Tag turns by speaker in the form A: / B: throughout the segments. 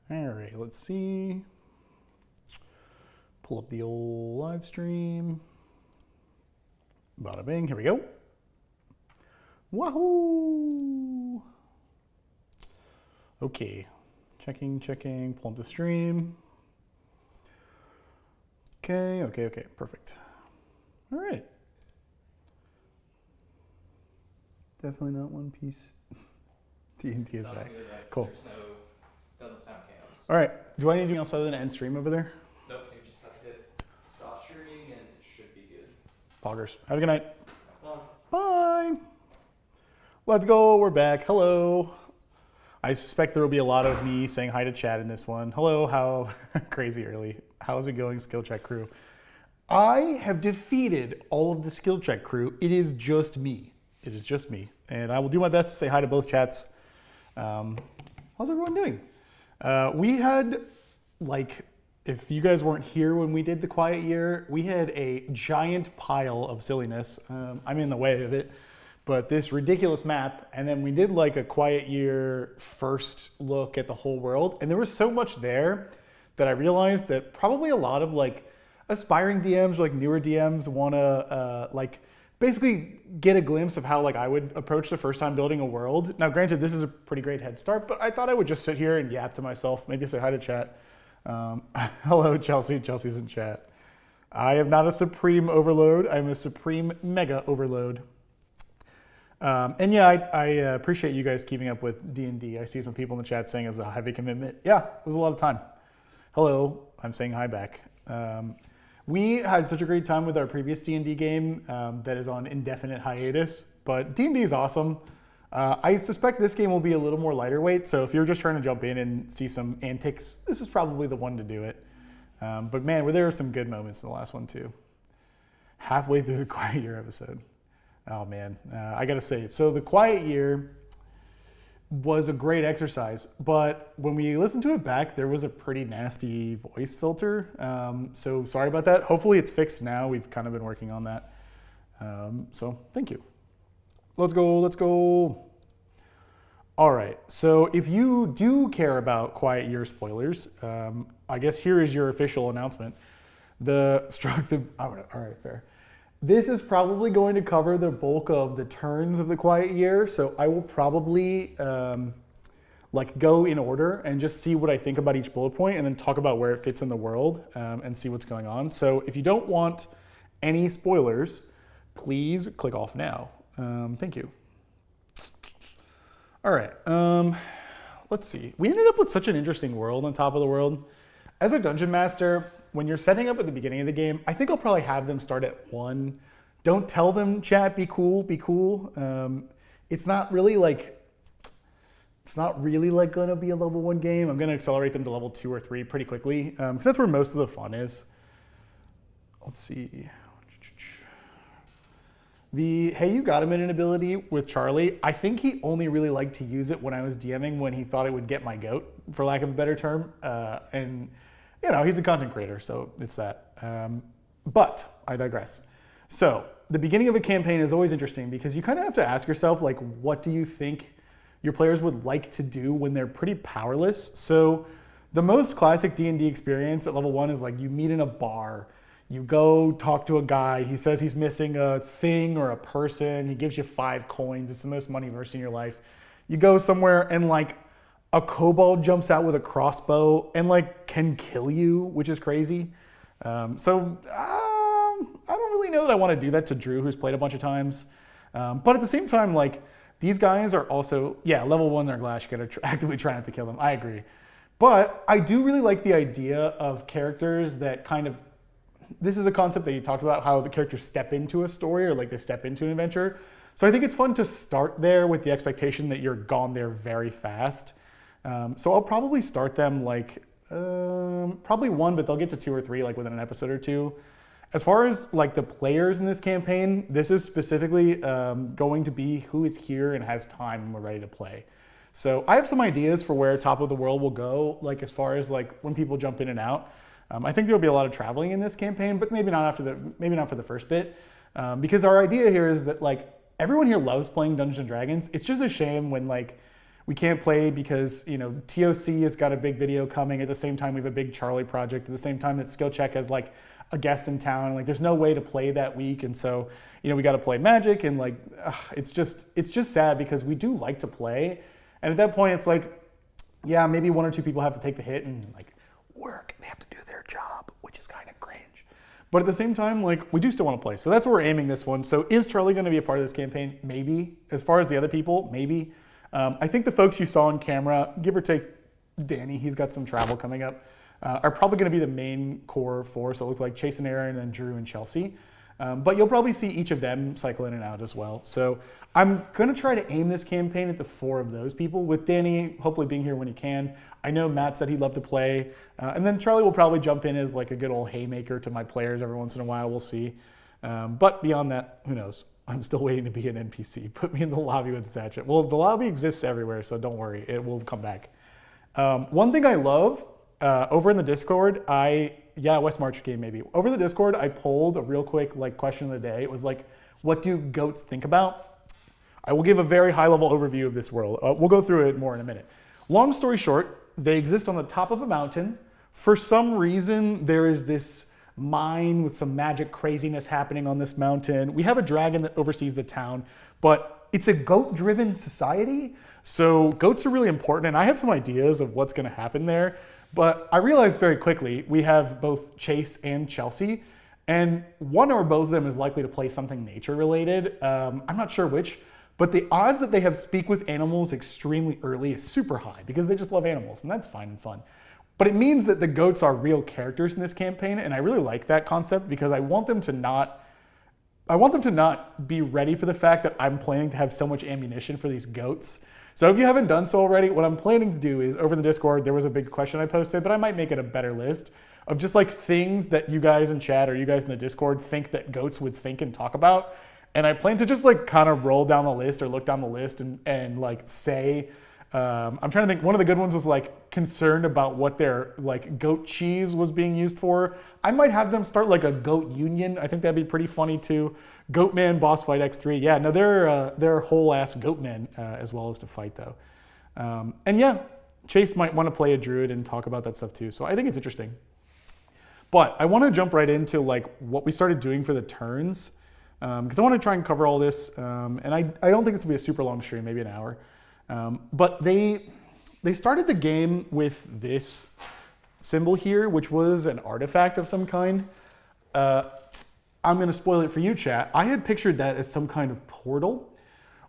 A: All right, let's see. Pull up the old live stream. Bada bing, here we go. Wahoo! Okay, checking, pull up the stream. Okay, perfect. All right. Definitely not One Piece. D&D is back. Cool.
B: Doesn't sound chaos.
A: All right, do I need anything else other than end stream over there?
B: Nope, you just have to hit stop streaming and it should be good.
A: Poggers. Have a good night.
B: Bye.
A: Bye. Let's go. We're back. Hello. I suspect there will be a lot of me saying hi to Chad in this one. Hello. How crazy early. How's it going, skill check crew? I have defeated all of the skill check crew. It is just me. It is just me. And I will do my best to say hi to both chats. How's everyone doing? We had, like, if you guys weren't here when we did the quiet year, we had a giant pile of silliness. I'm in the way of it, but this ridiculous map. And then we did like a quiet year first look at the whole world. And there was so much there that I realized that probably a lot of like aspiring DMs, like newer DMs want to like basically get a glimpse of how like I would approach the first time building a world. Now, granted, this is a pretty great head start, but I thought I would just sit here and yap to myself, maybe say hi to chat. Hello, Chelsea. Chelsea's in chat. I am not a supreme overload. I'm a supreme mega overload. And yeah, I appreciate you guys keeping up with D&D. I see some people in the chat saying it's a heavy commitment. Yeah, it was a lot of time. Hello, I'm saying hi back. We had such a great time with our previous D&D game that is on indefinite hiatus, but D&D is awesome. I suspect this game will be a little more lighter weight, so if you're just trying to jump in and see some antics, this is probably the one to do it. But man, there were some good moments in the last one too. Halfway through the Quiet Year episode. Oh man, I gotta say, so the Quiet Year was a great exercise, but when we listened to it back, there was a pretty nasty voice filter. So sorry about that. Hopefully it's fixed now. We've kind of been working on that. So thank you. Let's go. All right, so if you do care about Quiet Year spoilers, I guess here is your official announcement. All right, fair. This is probably going to cover the bulk of the turns of the Quiet Year, so I will probably like go in order and just see what I think about each bullet point and then talk about where it fits in the world and see what's going on. So if you don't want any spoilers, please click off now. Thank you. All right, let's see. We ended up with such an interesting world on top of the world. As a dungeon master, when you're setting up at the beginning of the game, I think I'll probably have them start at 1. Don't tell them, chat, be cool. It's not really like gonna be a level 1 game. I'm gonna accelerate them to level 2 or 3 pretty quickly, because that's where most of the fun is. Let's see. The Hey You Got a Minute ability with Charlie, I think he only really liked to use it when I was DMing when he thought it would get my goat, for lack of a better term. And you know, he's a content creator, so it's that. But I digress. So the beginning of a campaign is always interesting because you kind of have to ask yourself, like, what do you think your players would like to do when they're pretty powerless? So the most classic D&D experience at level 1 is like you meet in a bar. You go talk to a guy, he says he's missing a thing or a person, he gives you 5 coins, it's the most money you've ever seen in your life. You go somewhere and like a kobold jumps out with a crossbow and like can kill you, which is crazy. I don't really know that I want to do that to Drew, who's played a bunch of times. But at the same time, like these guys are also, yeah, level 1 they're glass, you gotta actively try not to kill them, I agree. But I do really like the idea of characters that kind of, this is a concept that you talked about, how the characters step into a story or like they step into an adventure. So I think it's fun to start there with the expectation that you're gone there very fast. So I'll probably start them like, probably 1, but they'll get to 2 or 3 like within an episode or 2. As far as like the players in this campaign, this is specifically going to be who is here and has time and we're ready to play. So I have some ideas for where Top of the World will go, like as far as like when people jump in and out. I think there'll be a lot of traveling in this campaign, but maybe not for the first bit, because our idea here is that like everyone here loves playing Dungeons and Dragons. It's just a shame when like We can't play because, TOC has got a big video coming. At the same time, we have a big Charlie project. At the same time that Skill Check has like a guest in town. Like there's no way to play that week. And so, we got to play Magic and like, it's just sad because we do like to play. And at that point, it's like, yeah, maybe one or two people have to take the hit and like work. They have to do their job, which is kind of cringe. But at the same time, like we do still want to play. So that's where we're aiming this one. So is Charlie going to be a part of this campaign? Maybe. As far as the other people, maybe. I think the folks you saw on camera, give or take Danny, he's got some travel coming up, are probably going to be the main core four. So it looks like Chase and Aaron and Drew and Chelsea. But you'll probably see each of them cycle in and out as well. So I'm going to try to aim this campaign at the four of those people, with Danny hopefully being here when he can. I know Matt said he'd love to play. And then Charlie will probably jump in as like a good old haymaker to my players every once in a while. We'll see. But beyond that, who knows? I'm still waiting to be an NPC. Put me in the lobby with Satchet. Well, the lobby exists everywhere, so don't worry. It will come back. One thing I love, over in the Discord, West March game maybe. Over the Discord, I pulled a real quick like question of the day. It was like, what do goats think about? I will give a very high-level overview of this world. We'll go through it more in a minute. Long story short, they exist on the top of a mountain. For some reason, there is this mine with some magic craziness happening on this mountain. We have a dragon that oversees the town, but it's a goat-driven society. So goats are really important, and I have some ideas of what's going to happen there. But I realized very quickly we have both Chase and Chelsea, and one or both of them is likely to play something nature-related. I'm not sure which, but the odds that they have speak with animals extremely early is super high because they just love animals, and that's fine and fun. But it means that the goats are real characters in this campaign, and I really like that concept because I want them to not be ready for the fact that I'm planning to have so much ammunition for these goats. So if you haven't done so already, what I'm planning to do is, over in the Discord, there was a big question I posted, but I might make it a better list of just like things that you guys in chat or you guys in the Discord think that goats would think and talk about. And I plan to just like kind of roll down the list or look down the list and like say, I'm trying to think, one of the good ones was like concerned about what their like goat cheese was being used for. I might have them start like a goat union. I think that'd be pretty funny too. Goatman boss fight X3. Yeah, no, they're whole ass goatmen as well as to fight though. And yeah, Chase might want to play a druid and talk about that stuff too. So I think it's interesting. But I want to jump right into like what we started doing for the turns because I want to try and cover all this. And I don't think this will be a super long stream, maybe an hour. But they started the game with this symbol here, which was an artifact of some kind. I'm going to spoil it for you, chat. I had pictured that as some kind of portal.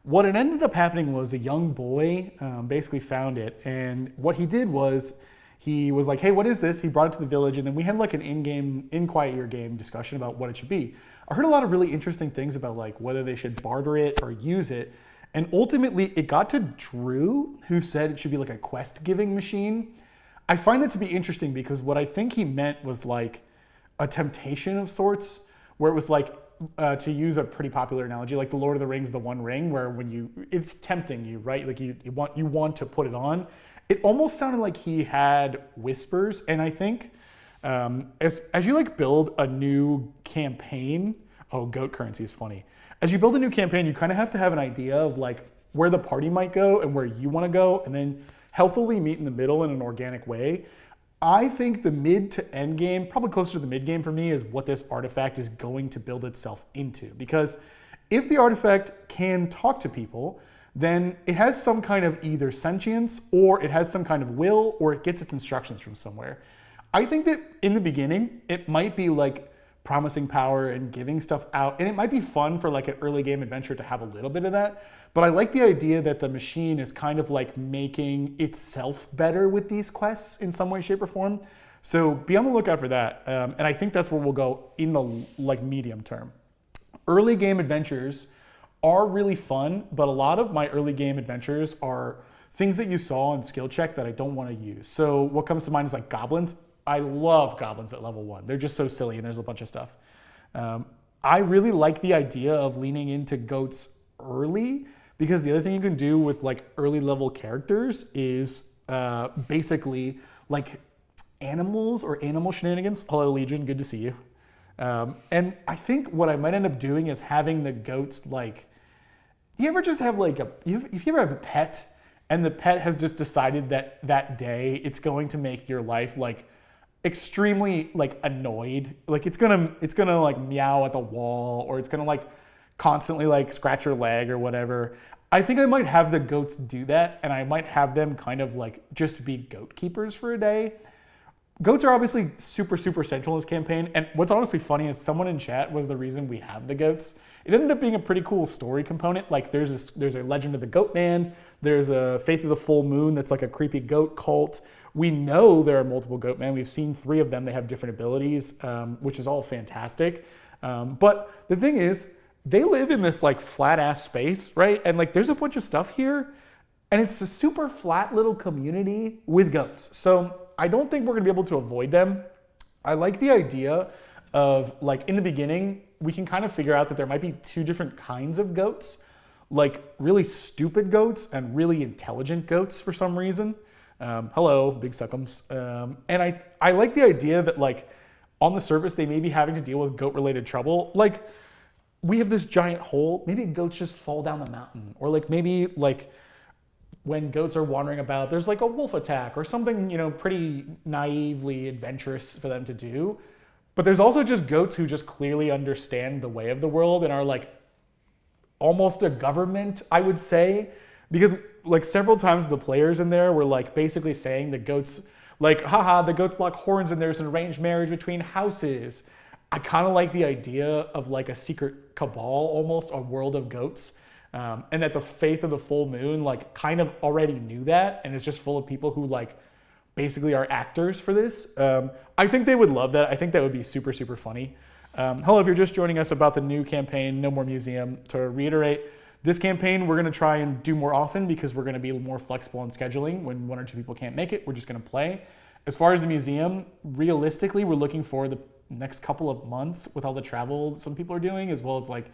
A: What it ended up happening was a young boy basically found it, and what he did was he was like, hey, what is this? He brought it to the village, and then we had like an in Quiet Year game discussion about what it should be. I heard a lot of really interesting things about like whether they should barter it or use it. And ultimately, it got to Drew, who said it should be like a quest-giving machine. I find that to be interesting because what I think he meant was like a temptation of sorts, where it was like, to use a pretty popular analogy, like the Lord of the Rings, the One Ring, where when it's tempting you, right? Like you want to put it on. It almost sounded like he had whispers, and I think as you like build a new campaign, goat currency is funny. As you build a new campaign, you kind of have to have an idea of like where the party might go and where you want to go, and then healthily meet in the middle in an organic way. I think the mid to end game, probably closer to the mid game for me, is what this artifact is going to build itself into. Because if the artifact can talk to people, then it has some kind of either sentience, or it has some kind of will, or it gets its instructions from somewhere. I think that in the beginning, it might be like promising power and giving stuff out, and it might be fun for like an early game adventure to have a little bit of that. But I like the idea that the machine is kind of like making itself better with these quests in some way, shape, or form. So be on the lookout for that. And I think that's where we'll go in the like medium term. Early game adventures are really fun, but a lot of my early game adventures are things that you saw in skill check that I don't want to use. So what comes to mind is like goblins. I love goblins at level 1. They're just so silly, and there's a bunch of stuff. I really like the idea of leaning into goats early, because the other thing you can do with like early level characters is basically like animals or animal shenanigans. Hello, Legion, good to see you. And I think what I might end up doing is having the goats like, you ever just have like if you ever have a pet and the pet has just decided that that day it's going to make your life like extremely like annoyed. Like it's gonna like meow at the wall, or it's gonna like constantly like scratch your leg or whatever. I think I might have the goats do that, and I might have them kind of like just be goat keepers for a day. Goats are obviously super central in this campaign, and what's honestly funny is someone in chat was the reason we have the goats. It ended up being a pretty cool story component. Like there's a legend of the goat man, there's a faith of the full moon that's like a creepy goat cult. We know there are multiple goat men. We've seen 3 of them. They have different abilities, which is all fantastic. But the thing is, they live in this like flat ass space, right? And like there's a bunch of stuff here, and it's a super flat little community with goats. So I don't think we're gonna be able to avoid them. I like the idea of like in the beginning, we can kind of figure out that there might be 2 different kinds of goats, like really stupid goats and really intelligent goats for some reason. Hello, big suckums. And I like the idea that like on the surface, they may be having to deal with goat related trouble. Like we have this giant hole, maybe goats just fall down the mountain, or like maybe like when goats are wandering about, there's like a wolf attack or something, pretty naively adventurous for them to do. But there's also just goats who just clearly understand the way of the world and are like almost a government, I would say, because like several times the players in there were like basically saying the goats, like, haha, the goats lock horns and there's an arranged marriage between houses. I kind of like the idea of like a secret cabal, almost a world of goats. And that the faith of the full moon like kind of already knew that, and it's just full of people who like basically are actors for this. I think they would love that. I think that would be super funny. Hello, if you're just joining us about the new campaign, No More Museum. To reiterate, this campaign we're going to try and do more often because we're going to be more flexible in scheduling. When 1 or 2 people can't make it, we're just going to play. As far as the museum, realistically, we're looking for the next couple of months with all the travel some people are doing, as well as like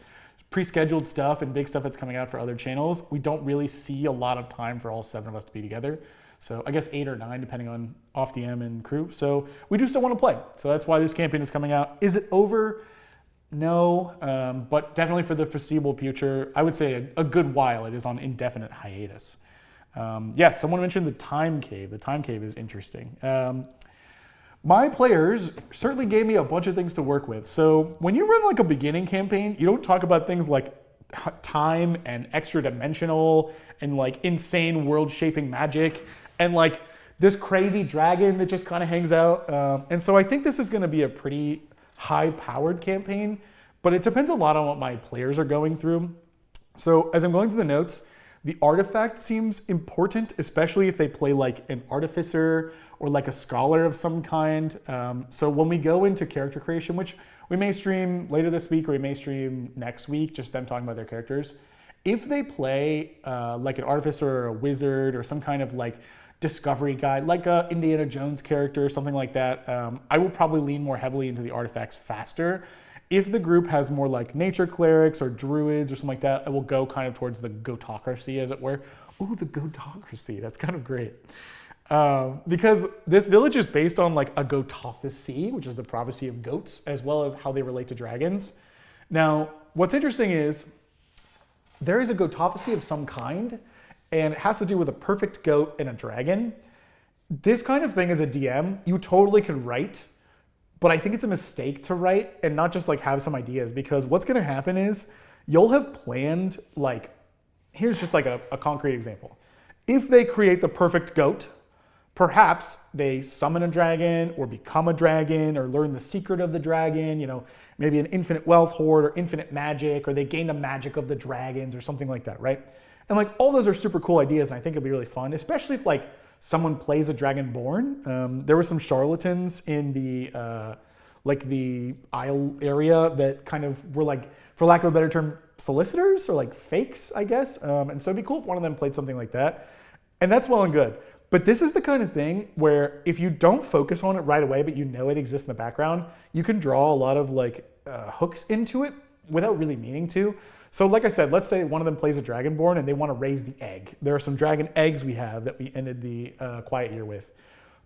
A: pre-scheduled stuff and big stuff that's coming out for other channels. We don't really see a lot of time for all 7 of us to be together. So I guess 8 or 9, depending on off DM and crew. So we do still want to play. So that's why this campaign is coming out. Is it over? No, but definitely for the foreseeable future, I would say a good while it is on indefinite hiatus. Yes, someone mentioned the time cave. The time cave is interesting. My players certainly gave me a bunch of things to work with. So when you run like a beginning campaign, you don't talk about things like time and extra dimensional and like insane world shaping magic and like this crazy dragon that just kind of hangs out. And so I think this is going to be a pretty high powered campaign, but it depends a lot on what my players are going through. So as I'm going through the notes, the artifact seems important, especially if they play like an artificer or like a scholar of some kind. So when we go into character creation, which we may stream later this week or we may stream next week, just them talking about their characters. If they play like an artificer or a wizard or some kind of like discovery guide, like a Indiana Jones character or something like that, I will probably lean more heavily into the artifacts faster. If the group has more like nature clerics or druids or something like that, I will go kind of towards the goatocracy, as it were. Ooh, the goatocracy, that's kind of great. Because this village is based on like a goatophacy, which is the prophecy of goats, as well as how they relate to dragons. Now, what's interesting is there is a goatophacy of some kind, and it has to do with a perfect goat and a dragon. This kind of thing as a DM, you totally could write, but I think it's a mistake to write and not just like have some ideas, because what's gonna happen is you'll have planned like, here's just like a concrete example. If they create the perfect goat, perhaps they summon a dragon or become a dragon or learn the secret of the dragon, maybe an infinite wealth hoard or infinite magic, or they gain the magic of the dragons or something like that, right? And like all those are super cool ideas, and I think it'll be really fun, especially if like someone plays a dragonborn. There were some charlatans in the like the Isle area that kind of were like, for lack of a better term, solicitors or like fakes, I guess. And so it'd be cool if one of them played something like that. And that's well and good. But this is the kind of thing where if you don't focus on it right away, but you know it exists in the background, you can draw a lot of like hooks into it without really meaning to. So like I said, let's say one of them plays a dragonborn and they want to raise the egg. There are some dragon eggs we have that we ended the quiet year with.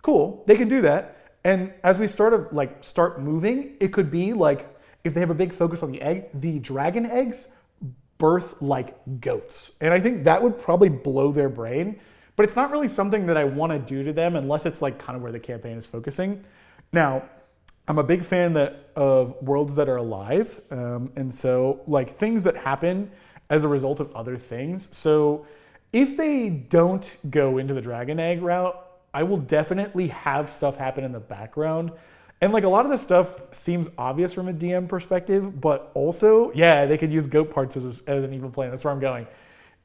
A: Cool, they can do that. And as we start moving, it could be like, if they have a big focus on the egg, the dragon eggs birth like goats. And I think that would probably blow their brain, but it's not really something that I want to do to them unless it's like kind of where the campaign is focusing. Now, I'm a big fan of worlds that are alive, and so like things that happen as a result of other things. So if they don't go into the dragon egg route, I will definitely have stuff happen in the background. And like a lot of this stuff seems obvious from a DM perspective, but also, yeah, they could use goat parts as an evil plan. That's where I'm going.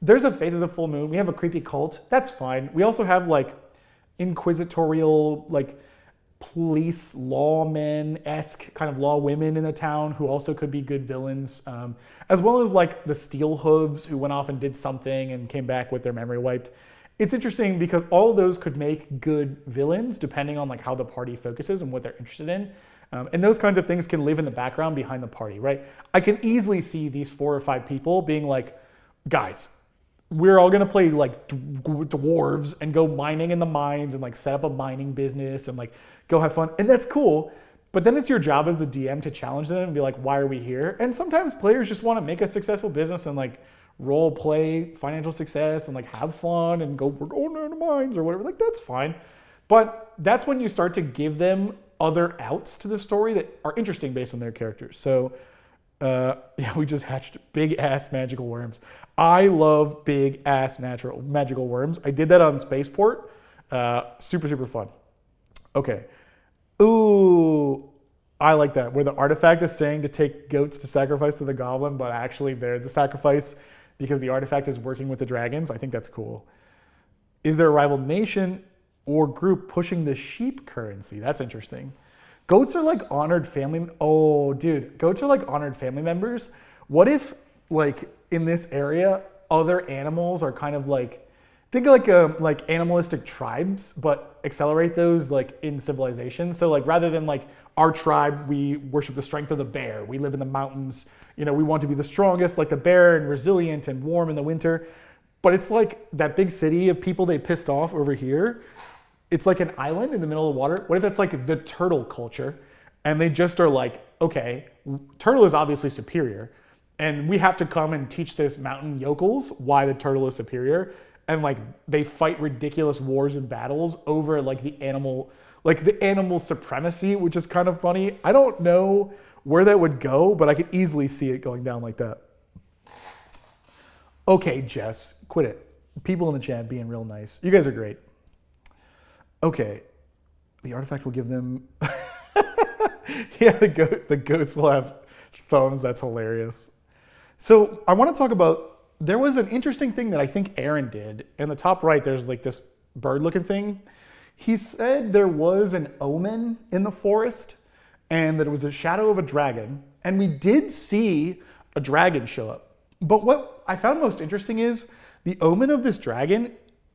A: There's a Faith of the Full Moon. We have a creepy cult. That's fine. We also have like inquisitorial, like police lawmen-esque kind of law women in the town who also could be good villains, as well as like the Steel Hooves who went off and did something and came back with their memory wiped. It's interesting because all of those could make good villains depending on like how the party focuses and what they're interested in. And those kinds of things can live in the background behind the party, right? I can easily see these 4 or 5 people being like, guys, we're all gonna play like dwarves and go mining in the mines and like set up a mining business and like go have fun. And that's cool. But then it's your job as the DM to challenge them and be like, why are we here? And sometimes players just want to make a successful business and like role play financial success and like have fun and go, we're going into mines or whatever. Like that's fine. But that's when you start to give them other outs to the story that are interesting based on their characters. So yeah, we just hatched big ass magical worms. I love big ass magical worms. I did that on Spaceport. Super, super fun. Okay. Ooh, I like that. Where the artifact is saying to take goats to sacrifice to the goblin, but actually they're the sacrifice because the artifact is working with the dragons. I think that's cool. Is there a rival nation or group pushing the sheep currency? That's interesting. Goats are like honored family. Oh, dude, goats are like honored family members. What if, like, in this area, other animals are kind of like, think like animalistic tribes, but accelerate those like in civilization. So like rather than like our tribe, we worship the strength of the bear. We live in the mountains. You know, we want to be the strongest, like the bear, and resilient and warm in the winter. But it's like that big city of people they pissed off over here. It's like an island in the middle of the water. What if that's like the turtle culture? And they just are like, okay, turtle is obviously superior. And we have to come and teach this mountain yokels why the turtle is superior. And like they fight ridiculous wars and battles over like the animal supremacy, which is kind of funny. I don't know where that would go, but I could easily see it going down like that. Okay, Jess, quit it. People in the chat being real nice. You guys are great. Okay, the artifact will give them. Yeah, the goats will have thumbs. That's hilarious. So I want to talk about. There was an interesting thing that I think Aaron did. In the top right, there's like this bird-looking thing. He said there was an omen in the forest and that it was a shadow of a dragon. And we did see a dragon show up. But what I found most interesting is the omen of this dragon,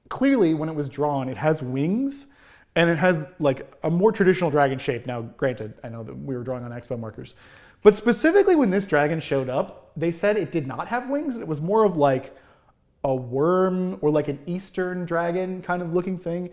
A: clearly when it was drawn, it has wings and it has like a more traditional dragon shape. Now, granted, I know that we were drawing on expo markers. But specifically when this dragon showed up, they said it did not have wings. It was more of like a worm or like an Eastern dragon kind of looking thing,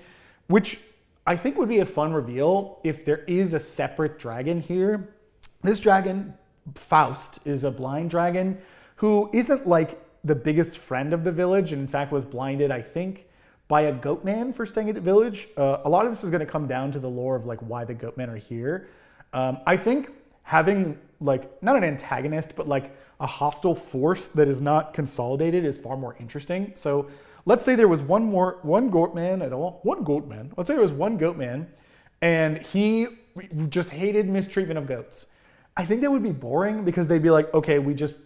A: which I think would be a fun reveal if there is a separate dragon here. This dragon, Faust, is a blind dragon who isn't like the biggest friend of the village, and in fact was blinded, I think, by a goat man for staying at the village. A lot of this is going to come down to the lore of like why the goat men are here. I think having like not an antagonist, but like a hostile force that is not consolidated is far more interesting. So let's say there was one goat man. Let's say there was one goat man and he just hated mistreatment of goats. I think that would be boring because they'd be like, okay, we just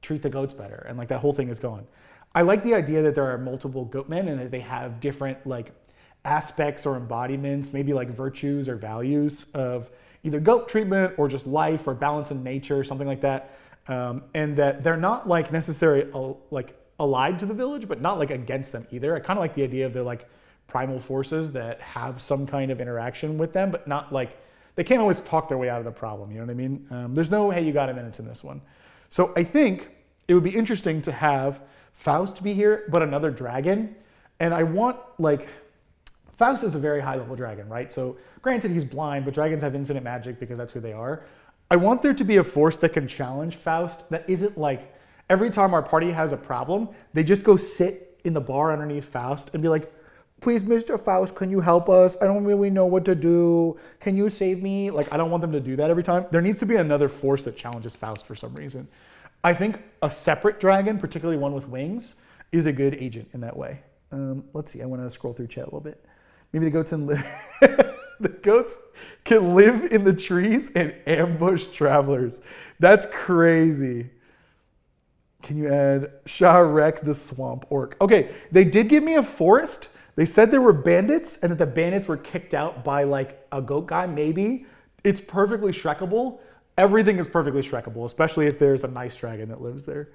A: treat the goats better. And like that whole thing is gone. I like the idea that there are multiple goat men and that they have different like aspects or embodiments, maybe like virtues or values of either goat treatment or just life or balance in nature, something like that. And that they're not like necessarily like allied to the village, but not like against them either. I kind of like the idea of they're like primal forces that have some kind of interaction with them, but not like, they can't always talk their way out of the problem, you know what I mean? There's no, hey, you got a minute in this one. So I think it would be interesting to have Faust be here, but another dragon. And I want like, Faust is a very high level dragon, right? So granted he's blind, but dragons have infinite magic because that's who they are. I want there to be a force that can challenge Faust that isn't like, every time our party has a problem, they just go sit in the bar underneath Faust and be like, please, Mr. Faust, can you help us? I don't really know what to do. Can you save me? Like, I don't want them to do that every time. There needs to be another force that challenges Faust for some reason. I think a separate dragon, particularly one with wings, is a good agent in that way. Let's see, I want to scroll through chat a little bit. Maybe the goats the goats can live in the trees and ambush travelers. That's crazy. Can you add Sharek the swamp orc? Okay, they did give me a forest. They said there were bandits and that the bandits were kicked out by like a goat guy, maybe. It's perfectly Shrekable. Everything is perfectly Shrekable, especially if there's a nice dragon that lives there.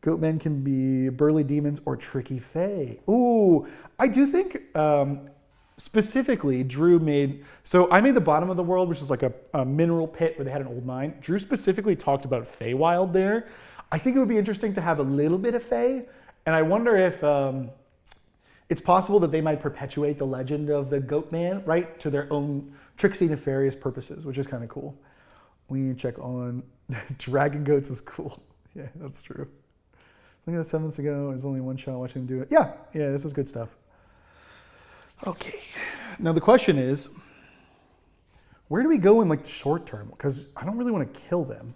A: Goatmen can be burly demons or tricky fae. Ooh, I do think specifically Drew made, so I made the bottom of the world, which is like a mineral pit where they had an old mine. Drew specifically talked about Feywild there. I think it would be interesting to have a little bit of fae, and I wonder if it's possible that they might perpetuate the legend of the Goatman, right, to their own tricksy, nefarious purposes, which is kind of cool. We need to check on Dragon Goats is cool. Yeah, that's true. Look at the 7 months ago. There's only one shot watching him do it. Yeah, this is good stuff. Okay. Now the question is, where do we go in like the short term? Because I don't really want to kill them.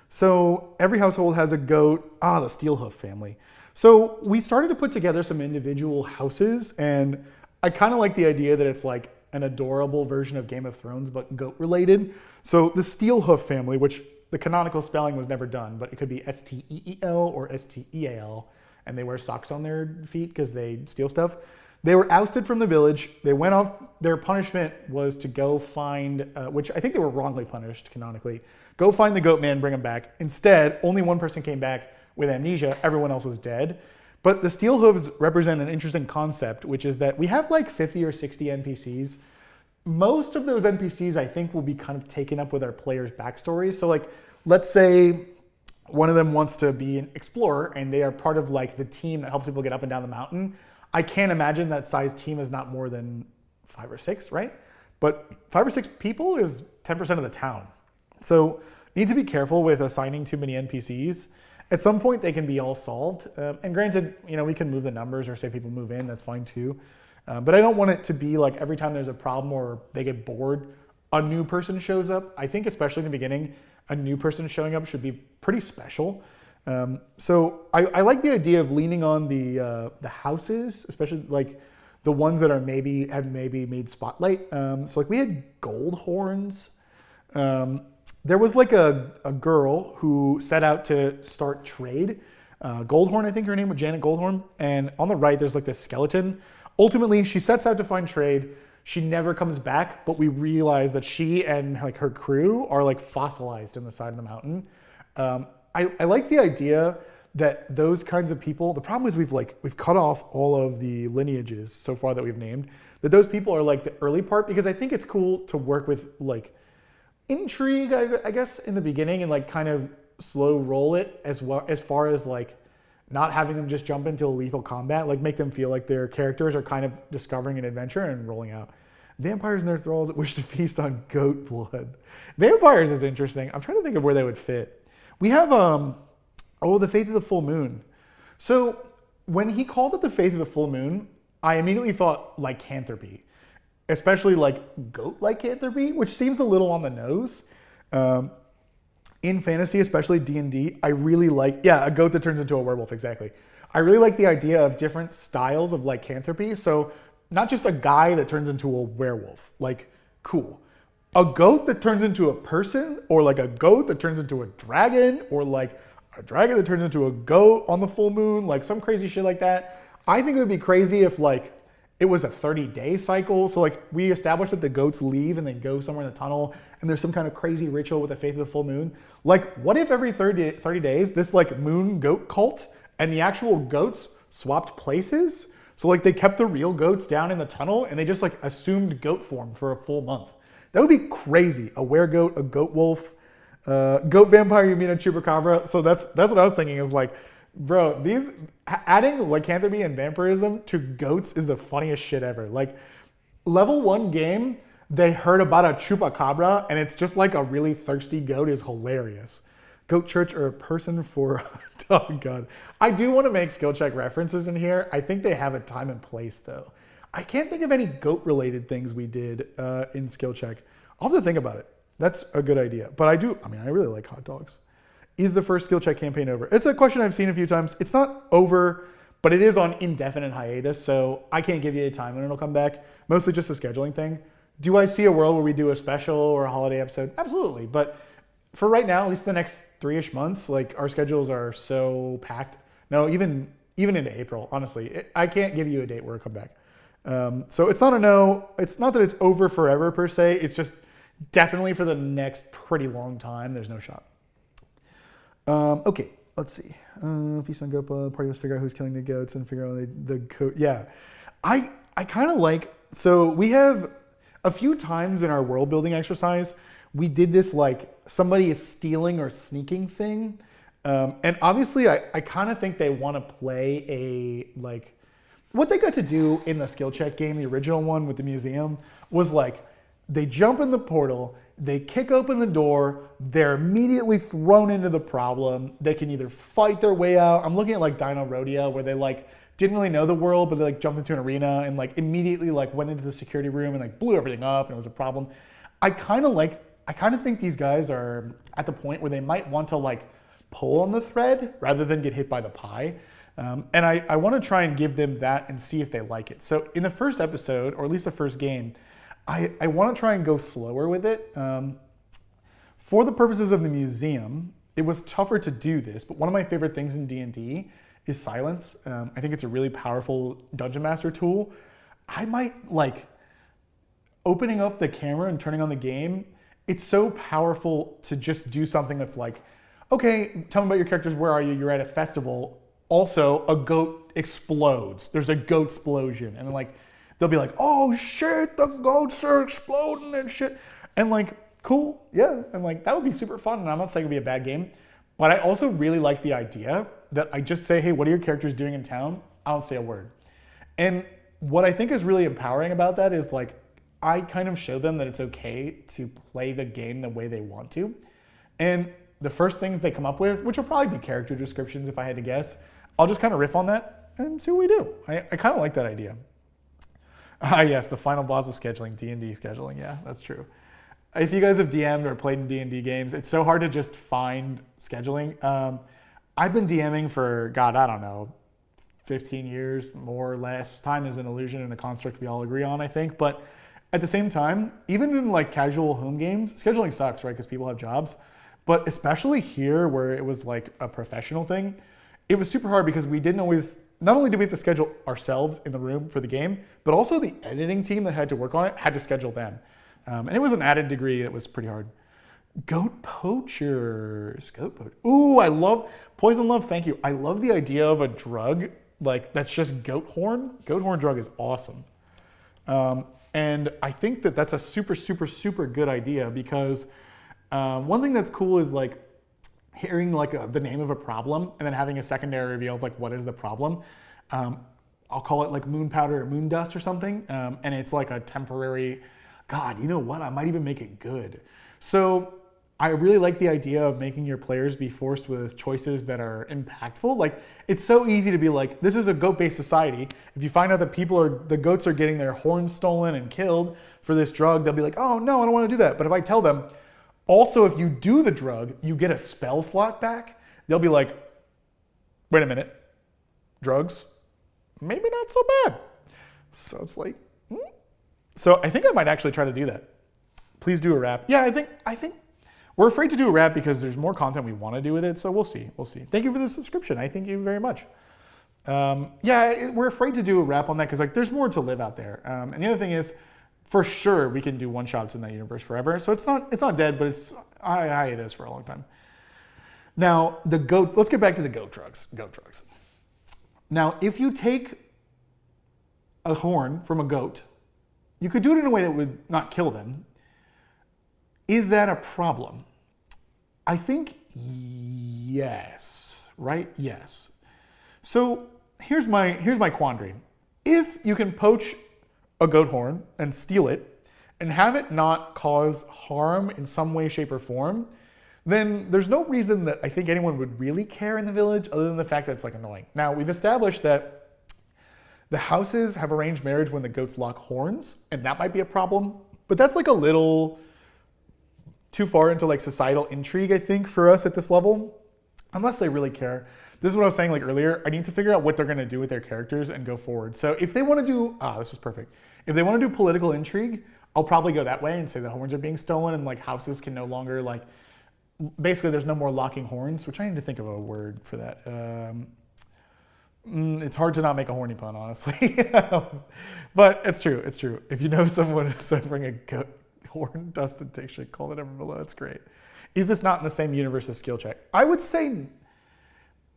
A: So every household has a goat. The Steelhoof family. So we started to put together some individual houses, and I kind of like the idea that it's like an adorable version of Game of Thrones, but goat related. So the Steelhoof family, which the canonical spelling was never done, but it could be Steel or Steal, and they wear socks on their feet because they steal stuff. They were ousted from the village. They went off. Their punishment was to go find, which I think they were wrongly punished canonically, go find the goat man, bring him back. Instead, only one person came back with amnesia. Everyone else was dead. But the steel hooves represent an interesting concept, which is that we have like 50 or 60 NPCs. Most of those NPCs, I think, will be kind of taken up with our players' backstories. So like, let's say one of them wants to be an explorer and they are part of like the team that helps people get up and down the mountain. I can't imagine that size team is not more than 5 or 6, right? But 5 or 6 people is 10% of the town. So need to be careful with assigning too many NPCs. At some point, they can be all solved. And granted, we can move the numbers or say people move in, that's fine too. But I don't want it to be like every time there's a problem or they get bored, a new person shows up. I think especially in the beginning, a new person showing up should be pretty special. So I like the idea of leaning on the houses, especially like the ones that are have maybe made spotlight. So like we had gold horns. There was like a girl who set out to start trade. Goldhorn, I think her name was Janet Goldhorn. And on the right, there's like this skeleton. Ultimately, she sets out to find trade. She never comes back, but we realize that she and like her crew are like fossilized in the side of the mountain. I like the idea that those kinds of people, the problem is we've cut off all of the lineages so far that we've named, that those people are like the early part, because I think it's cool to work with like intrigue, I guess, in the beginning and like kind of slow roll it as well, as far as like not having them just jump into a lethal combat, like make them feel like their characters are kind of discovering an adventure and rolling out. Vampires and their thralls that wish to feast on goat blood. Vampires is interesting. I'm trying to think of where they would fit. We have, the Faith of the Full Moon. So when he called it the Faith of the Full Moon, I immediately thought lycanthropy, especially like goat lycanthropy, which seems a little on the nose. In fantasy, especially D&D, I really like, a goat that turns into a werewolf, exactly. I really like the idea of different styles of lycanthropy. So not just a guy that turns into a werewolf, like cool. A goat that turns into a person, or like a goat that turns into a dragon, or like a dragon that turns into a goat on the full moon, like some crazy shit like that. I think it would be crazy if like it was a 30-day cycle. So like we established that the goats leave and they go somewhere in the tunnel and there's some kind of crazy ritual with the Faith of the Full Moon. Like what if every 30 days, this like moon goat cult and the actual goats swapped places? So like they kept the real goats down in the tunnel and they just like assumed goat form for a full month. That would be crazy. A weregoat, a goat wolf, goat vampire, you mean a chupacabra. So that's what I was thinking is like, bro, these adding lycanthropy and vampirism to goats is the funniest shit ever. Like level 1 game, they heard about a chupacabra and it's just like a really thirsty goat is hilarious. Goat church or a person for, oh God. I do want to make skill check references in here. I think they have a time and place though. I can't think of any goat-related things we did in skill check. I'll have to think about it. That's a good idea. But I really like hot dogs. Is the first skill check campaign over? It's a question I've seen a few times. It's not over, but it is on indefinite hiatus, so I can't give you a time when it'll come back. Mostly just a scheduling thing. Do I see a world where we do a special or a holiday episode? Absolutely. But for right now, at least the next 3-ish months, like our schedules are so packed. No, even into April, honestly. I can't give you a date where it'll come back. So it's not a no. It's not that it's over forever per se. It's just definitely for the next pretty long time, there's no shot. Okay, let's see. Feast on goat blood. Party must figure out who's killing the goats and figure out the goat. Yeah, I kind of like. So we have a few times in our world building exercise, we did this like somebody is stealing or sneaking thing, and obviously I kind of think they want to play a like. What they got to do in the skill check game, the original one with the museum, was like they jump in the portal, they kick open the door, they're immediately thrown into the problem. They can either fight their way out. I'm looking at like Dino Rodeo where they like didn't really know the world, but they like jumped into an arena and like immediately like went into the security room and like blew everything up and it was a problem. I kind of think these guys are at the point where they might want to like pull on the thread rather than get hit by the pie. And I want to try and give them that and see if they like it. So in the first episode, or at least the first game, I want to try and go slower with it. For the purposes of the museum, it was tougher to do this, but one of my favorite things in D&D is silence. I think it's a really powerful Dungeon Master tool. I might like opening up the camera and turning on the game. It's so powerful to just do something that's like, okay, tell me about your characters. Where are you? You're at a festival. Also, a goat explodes. There's a goat explosion. And like, they'll be like, oh shit, the goats are exploding and shit. And like, cool, yeah. And like, that would be super fun. And I'm not saying it'd be a bad game, but I also really like the idea that I just say, hey, what are your characters doing in town? I don't say a word. And what I think is really empowering about that is like, I kind of show them that it's okay to play the game the way they want to. And the first things they come up with, which will probably be character descriptions if I had to guess, I'll just kind of riff on that and see what we do. I kind of like that idea. Yes, the final boss was scheduling, D&D scheduling. Yeah, that's true. If you guys have DM'd or played in D&D games, it's so hard to just find scheduling. I've been DMing for, God, I don't know, 15 years, more or less. Time is an illusion and a construct we all agree on, I think. But at the same time, even in like casual home games, scheduling sucks, right? Because people have jobs. But especially here where it was like a professional thing, it was super hard because we didn't always, not only did we have to schedule ourselves in the room for the game, but also the editing team that had to work on it had to schedule them. And it was an added degree that was pretty hard. Goat poachers. Ooh, I love, Poison Love, thank you. I love the idea of a drug like that's just goat horn. Goat horn drug is awesome. And I think that that's a super, super, super good idea because one thing that's cool is like hearing like the name of a problem and then having a secondary reveal of like what is the problem. I'll call it like moon powder or moon dust or something. And it's like a temporary, God, you know what? I might even make it good. So I really like the idea of making your players be forced with choices that are impactful. Like it's so easy to be like, this is a goat-based society. If you find out that the goats are getting their horns stolen and killed for this drug, they'll be like, oh no, I don't want to do that. But if I tell them, also if you do the drug, you get a spell slot back, they'll be like, wait a minute, drugs? Maybe not so bad. So it's like, So I think I might actually try to do that. Please do a wrap. Yeah, I think we're afraid to do a wrap because there's more content we want to do with it. So we'll see. Thank you for the subscription. I thank you very much. We're afraid to do a wrap on that because like there's more to live out there. And the other thing is, for sure we can do one shots in that universe forever. So it's not dead, but it's hiatus for a long time. Now let's get back to the goat drugs. Now, if you take a horn from a goat, you could do it in a way that would not kill them. Is that a problem? I think yes, right? Yes. So here's my quandary. If you can poach a goat horn and steal it and have it not cause harm in some way, shape, or form, then there's no reason that I think anyone would really care in the village other than the fact that it's like annoying. Now, we've established that The houses have arranged marriage when the goats lock horns, and that might be a problem. But that's like a little too far into like societal intrigue, I think, for us at this level, unless they really care. This is what I was saying like earlier. I need to figure out what they're going to do with their characters and go forward. So if they want to do, this is perfect. If they want to do political intrigue, I'll probably go that way and say the horns are being stolen and like houses can no longer like, basically there's no more locking horns, which I need to think of a word for that. It's hard to not make a horny pun, honestly. But it's true, it's true. If you know someone who's suffering a goat horn dust addiction, call it ever below, that's great. Is this not in the same universe as skill check? I would say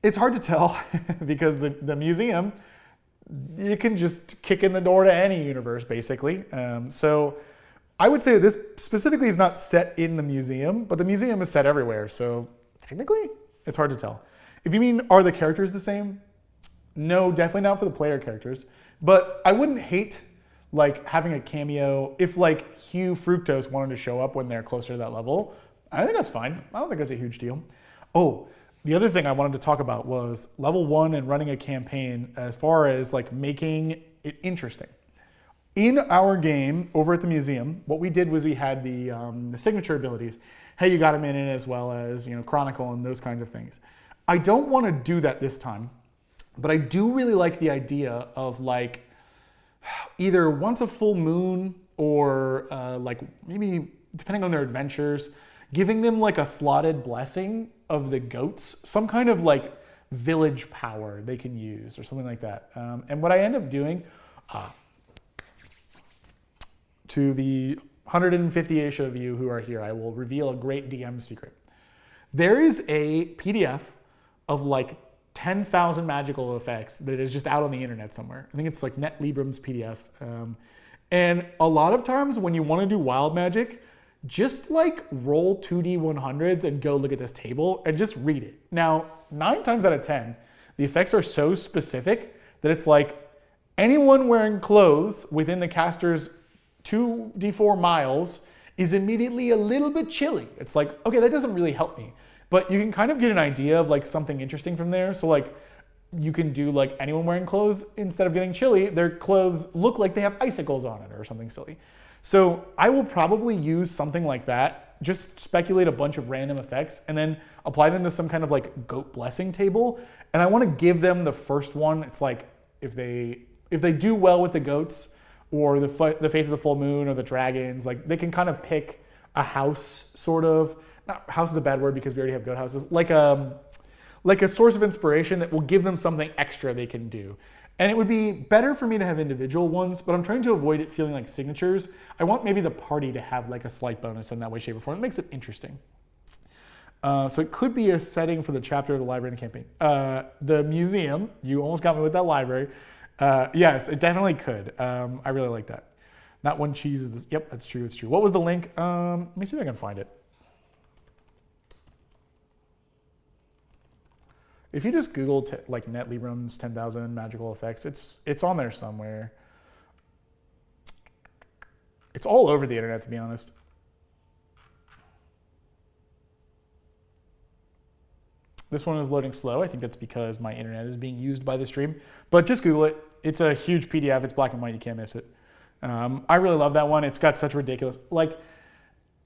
A: it's hard to tell because the museum, you can just kick in the door to any universe, basically. So I would say this specifically is not set in the museum, but the museum is set everywhere. So technically, it's hard to tell. If you mean, are the characters the same? No, definitely not for the player characters. But I wouldn't hate like having a cameo if like Hugh Fructose wanted to show up when they're closer to that level. I think that's fine. I don't think that's a huge deal. Oh, the other thing I wanted to talk about was level 1 and running a campaign as far as like making it interesting. In our game over at the museum, what we did was we had the signature abilities. Hey, you got them in it, as well as, you know, Chronicle and those kinds of things. I don't want to do that this time, but I do really like the idea of like either once a full moon or like maybe depending on their adventures, giving them like a slotted blessing of the goats, some kind of like village power they can use or something like that. And what I end up doing, to the 150-ish of you who are here, I will reveal a great DM secret. There is a PDF of like 10,000 magical effects that is just out on the internet somewhere. I think it's like Net Libram's PDF. And a lot of times when you want to do wild magic, just like roll 2D 100s and go look at this table and just read it. Now, 9 times out of 10, the effects are so specific that it's like anyone wearing clothes within the caster's 2d4 miles is immediately a little bit chilly. It's like, okay, that doesn't really help me. But you can kind of get an idea of like something interesting from there. So like you can do like anyone wearing clothes, instead of getting chilly, their clothes look like they have icicles on it or something silly. So I will probably use something like that, just speculate a bunch of random effects and then apply them to some kind of like goat blessing table. And I want to give them the first one. It's like if they do well with the goats or the faith of the full moon or the dragons, like they can kind of pick a house sort of. Not house is a bad word because we already have goat houses. Like a source of inspiration that will give them something extra they can do. And it would be better for me to have individual ones, but I'm trying to avoid it feeling like signatures. I want maybe the party to have like a slight bonus in that way, shape, or form. It makes it interesting. So it could be a setting for the chapter of the library and campaign. The museum, you almost got me with that library. Yes, it definitely could. I really like that. Not one cheese is this. Yep, that's true, it's true. What was the link? Let me see if I can find it. If you just Google like Net Libram's 10,000 magical effects, it's on there somewhere. It's all over the internet, to be honest. This one is loading slow. I think that's because my internet is being used by the stream. But just Google it. It's a huge PDF. It's black and white. You can't miss it. I really love that one. It's got such ridiculous, like,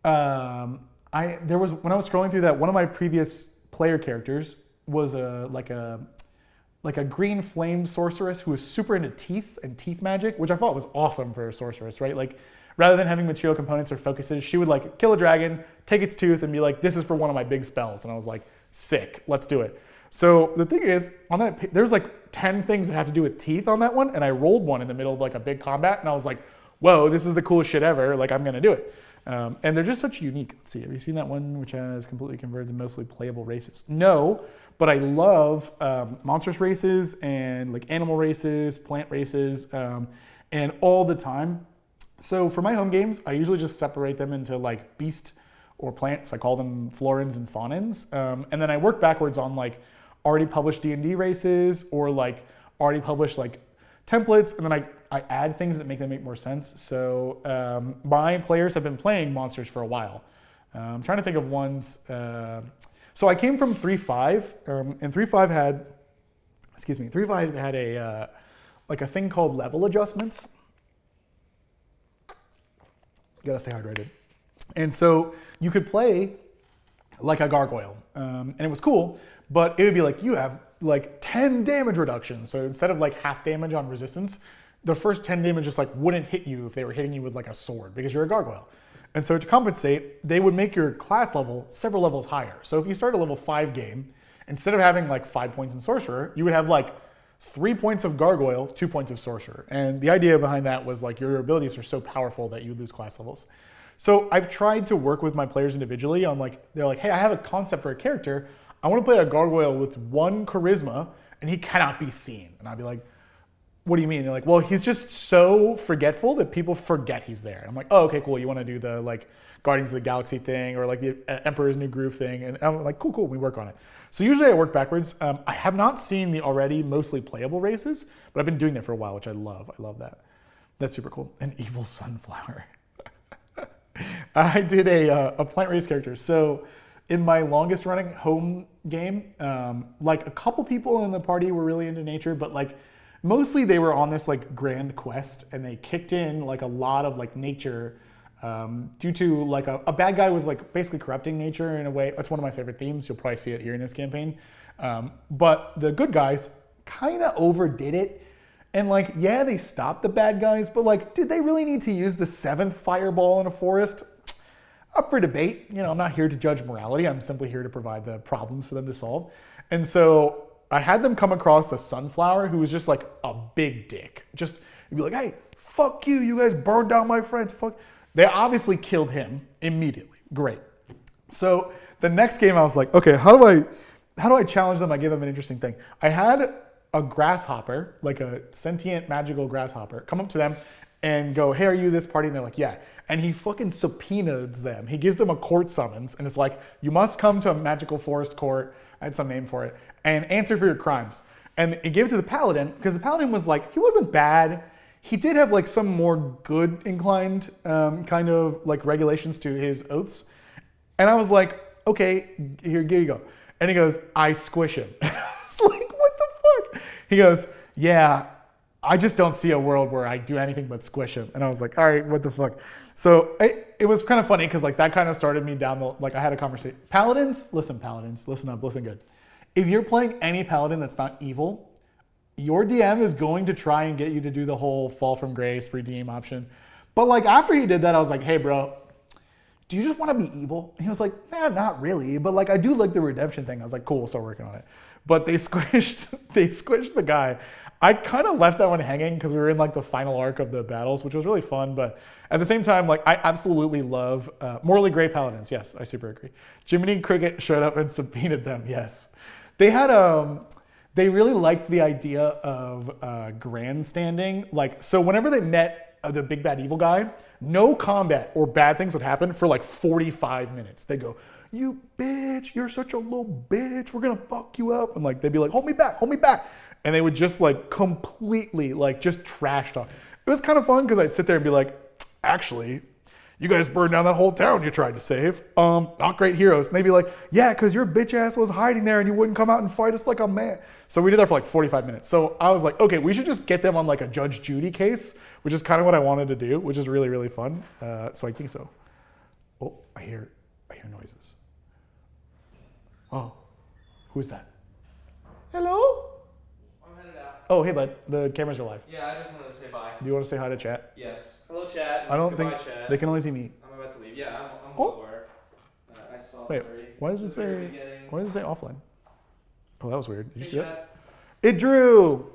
A: when I was scrolling through that, one of my previous player characters was like a green flame sorceress who was super into teeth and teeth magic, which I thought was awesome for a sorceress, right? Like, rather than having material components or focuses, she would like kill a dragon, take its tooth, and be like, this is for one of my big spells. And I was like, sick, let's do it. So the thing is, on that, there's like 10 things that have to do with teeth on that one, and I rolled one in the middle of like a big combat, and I was like, whoa, this is the coolest shit ever, like I'm gonna do it. And they're just such unique. Let's see, have you seen that one which has completely converted to mostly playable races? No, but I love monstrous races and like animal races, plant races, and all the time. So for my home games, I usually just separate them into like beast or plants. I call them florins and faunins. And then I work backwards on like already published D&D races or like already published like templates, and then I add things that make them make more sense. So my players have been playing monsters for a while. I'm trying to think of ones. So I came from 3.5, and 3.5 had, 3.5 had like a thing called level adjustments. Gotta stay hydrated. And so you could play like a gargoyle, and it was cool, but it would be like, you have like 10 damage reduction. So instead of like half damage on resistance, the first 10 damage just like wouldn't hit you if they were hitting you with like a sword because you're a gargoyle. And so to compensate, they would make your class level several levels higher. So if you start a level 5 game, instead of having like 5 points in sorcerer, you would have like 3 points of gargoyle, 2 points of sorcerer. And the idea behind that was like your abilities are so powerful that you lose class levels. So I've tried to work with my players individually on like, they're like, hey, I have a concept for a character. I want to play a gargoyle with 1 charisma and he cannot be seen. And I'd be like, what do you mean? They're like, well, he's just so forgetful that people forget he's there. And I'm like, oh, okay, cool. You want to do the like Guardians of the Galaxy thing or like the Emperor's New Groove thing? And I'm like, cool, we work on it. So usually I work backwards. I have not seen the already mostly playable races, but I've been doing that for a while, which I love. I love that. That's super cool. An evil sunflower. I did a plant race character. So in my longest running home game, like a couple people in the party were really into nature, but like mostly they were on this like grand quest and they kicked in like a lot of like nature due to like a bad guy was like basically corrupting nature in a way. That's one of my favorite themes. You'll probably see it here in this campaign. But the good guys kind of overdid it. And like, yeah, they stopped the bad guys, but like, did they really need to use the 7th fireball in a forest? Up for debate. You know, I'm not here to judge morality. I'm simply here to provide the problems for them to solve. And so I had them come across a sunflower who was just like a big dick. Just, you'd be like, hey, fuck you. You guys burned down my friends. Fuck. They obviously killed him immediately. Great. So the next game I was like, okay, how do I challenge them? I give them an interesting thing. I had a grasshopper, like a sentient magical grasshopper, come up to them and go, hey, are you this party? And they're like, yeah. And he fucking subpoenas them. He gives them a court summons and it's like, you must come to a magical forest court, I had some name for it, and answer for your crimes. And he gave it to the paladin because the paladin was like, he wasn't bad. He did have like some more good inclined kind of like regulations to his oaths. And I was like, okay, here you go. And he goes, I squish him. It's like, what the fuck? He goes, yeah, I just don't see a world where I do anything but squish him. And I was like, all right, what the fuck? So it was kind of funny because like that kind of started me down the, like I had a conversation. Paladins, listen up, listen good. If you're playing any paladin that's not evil, your DM is going to try and get you to do the whole fall from grace, redeem option. But like after he did that, I was like, hey bro, do you just want to be evil? And he was like, nah, not really. But like I do like the redemption thing. I was like, cool, we'll start working on it. But they squished the guy. I kind of left that one hanging because we were in like the final arc of the battles, which was really fun. But at the same time, like I absolutely love morally gray paladins. Yes, I super agree. Jiminy Cricket showed up and subpoenaed them. Yes, they had they really liked the idea of grandstanding. Like so, whenever they met the big bad evil guy, no combat or bad things would happen for like 45 minutes. They go, you bitch, you're such a little bitch. We're gonna fuck you up. And like they'd be like, hold me back, hold me back. And they would just like completely like just trash talk. It was kind of fun because I'd sit there and be like, actually, you guys burned down that whole town you tried to save. Not great heroes. And they'd be like, yeah, because your bitch ass was hiding there and you wouldn't come out and fight us like a man. So we did that for like 45 minutes. So I was like, okay, we should just get them on like a Judge Judy case, which is kind of what I wanted to do, which is really, really fun. So I think so. Oh, I hear noises. Oh, who's that? Hello? Oh, hey, bud. The cameras are live.
B: Yeah, I just wanted to say bye.
A: Do you want to say hi to chat?
B: Yes. Hello, chat.
A: I don't
B: Goodbye,
A: think
B: chat.
A: they can only see me.
B: I'm about to leave. Yeah, I'm
A: Oh.
B: well aware. I saw
A: Wait,
B: it already.
A: why does it
B: The very
A: say?
B: beginning.
A: Why does it say offline? Oh, that was weird. Did you
B: Hey,
A: see it?
B: chat.
A: It drew.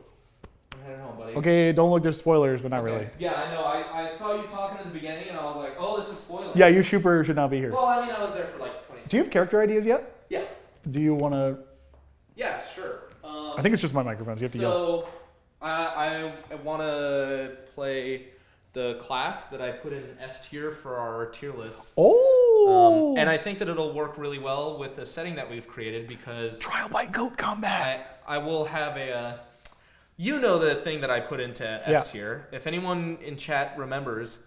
B: I'm heading home, buddy.
A: Okay, don't look. There's spoilers, but not
B: Okay.
A: really.
B: Yeah, I know. I saw you talking at the beginning, and I was like, oh, this is spoiling.
A: Yeah, you super should not be here.
B: Well, I mean, I was there for like 20 seconds.
A: Do you have character ideas yet?
B: Yeah.
A: Do you want to?
B: Yeah, sure.
A: I think it's just my microphones. You have to yell.
B: So, I want to play the class that I put in S tier for our tier list.
A: Oh.
B: And I think that it'll work really well with the setting that we've created because
A: Trial by goat combat.
B: I will have a, you know, the thing that I put into S tier. If anyone in chat remembers,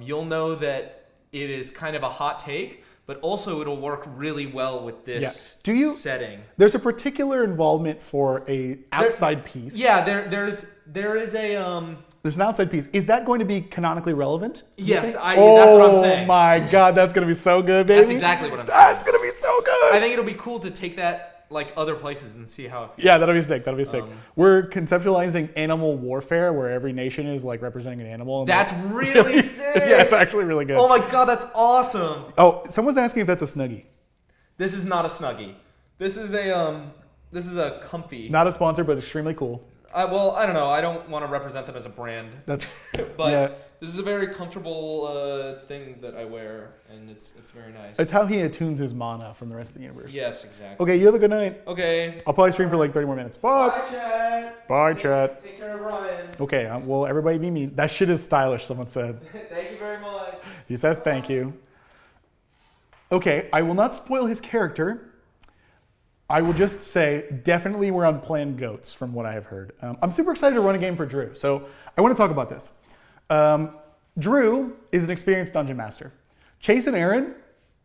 B: you'll know that it is kind of a hot take, but also it'll work really well with this setting.
A: There's a particular involvement for a outside piece.
B: Yeah, there is a
A: There's an outside piece. Is that going to be canonically relevant?
B: Yes, that's what I'm saying.
A: Oh my god, that's going to be so good, baby.
B: That's exactly what I'm saying.
A: That's going to be so good.
B: I think it'll be cool to take that like other places and see how it feels.
A: Yeah, that'll be sick. We're conceptualizing animal warfare where every nation is like representing an animal.
B: That's really sick.
A: Yeah, it's actually really good.
B: Oh my god, that's awesome.
A: Oh, someone's asking if that's a Snuggie.
B: This is not a Snuggie. This is a comfy.
A: Not a sponsor, but extremely cool.
B: Well, I don't know. I don't want to represent them as a brand.
A: But
B: this is a very comfortable thing that I wear, and it's very nice.
A: It's how he attunes his mana from the rest of the universe.
B: Yes, exactly.
A: Okay, you have a good night.
B: Okay.
A: I'll probably stream for like 30 more minutes. Bye.
B: Bye, chat.
A: Bye, chat.
B: Take care of Ryan.
A: Okay, well, everybody be mean. That shit is stylish, someone said.
B: Thank you very much.
A: He says thank you. Okay, I will not spoil his character. I will just say, definitely we're on planned goats from what I have heard. I'm super excited to run a game for Drew, so I want to talk about this. Drew is an experienced dungeon master. Chase and Aaron,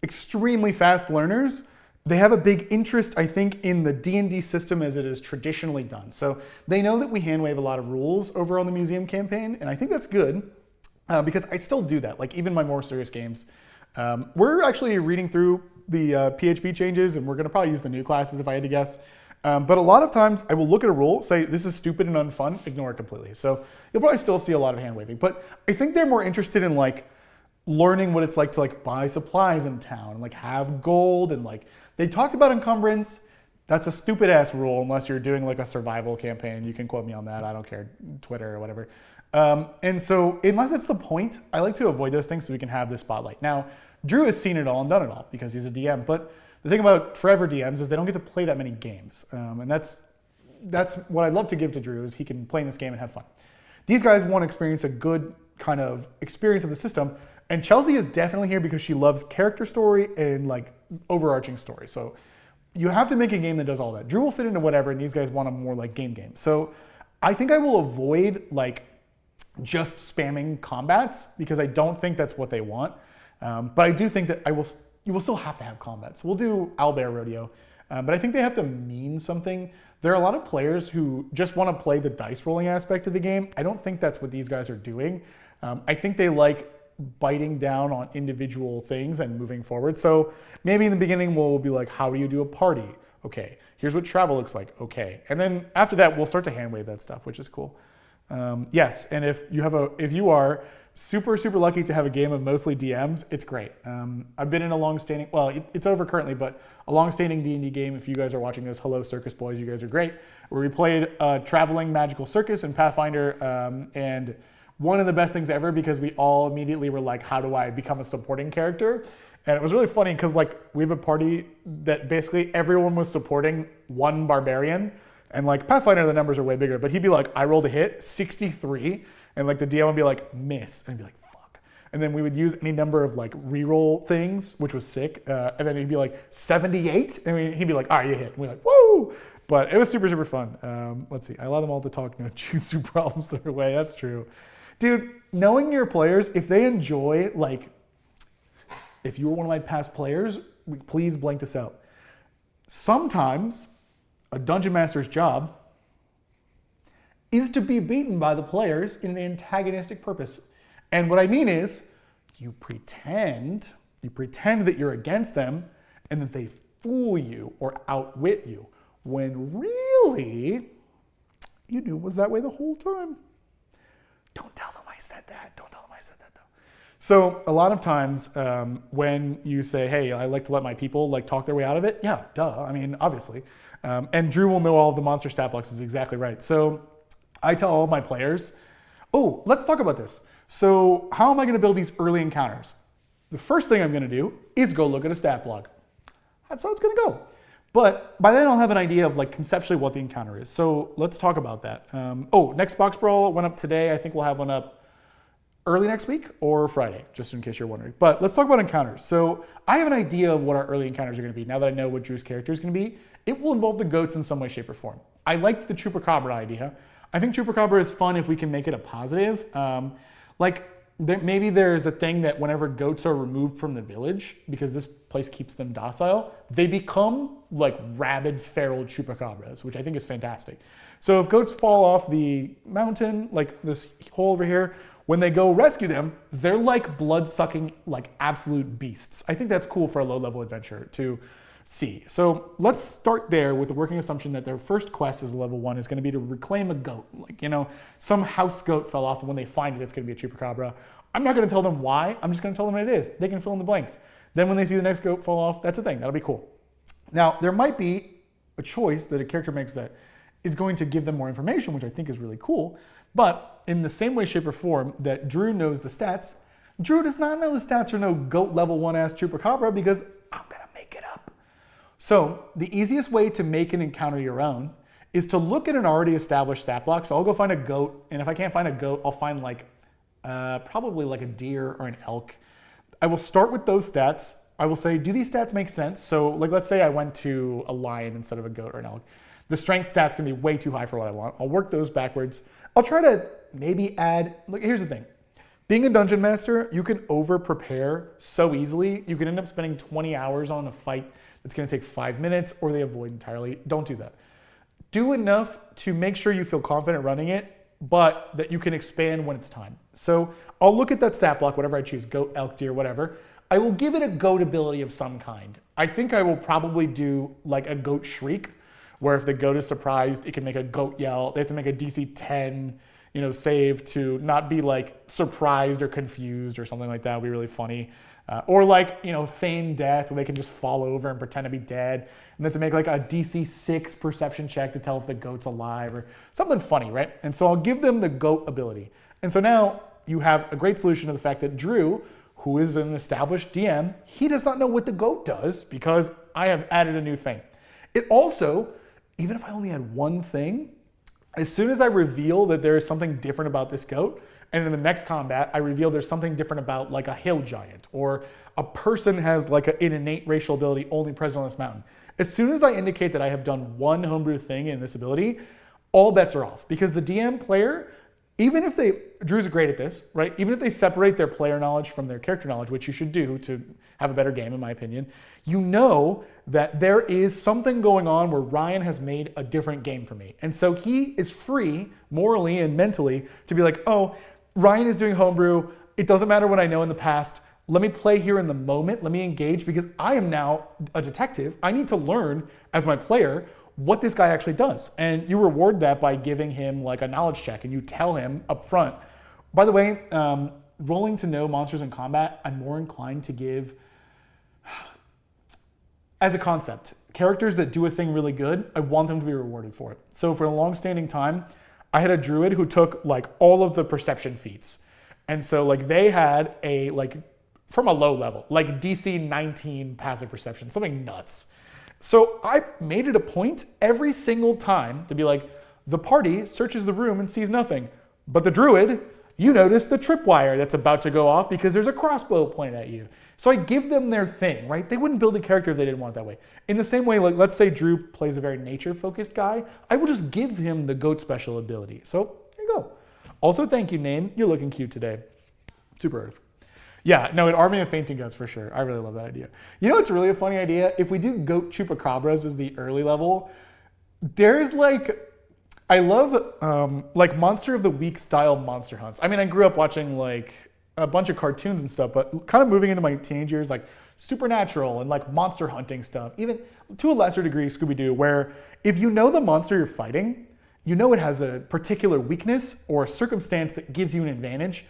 A: extremely fast learners. They have a big interest, I think, in the D&D system as it is traditionally done. So they know that we handwave a lot of rules over on the museum campaign, and I think that's good because I still do that. Like even my more serious games, we're actually reading through the PHP changes, and we're going to probably use the new classes if I had to guess. But a lot of times I will look at a rule, say this is stupid and unfun, ignore it completely. So you'll probably still see a lot of hand waving. But I think they're more interested in like learning what it's like to like buy supplies in town, and like have gold, and like they talked about encumbrance. That's a stupid ass rule unless you're doing like a survival campaign. You can quote me on that. I don't care, Twitter or whatever. And so unless it's the point, I like to avoid those things so we can have this spotlight. Now, Drew has seen it all and done it all because he's a DM, but the thing about forever DMs is they don't get to play that many games. And that's what I'd love to give to Drew is he can play in this game and have fun. These guys want to experience a good kind of experience of the system. And Chelsea is definitely here because she loves character story and like overarching story. So you have to make a game that does all that. Drew will fit into whatever, and these guys want a more like game. So I think I will avoid like just spamming combats because I don't think that's what they want. But I do think that you will still have to have combat. So we'll do Owlbear Rodeo. But I think they have to mean something. There are a lot of players who just want to play the dice rolling aspect of the game. I don't think that's what these guys are doing. I think they like biting down on individual things and moving forward. So maybe in the beginning we'll be like, how do you do a party? Okay, here's what travel looks like. Okay. And then after that, we'll start to hand wave that stuff, which is cool. Yes, and if you are super, super lucky to have a game of mostly DMs, it's great. I've been in a long-standing, well, it's over currently, but a long-standing D&D game. If you guys are watching this, hello Circus Boys, you guys are great. Where we played Traveling Magical Circus and Pathfinder, and one of the best things ever because we all immediately were like, how do I become a supporting character? And it was really funny because like we have a party that basically everyone was supporting one barbarian. And like Pathfinder, the numbers are way bigger, but he'd be like, I rolled a hit, 63. And like the DM would be like, miss. And I'd be like, fuck. And then we would use any number of like reroll things, which was sick. And then he'd be like, 78. And he'd be like, all right, you hit. And we're like, woo. But it was super, super fun. Let's see. I allow them all to talk, no jutsu problems their way. That's true. Dude, knowing your players, if they enjoy, like, if you were one of my past players, please blank this out. Sometimes a dungeon master's job is to be beaten by the players in an antagonistic purpose. And what I mean is, you pretend that you're against them and that they fool you or outwit you, when really, you knew it was that way the whole time. Don't tell them I said that. Don't tell them I said that though. So a lot of times when you say, hey, I like to let my people like talk their way out of it. Yeah, duh, I mean, obviously. And Drew will know all of the monster stat blocks is exactly right. So I tell all of my players, oh, let's talk about this. So how am I going to build these early encounters? The first thing I'm going to do is go look at a stat block. That's how it's going to go. But by then I'll have an idea of like conceptually what the encounter is. So let's talk about that. Next box brawl went up today. I think we'll have one up early next week or Friday, just in case you're wondering. But let's talk about encounters. So I have an idea of what our early encounters are going to be. Now that I know what Drew's character is going to be, it will involve the goats in some way, shape, or form. I liked the Chupacabra idea. I think Chupacabra is fun if we can make it a positive. maybe there's a thing that whenever goats are removed from the village, because this place keeps them docile, they become like rabid feral chupacabras, which I think is fantastic. So if goats fall off the mountain, like this hole over here, when they go rescue them, they're like blood-sucking, like absolute beasts. I think that's cool for a low-level adventure to see. So let's start there with the working assumption that their first quest as a level 1 is going to be to reclaim a goat. Like, you know, some house goat fell off, and when they find it, it's going to be a chupacabra. I'm not going to tell them why. I'm just going to tell them what it is. They can fill in the blanks. Then when they see the next goat fall off, that's a thing. That'll be cool. Now, there might be a choice that a character makes that is going to give them more information, which I think is really cool. But in the same way, shape, or form that Drew knows the stats, Drew does not know the stats for no goat level 1 ass chupacabra because I'm going to make it up. So the easiest way to make an encounter your own is to look at an already established stat block. So I'll go find a goat, and if I can't find a goat, I'll find like probably like a deer or an elk. I will start with those stats. I will say, do these stats make sense? So like, let's say I went to a lion instead of a goat or an elk. The strength stats can be way too high for what I want. I'll work those backwards. I'll try to maybe add, look, here's the thing. Being a dungeon master, you can over prepare so easily. You can end up spending 20 hours on a fight that's going to take 5 minutes, or they avoid entirely. Don't do that. Do enough to make sure you feel confident running it, but that you can expand when it's time. So I'll look at that stat block, whatever I choose, goat, elk, deer, whatever. I will give it a goat ability of some kind. I think I will probably do like a goat shriek, where if the goat is surprised, it can make a goat yell. They have to make a DC 10, save to not be like surprised or confused or something like that. Would be really funny. Or like, feigned death, where they can just fall over and pretend to be dead. And they have to make like a DC 6 perception check to tell if the goat's alive or something funny, right? And so I'll give them the goat ability. And so now you have a great solution to the fact that Drew, who is an established DM, he does not know what the goat does because I have added a new thing. It also, even if I only had one thing, as soon as I reveal that there is something different about this goat, and in the next combat, I reveal there's something different about like a hill giant, or a person has like an innate racial ability only present on this mountain. As soon as I indicate that I have done one homebrew thing in this ability, all bets are off. Because the DM player, even if Drew's great at this, right? Even if they separate their player knowledge from their character knowledge, which you should do to have a better game, in my opinion, you know that there is something going on where Ryan has made a different game for me. And so he is free, morally and mentally, to be like, oh, Ryan is doing homebrew. It doesn't matter what I know in the past. Let me play here in the moment. Let me engage, because I am now a detective. I need to learn as my player what this guy actually does. And you reward that by giving him like a knowledge check, and you tell him up front. By the way, rolling to know monsters in combat, I'm more inclined to give, as a concept, characters that do a thing really good, I want them to be rewarded for it. So for a long-standing time, I had a druid who took like all of the perception feats. And so like they had a from a low level, like DC 19 passive perception, something nuts. So I made it a point every single time to be like, the party searches the room and sees nothing. But the druid, you notice the tripwire that's about to go off because there's a crossbow pointed at you. So I give them their thing, right? They wouldn't build a character if they didn't want it that way. In the same way, like let's say Drew plays a very nature-focused guy, I will just give him the goat special ability. So there you go. Also, thank you, Name. You're looking cute today. Super Earth. Yeah, no, an army of fainting goats for sure. I really love that idea. You know what's really a funny idea? If we do goat chupacabras as the early level, there's like, I love like Monster of the Week style monster hunts. I mean, I grew up watching like a bunch of cartoons and stuff, but kind of moving into my teenage years, like Supernatural and like monster hunting stuff, even to a lesser degree Scooby-Doo, where if you know the monster you're fighting, you know it has a particular weakness or a circumstance that gives you an advantage.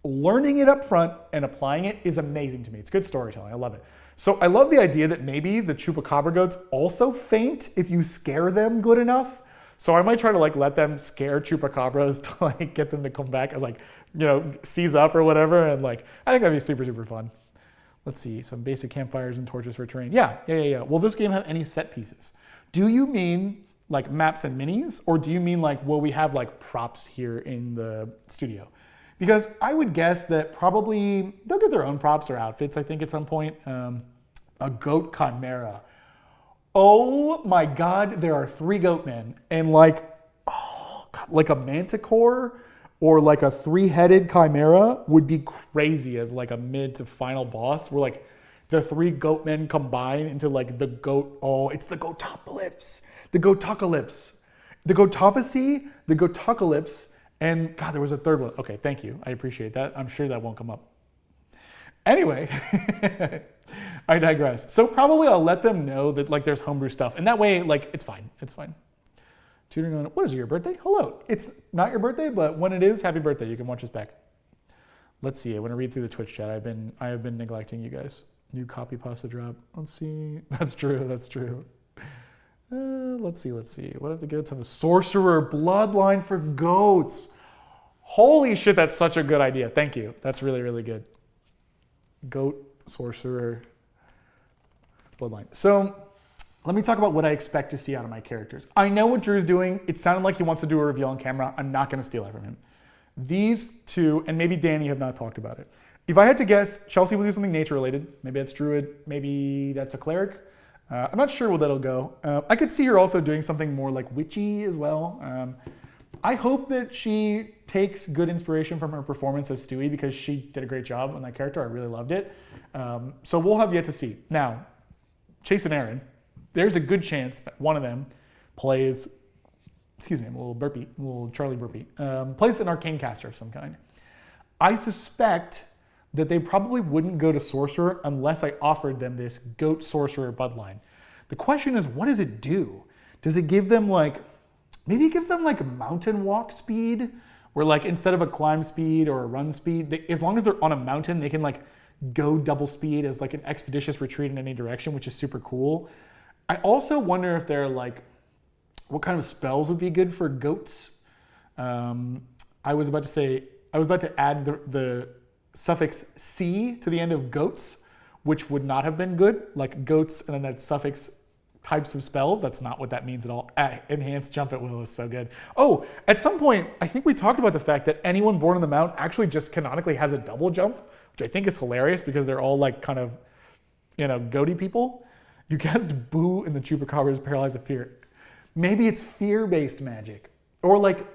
A: Learning it up front and applying it is amazing to me. It's good storytelling. I love it. So I love the idea that maybe the chupacabra goats also faint if you scare them good enough. So I might try to like let them scare chupacabras to like get them to come back and like, seize up or whatever. And like, I think that'd be super, super fun. Let's see, some basic campfires and torches for terrain. Yeah. Will this game have any set pieces? Do you mean like maps and minis? Or do you mean like, will we have like props here in the studio? Because I would guess that probably they'll get their own props or outfits, I think, at some point. A goat chimera. Oh my God, there are 3 goat men. And like, oh God, like a manticore or like a 3-headed chimera would be crazy as like a mid to final boss where like the 3 goat men combine into like the goat. Oh, it's the goatopocalypse. The goatocalypse. The goatophacy, the goatocalypse, and God, there was a third one. Okay, thank you. I appreciate that. I'm sure that won't come up. Anyway, I digress. So probably I'll let them know that like there's homebrew stuff, and that way like it's fine. It's fine. Tutoring on what is it, your birthday? Hello. It's not your birthday, but when it is, happy birthday. You can watch us back. Let's see. I want to read through the Twitch chat. I have been neglecting you guys. New copy pasta drop. Let's see. That's true. That's true. Let's see. What if the goats have a sorcerer bloodline for goats? Holy shit, that's such a good idea. Thank you. That's really, really good. Goat sorcerer bloodline. So let me talk about what I expect to see out of my characters. I know what Drew's doing. It sounded like he wants to do a reveal on camera. I'm not going to steal that from him. These two, and maybe Danny, have not talked about it. If I had to guess, Chelsea will do something nature related. Maybe that's druid. Maybe that's a cleric. I'm not sure where that'll go. I could see her also doing something more like witchy as well. I hope that she takes good inspiration from her performance as Stewie because she did a great job on that character. I really loved it. So we'll have yet to see. Now, Chase and Aaron, there's a good chance that one of them plays, excuse me, I'm a little Charlie burpee, plays an arcane caster of some kind. I suspect that they probably wouldn't go to sorcerer unless I offered them this goat sorcerer bloodline. The question is, what does it do? Does it give them like, maybe it gives them like mountain walk speed, where like instead of a climb speed or a run speed, as long as they're on a mountain, they can like go double speed as like an expeditious retreat in any direction, which is super cool. I also wonder if they're like, what kind of spells would be good for goats? I was about to add the suffix C to the end of goats, which would not have been good, like goats and then that suffix types of spells. That's not what that means at all. Enhanced jump at will is so good. Oh, at some point, I think we talked about the fact that anyone born on the mount actually just canonically has a double jump, which I think is hilarious because they're all like kind of, goaty people. You cast Boo and the Chupacabra is paralyzed with fear. Maybe it's fear-based magic. Or like,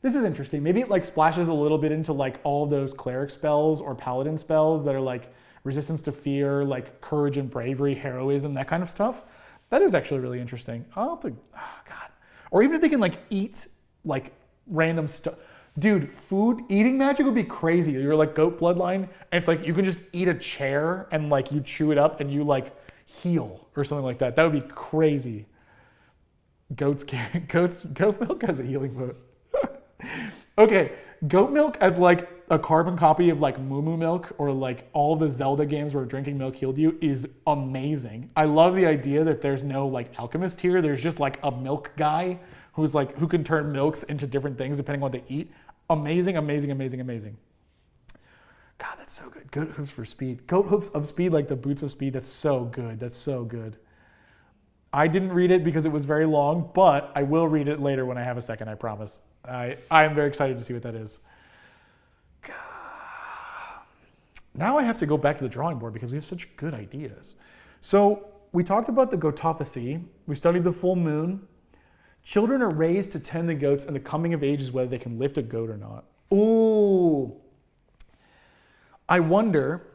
A: this is interesting. Maybe it like splashes a little bit into like all those cleric spells or paladin spells that are like resistance to fear, like courage and bravery, heroism, that kind of stuff. That is actually really interesting. I'll have to, God. Or even if they can like eat like random stuff. Dude, eating magic would be crazy. You're like goat bloodline, and it's like you can just eat a chair and like you chew it up and you like heal or something like that. That would be crazy. Goat milk has a healing vote. Okay, goat milk as like a carbon copy of like Moo Moo milk or like all the Zelda games where drinking milk healed you is amazing. I love the idea that there's no like alchemist here. There's just like a milk guy who can turn milks into different things depending on what they eat. Amazing, amazing, amazing, amazing. God, that's so good. Goat hooves for speed. Goat hooves of speed, like the boots of speed. That's so good. That's so good. I didn't read it because it was very long, but I will read it later when I have a second, I promise. I am very excited to see what that is. God. Now I have to go back to the drawing board because we have such good ideas. So we talked about the goatophacy. We studied the full moon. Children are raised to tend the goats, and the coming of age is whether they can lift a goat or not. Ooh. I wonder,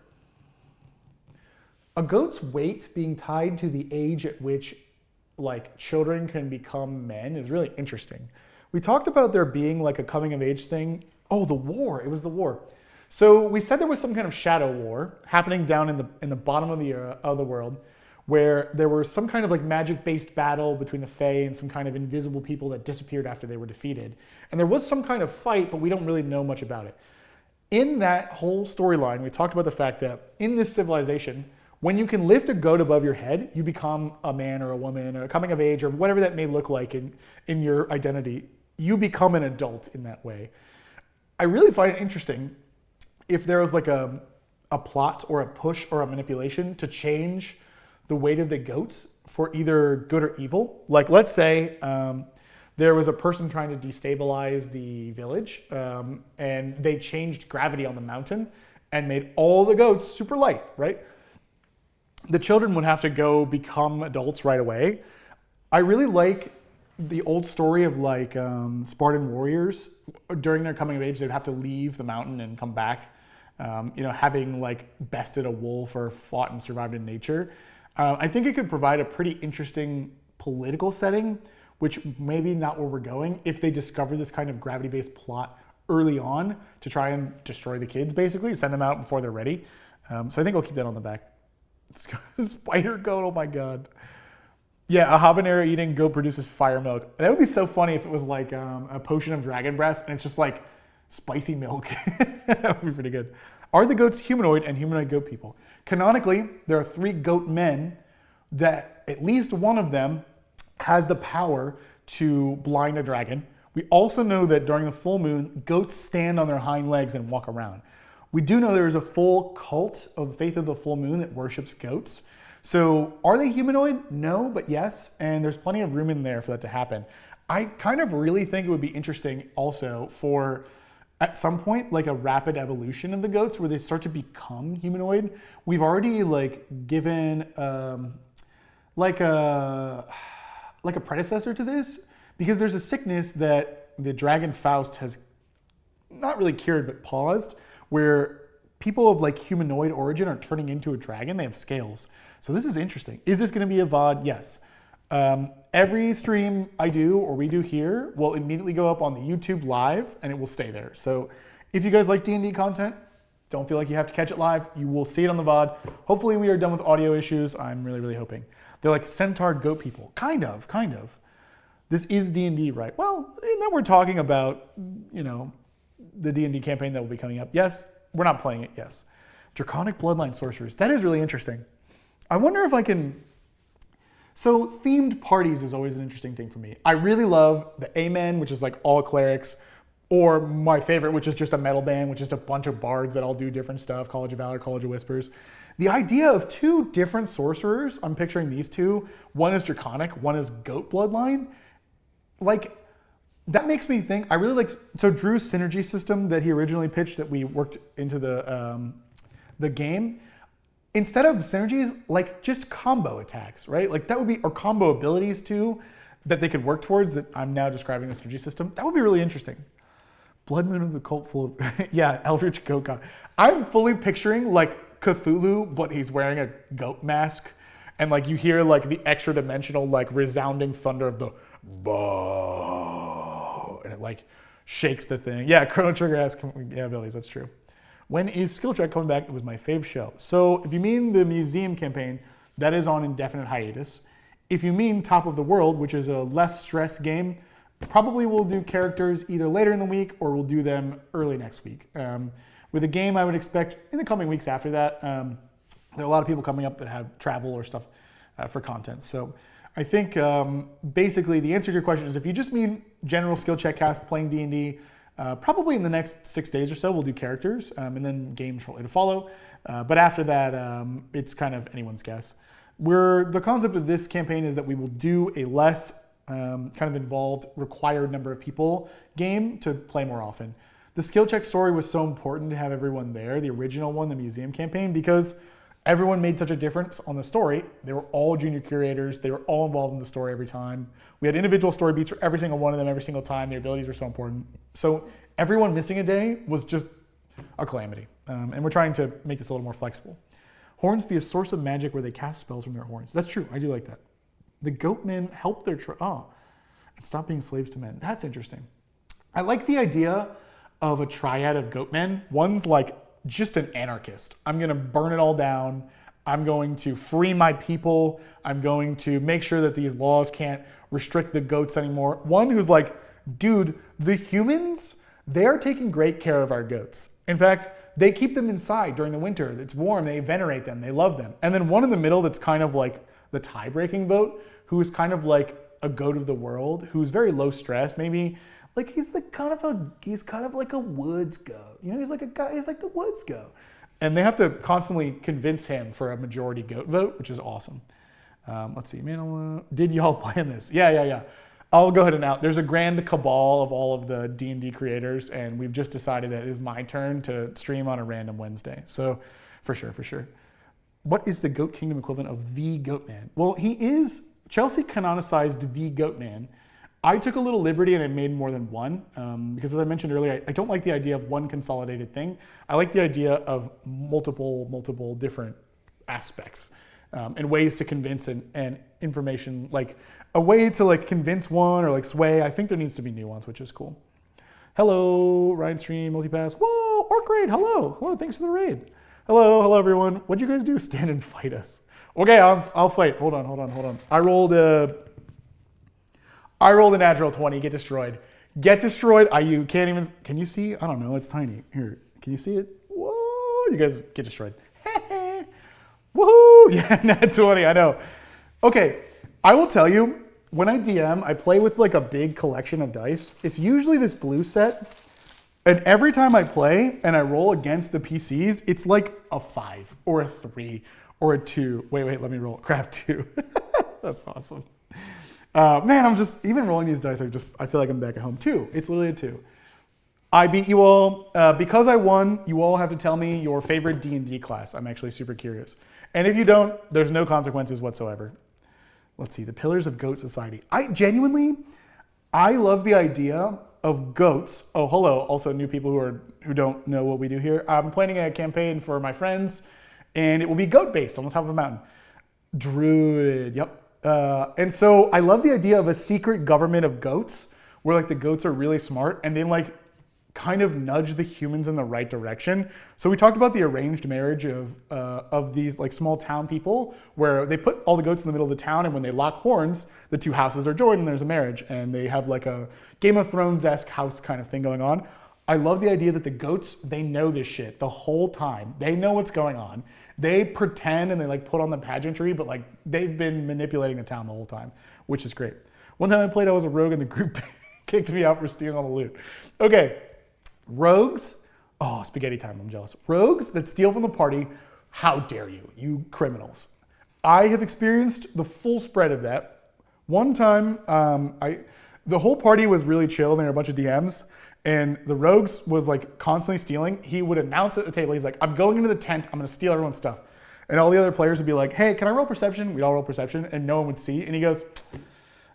A: a goat's weight being tied to the age at which like children can become men is really interesting. We talked about there being like a coming of age thing. Oh, the war. It was the war. So we said there was some kind of shadow war happening down in the bottom of the world, where there was some kind of like magic-based battle between the Fae and some kind of invisible people that disappeared after they were defeated. And there was some kind of fight, but we don't really know much about it. In that whole storyline, we talked about the fact that in this civilization, when you can lift a goat above your head, you become a man or a woman or coming of age or whatever that may look like in your identity. You become an adult in that way. I really find it interesting if there was like a plot or a push or a manipulation to change the weight of the goats for either good or evil. Like let's say there was a person trying to destabilize the village and they changed gravity on the mountain and made all the goats super light, right? The children would have to go become adults right away. I really like the old story of like Spartan warriors during their coming of age, they'd have to leave the mountain and come back. Having like bested a wolf or fought and survived in nature. I think it could provide a pretty interesting political setting, which maybe not where we're going if they discover this kind of gravity-based plot early on to try and destroy the kids, basically, send them out before they're ready. So I think I'll keep that on the back. Spider goat, oh my God. Yeah, a habanero eating goat produces fire milk. That would be so funny if it was like a potion of dragon breath and it's just like spicy milk. That would be pretty good. Are the goats humanoid and humanoid goat people? Canonically, there are 3 goat men that at least one of them has the power to blind a dragon. We also know that during the full moon, goats stand on their hind legs and walk around. We do know there is a full cult of Faith of the Full Moon that worships goats. So are they humanoid? No, but yes. And there's plenty of room in there for that to happen. I kind of really think it would be interesting also for, at some point, like a rapid evolution of the goats where they start to become humanoid. We've already like given like a predecessor to this because there's a sickness that the dragon Faust has not really cured but paused, where people of like humanoid origin are turning into a dragon. They have scales. So this is interesting. Is this going to be a VOD? Yes. Every stream I do or we do here will immediately go up on the YouTube live and it will stay there. So if you guys like D&D content, don't feel like you have to catch it live. You will see it on the VOD. Hopefully we are done with audio issues. I'm really, really hoping. They're like centaur goat people. Kind of. This is D&D, right? Well, and then we're talking about, the D&D campaign that will be coming up. Yes, we're not playing it, yes. Draconic bloodline sorcerers. That is really interesting. I wonder if I can... So themed parties is always an interesting thing for me. I really love the Amen, which is like all clerics, or my favorite, which is just a metal band, which is just a bunch of bards that all do different stuff, College of Valor, College of Whispers. The idea of 2 different sorcerers, I'm picturing these 2, one is Draconic, one is Goat Bloodline. Like, that makes me think, I really like, so Drew's synergy system that he originally pitched that we worked into the game, instead of synergies, like just combo attacks, right? Like that would be, or combo abilities too, that they could work towards that I'm now describing the synergy system. That would be really interesting. Blood Moon of the Cult full of, yeah, Eldritch Goat God. I'm fully picturing like Cthulhu, but he's wearing a goat mask. And like you hear like the extra dimensional, like resounding thunder of the bow. And it like shakes the thing. Yeah, Chrono Trigger has abilities, that's true. When is Skill Check coming back? It was my fave show. So if you mean the museum campaign, that is on indefinite hiatus. If you mean Top of the World, which is a less stress game, probably we'll do characters either later in the week or we'll do them early next week. With a game, I would expect in the coming weeks after that. There are a lot of people coming up that have travel or stuff for content. So I think basically the answer to your question is if you just mean general Skill Check cast playing D&D, probably in the next 6 days or so, we'll do characters and then games shortly to follow. But after that, it's kind of anyone's guess. The concept of this campaign is that we will do a less kind of involved, required number of people game to play more often. The Skill Check story was so important to have everyone there, the original one, the museum campaign, because everyone made such a difference on the story. They were all junior curators. They were all involved in the story every time. We had individual story beats for every single one of them every single time. Their abilities were so important. So everyone missing a day was just a calamity. And we're trying to make this a little more flexible. Horns be a source of magic where they cast spells from their horns. That's true. I do like that. The goat men help their and stop being slaves to men. That's interesting. I like the idea of a triad of goat men. One's like just an anarchist. I'm going to burn it all down. I'm going to free my people. I'm going to make sure that these laws can't restrict the goats anymore. One who's like, dude, the humans, they're taking great care of our goats. In fact, they keep them inside during the winter. It's warm. They venerate them. They love them. And then one in the middle that's kind of like the tie-breaking vote, who is kind of like a goat of the world, who's very low stress, maybe. Like he's kind of like a woods goat. You know, he's like a guy, he's like the woods goat. And they have to constantly convince him for a majority goat vote, which is awesome. Let's see, man, did y'all plan this? Yeah. I'll go ahead and out. There's a grand cabal of all of the D&D creators, and we've just decided that it is my turn to stream on a random Wednesday. So for sure. What is the Goat Kingdom equivalent of the Goat Man? Well, he is, Chelsea canonicized the Goat Man I took a little liberty and I made more than one because, as I mentioned earlier, I don't like the idea of one consolidated thing. I like the idea of multiple different aspects and ways to convince and information, like a way to like convince one or like sway. I think there needs to be nuance, which is cool. Hello, Ryan Stream, Multipass. Whoa, Orc Raid, hello, thanks for the raid. Hello everyone. What'd you guys do? Stand and fight us. Okay, I'll fight. Hold on. I rolled a natural 20. Get destroyed. You can't even. Can you see? I don't know. It's tiny. Here, can you see it? Whoa! You guys get destroyed. Woohoo! Yeah, nat 20. I know. Okay, I will tell you. When I DM, I play with like a big collection of dice. It's usually this blue set, and every time I play and I roll against the PCs, it's like a 5 or a 3 or a 2. Wait, let me roll. Crap, 2. That's awesome. Man, I'm just, even rolling these dice, I feel like I'm back at home. 2. It's literally a 2. I beat you all. Because I won, you all have to tell me your favorite D&D class. I'm actually super curious. And if you don't, there's no consequences whatsoever. Let's see, the Pillars of Goat Society. I love the idea of goats. Oh, hello, also new people who don't know what we do here. I'm planning a campaign for my friends, and it will be goat-based on the top of a mountain. Druid, yep. And so I love the idea of a secret government of goats, where like the goats are really smart, and they like kind of nudge the humans in the right direction. So we talked about the arranged marriage of these like small town people, where they put all the goats in the middle of the town, and when they lock horns, the two houses are joined and there's a marriage, and they have like a Game of Thrones-esque house kind of thing going on. I love the idea that the goats, they know this shit the whole time. They know what's going on. They pretend and they like put on the pageantry, but like they've been manipulating the town the whole time, which is great. One time I played, I was a rogue and the group kicked me out for stealing all the loot. Okay. Rogues, oh, spaghetti time, I'm jealous. Rogues that steal from the party, how dare you, you criminals. I have experienced the full spread of that. One time, the whole party was really chill, and there were a bunch of DMs, and the rogues was like constantly stealing. He would announce at the table, he's like, I'm going into the tent, I'm gonna steal everyone's stuff. And all the other players would be like, hey, can I roll perception? We'd all roll perception, and no one would see, and he goes,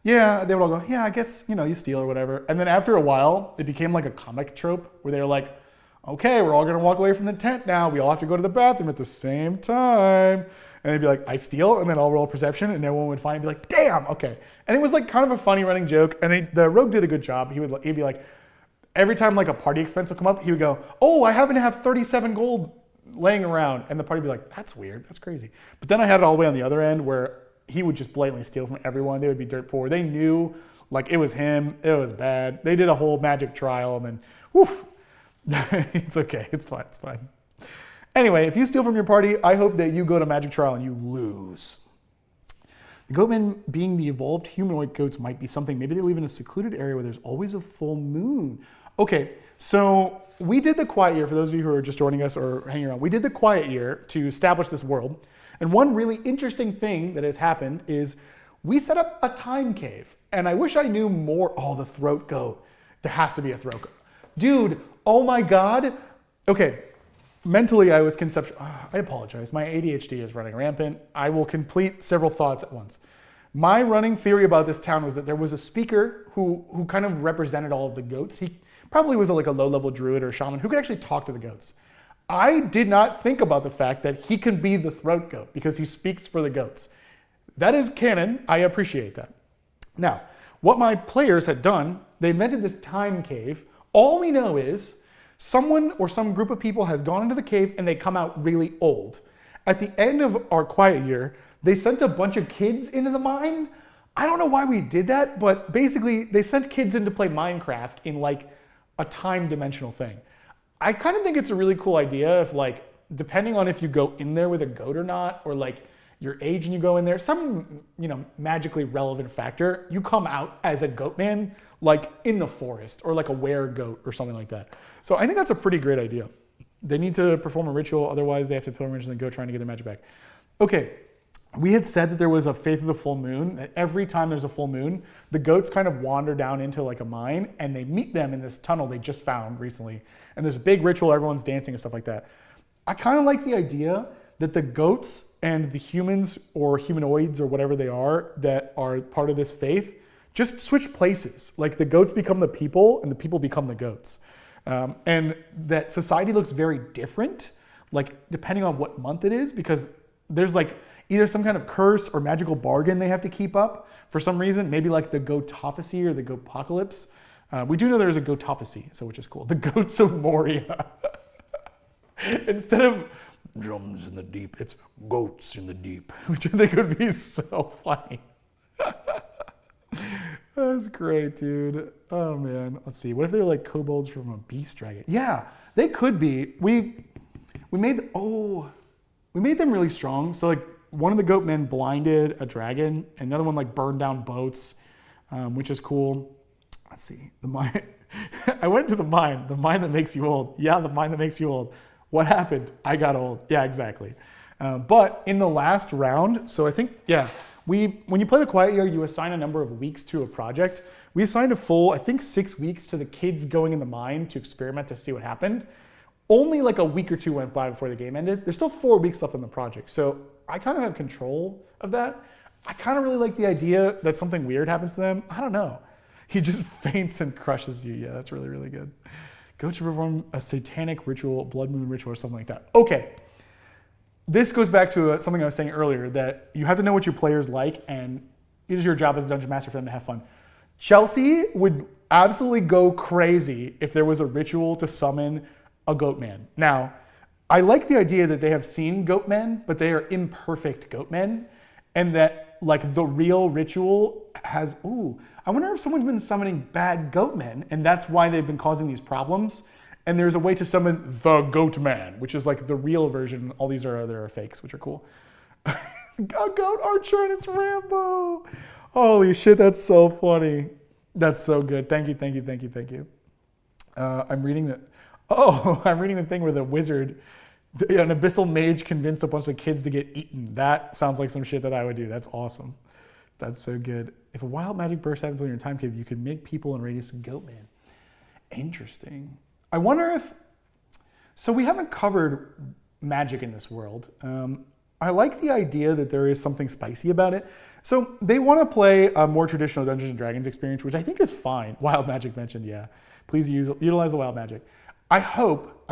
A: yeah, they would all go, yeah, I guess, you steal or whatever. And then after a while, it became like a comic trope where they were like, okay, we're all gonna walk away from the tent now. We all have to go to the bathroom at the same time. And they'd be like, I steal, and then I'll roll perception, and everyone would find and be like, damn, okay. And it was like kind of a funny running joke, and the rogue did a good job. He'd be like, every time like a party expense would come up, he would go, oh, I happen to have 37 gold laying around. And the party would be like, that's weird, that's crazy. But then I had it all the way on the other end where he would just blatantly steal from everyone. They would be dirt poor. They knew like it was him. It was bad. They did a whole magic trial and then, woof. It's okay. It's fine. It's fine. Anyway, if you steal from your party, I hope that you go to magic trial and you lose. The goatmen being the evolved humanoid goats might be something. Maybe they live in a secluded area where there's always a full moon. Okay, so we did the quiet year. For those of you who are just joining us or hanging around, we did the quiet year to establish this world. And one really interesting thing that has happened is we set up a time cave. And I wish I knew more. Oh, the throat goat. There has to be a throat goat. Dude, oh my God. Okay, mentally I was I apologize. My ADHD is running rampant. I will complete several thoughts at once. My running theory about this town was that there was a speaker who kind of represented all of the goats. He probably was like a low-level druid or shaman who could actually talk to the goats. I did not think about the fact that he can be the throat goat because he speaks for the goats. That is canon. I appreciate that. Now, what my players had done, they invented this time cave. All we know is someone or some group of people has gone into the cave and they come out really old. At the end of our quiet year, they sent a bunch of kids into the mine. I don't know why we did that, but basically they sent kids in to play Minecraft in like a time dimensional thing. I kind of think it's a really cool idea if like, depending on if you go in there with a goat or not, or like your age and you go in there, some, magically relevant factor, you come out as a goat man, like in the forest or like a were-goat or something like that. So I think that's a pretty great idea. They need to perform a ritual, otherwise they have to pilgrimage and then go trying to get their magic back. Okay, we had said that there was a faith of the full moon, that every time there's a full moon, the goats kind of wander down into like a mine and they meet them in this tunnel they just found recently. And there's a big ritual, everyone's dancing and stuff like that. I kind of like the idea that the goats and the humans or humanoids or whatever they are that are part of this faith just switch places. Like the goats become the people and the people become the goats. And that society looks very different, like depending on what month it is, because there's like either some kind of curse or magical bargain they have to keep up for some reason, maybe like the Goatophacy or the Goatpocalypse. We do know there's a Goatophacy, so which is cool. The Goats of Moria. Instead of drums in the deep, it's goats in the deep, which I think would be so funny. That's great, dude. Oh man, let's see. What if they're like kobolds from a beast dragon? Yeah, they could be. We made them really strong. So like one of the goat men blinded a dragon, and the other one like burned down boats, which is cool. Let's see. The mine. I went to the mine that makes you old. Yeah, the mine that makes you old. What happened? I got old. Yeah, exactly. But in the last round, so I think, yeah, when you play the Quiet Year, you assign a number of weeks to a project. We assigned a full, I think 6 weeks to the kids going in the mine to experiment to see what happened. Only like a week or two went by before the game ended. There's still 4 weeks left on the project. So I kind of have control of that. I kind of really like the idea that something weird happens to them. I don't know. He just faints and crushes you. Yeah, that's really, really good. Go to perform a satanic ritual, blood moon ritual or something like that. Okay. This goes back to something I was saying earlier, that you have to know what your players like, and it is your job as a dungeon master for them to have fun. Chelsea would absolutely go crazy if there was a ritual to summon a goat man. Now, I like the idea that they have seen goat men, but they are imperfect goat men, and that like the real ritual has, I wonder if someone's been summoning bad goat men, and that's why they've been causing these problems. And there's a way to summon the goat man, which is like the real version. All these are fakes, which are cool. A goat archer and it's Rambo. Holy shit, that's so funny. That's so good. Thank you. I'm reading the thing where the wizard, an abyssal mage convinced a bunch of kids to get eaten. That sounds like some shit that I would do. That's awesome. That's so good. If a wild magic burst happens when you're in time cave, you can make people in radius of goat man. Interesting. I wonder if, so we haven't covered magic in this world. I like the idea that there is something spicy about it. So they want to play a more traditional Dungeons & Dragons experience, which I think is fine. Wild magic mentioned, yeah. Please utilize the wild magic. I hope,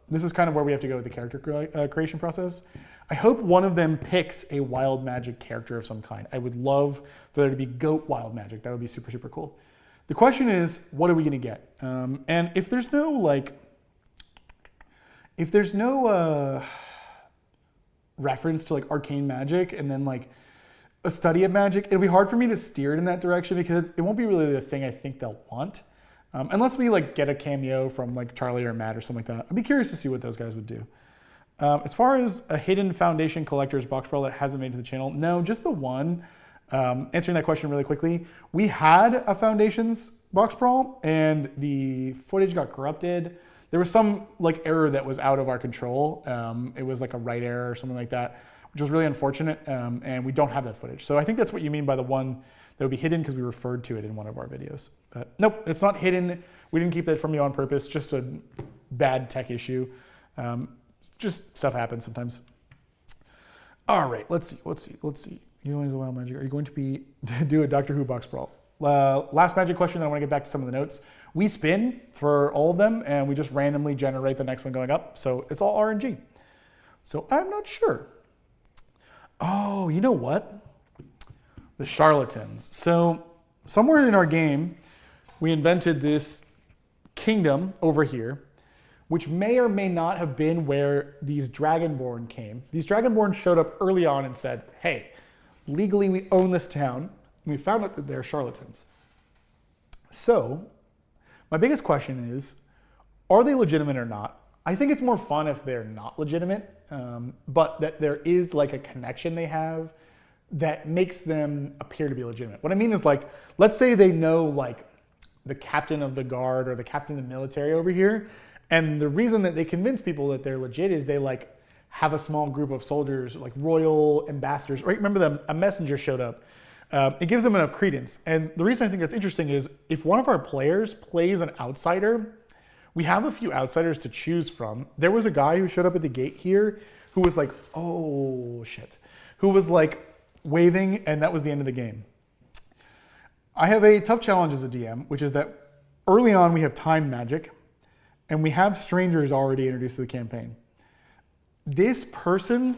A: this is kind of where we have to go with the character creation process. I hope one of them picks a wild magic character of some kind. I would love for there to be goat wild magic. That would be super, super cool. The question is, what are we going to get? And if there's no reference to like arcane magic and then like a study of magic, it'll be hard for me to steer it in that direction because it won't be really the thing I think they'll want. Unless we like get a cameo from like Charlie or Matt or something like that. I'd be curious to see what those guys would do. As far as a hidden Foundation Collector's box brawl that hasn't made it to the channel, no, just the one. Answering that question really quickly, we had a Foundations box brawl and the footage got corrupted. There was some like error that was out of our control. It was like a write error or something like that, which was really unfortunate. And we don't have that footage. So I think that's what you mean by the one that would be hidden because we referred to it in one of our videos. But nope, it's not hidden. We didn't keep that from you on purpose. Just a bad tech issue. Just stuff happens sometimes. All right, let's see. Utilize the wild magic. Are you going to do a Doctor Who box brawl? Last magic question, then I want to get back to some of the notes. We spin for all of them, and we just randomly generate the next one going up. So it's all RNG. So I'm not sure. Oh, you know what? The charlatans. So somewhere in our game, we invented this kingdom over here, which may or may not have been where these Dragonborn came. These Dragonborn showed up early on and said, hey, legally we own this town. We found out that they're charlatans. So my biggest question is, are they legitimate or not? I think it's more fun if they're not legitimate, but that there is like a connection they have that makes them appear to be legitimate. What I mean is like, let's say they know like the captain of the guard or the captain of the military over here. And the reason that they convince people that they're legit is they like have a small group of soldiers, like royal ambassadors, right? Remember a messenger showed up. It gives them enough credence. And the reason I think that's interesting is if one of our players plays an outsider, we have a few outsiders to choose from. There was a guy who showed up at the gate here who was like, oh shit, who was like waving, and that was the end of the game. I have a tough challenge as a DM, which is that early on we have time magic, and we have strangers already introduced to the campaign. This person,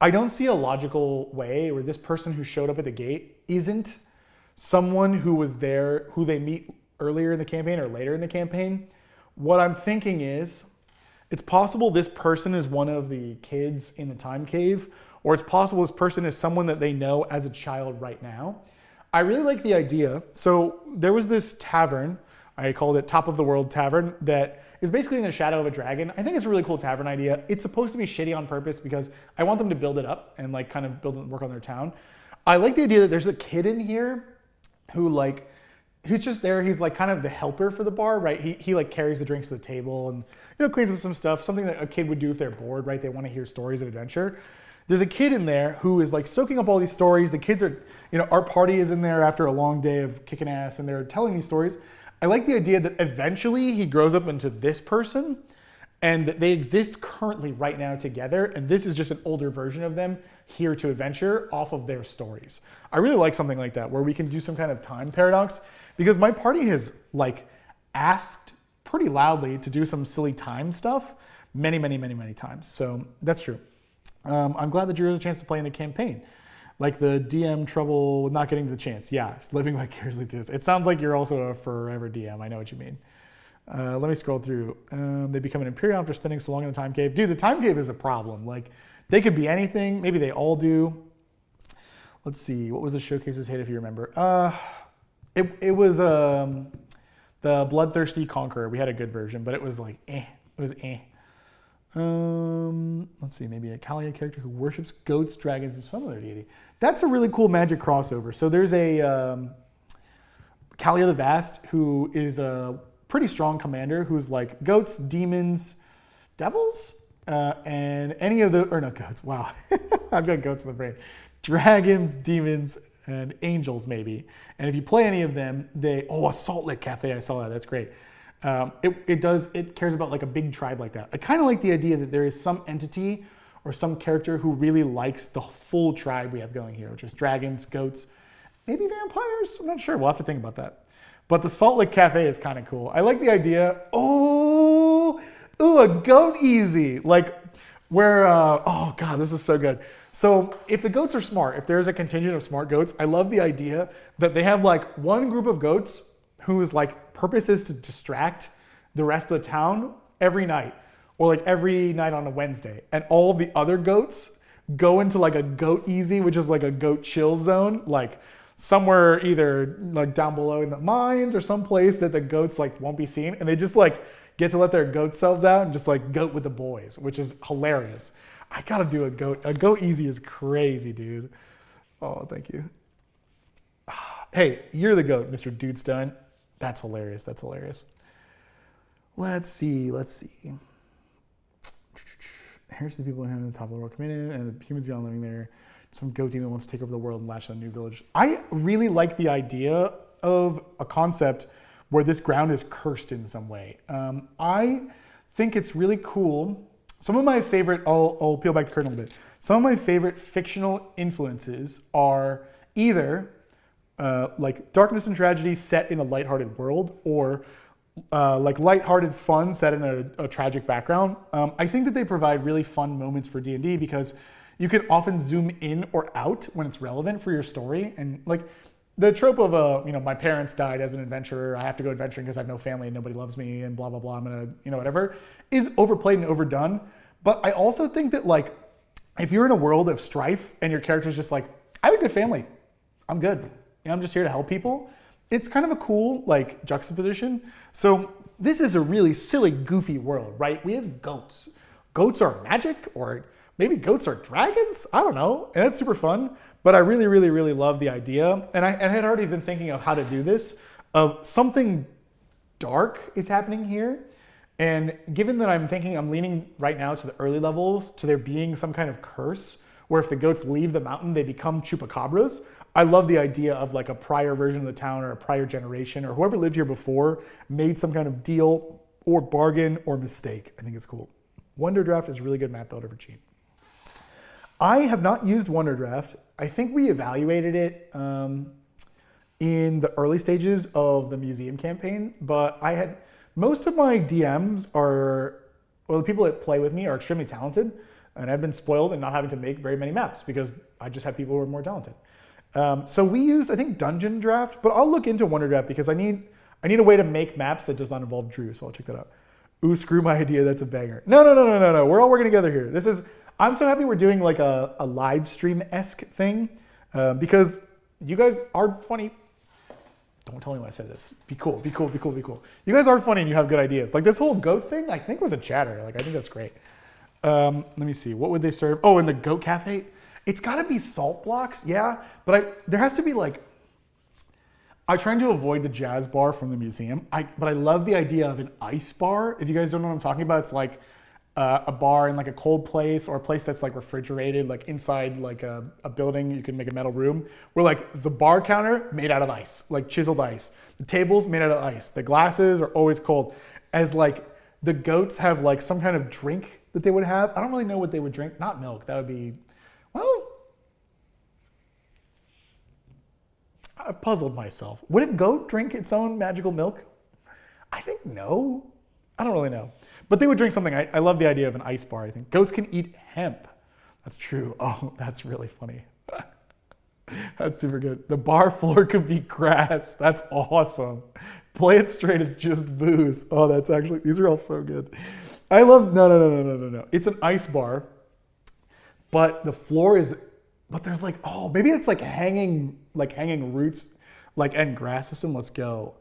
A: I don't see a logical way where this person who showed up at the gate isn't someone who was there, who they meet earlier in the campaign or later in the campaign. What I'm thinking is, it's possible this person is one of the kids in the time cave, or it's possible this person is someone that they know as a child right now. I really like the idea. So there was this tavern, I called it Top of the World Tavern, that is basically in the shadow of a dragon. I think it's a really cool tavern idea. It's supposed to be shitty on purpose because I want them to build it up and like kind of build and work on their town. I like the idea that there's a kid in here who like, he's just there. He's like kind of the helper for the bar, right? He like carries the drinks to the table and, you know, cleans up some stuff, something that a kid would do if they're bored, right? They want to hear stories of adventure. There's a kid in there who is like soaking up all these stories. The kids are, you know, our party is in there after a long day of kicking ass and they're telling these stories. I like the idea that eventually he grows up into this person and that they exist currently right now together. And this is just an older version of them here to adventure off of their stories. I really like something like that where we can do some kind of time paradox because my party has like asked pretty loudly to do some silly time stuff many times. So that's true. I'm glad that Drew has a chance to play in the campaign. Like the DM trouble with not getting the chance. Yeah, it's living vicariously through this. It sounds like you're also a forever DM. I know what you mean. Let me scroll through. They become an Imperial after spending so long in the time cave. Dude, the time cave is a problem. Like they could be anything. Maybe they all do. Let's see. What was the showcase's hit if you remember? It was the Bloodthirsty Conqueror. We had a good version, but it was like eh. It was eh. Let's see, maybe a Kalia character who worships goats, dragons, and some other deity. That's a really cool magic crossover. So there's a Kalia the Vast who is a pretty strong commander who's like goats, demons, devils, and any of the, or not goats, wow. I've got goats in the brain. Dragons, demons, and angels maybe. And if you play any of them, a Salt Lick Cafe, I saw that, that's great. It cares about like a big tribe like that. I kind of like the idea that there is some entity or some character who really likes the full tribe we have going here, which is dragons, goats, maybe vampires. I'm not sure. We'll have to think about that. But the Salt Lick Cafe is kind of cool. I like the idea. A goat easy. Like where, oh God, this is so good. So if the goats are smart, if there's a contingent of smart goats, I love the idea that they have like one group of goats whose like purpose is to distract the rest of the town every night, or like every night on a Wednesday. And all of the other goats go into like a goat easy, which is like a goat chill zone, like somewhere either like down below in the mines or someplace that the goats like won't be seen. And they just like get to let their goat selves out and just like goat with the boys, which is hilarious. I gotta do a goat. A goat easy is crazy, dude. Oh, thank you. Hey, you're the goat, Mr. Dudestein. That's hilarious. That's hilarious. Let's see. Here's the people who have the top of the world come in, and the humans beyond living there. Some goat demon wants to take over the world and latch on a new village. I really like the idea of a concept where this ground is cursed in some way. I think it's really cool. Some of my favorite, I'll peel back the curtain a little bit. Some of my favorite fictional influences are either like darkness and tragedy set in a lighthearted world, or like lighthearted fun set in a tragic background. I think that they provide really fun moments for D&D because you can often zoom in or out when it's relevant for your story. And like the trope of my parents died as an adventurer, I have to go adventuring because I have no family and nobody loves me and blah, blah, blah, I'm gonna, whatever, is overplayed and overdone. But I also think that like, if you're in a world of strife and your character's just like, I have a good family, I'm good, I'm just here to help people, it's kind of a cool like juxtaposition. So this is a really silly, goofy world, right? We have goats. Goats are magic, or maybe goats are dragons, I don't know, and it's super fun. But I really, really, really love the idea. And I had already been thinking of how to do this, of something dark is happening here. And given that I'm leaning right now to the early levels, to there being some kind of curse, where if the goats leave the mountain, they become chupacabras. I love the idea of like a prior version of the town or a prior generation or whoever lived here before made some kind of deal or bargain or mistake. I think it's cool. Wonder Draft is a really good map builder for cheap. I have not used Wonder Draft. I think we evaluated it in the early stages of the museum campaign, but most of my DMs the people that play with me are extremely talented, and I've been spoiled in not having to make very many maps because I just have people who are more talented. So we used, I think, Dungeon Draft, but I'll look into Wonder Draft because I need a way to make maps that does not involve Drew, so I'll check that out. Ooh, screw my idea, that's a banger. No. We're all working together here. I'm so happy we're doing like a live stream-esque thing because you guys are funny. Don't tell me when I said this. Be cool. You guys are funny and you have good ideas. Like this whole goat thing, I think was a chatter. Like I think that's great. Let me see. What would they serve? Oh, in the goat cafe, it's got to be salt blocks. Yeah, but there has to be like. I'm trying to avoid the jazz bar from the museum. But I love the idea of an ice bar. If you guys don't know what I'm talking about, it's like a bar in like a cold place or a place that's like refrigerated, like inside like a building. You can make a metal room where like the bar counter made out of ice, like chiseled ice. The tables made out of ice. The glasses are always cold. As like the goats have like some kind of drink that they would have. I don't really know what they would drink. Not milk. That would be, well, I've puzzled myself. Would a goat drink its own magical milk? I think no. I don't really know. But they would drink something. I love the idea of an ice bar, I think. Goats can eat hemp. That's true. Oh, that's really funny. That's super good. The bar floor could be grass. That's awesome. Play it straight, it's just booze. Oh, these are all so good. I love, no. It's an ice bar, but the floor is, but there's like, oh, maybe it's like hanging roots, like, and grass system. Let's go.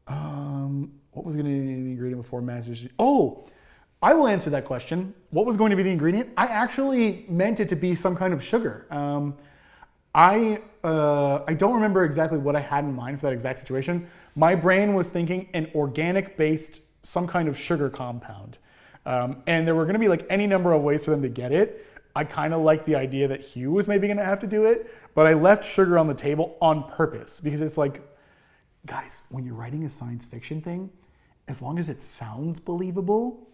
A: What was going to be the ingredient before Masters? Oh, I will answer that question. What was going to be the ingredient? I actually meant it to be some kind of sugar. I don't remember exactly what I had in mind for that exact situation. My brain was thinking an organic-based, some kind of sugar compound. And there were going to be like any number of ways for them to get it. I kind of like the idea that Hugh was maybe going to have to do it, but I left sugar on the table on purpose because it's like, guys, when you're writing a science fiction thing, as long as it sounds believable,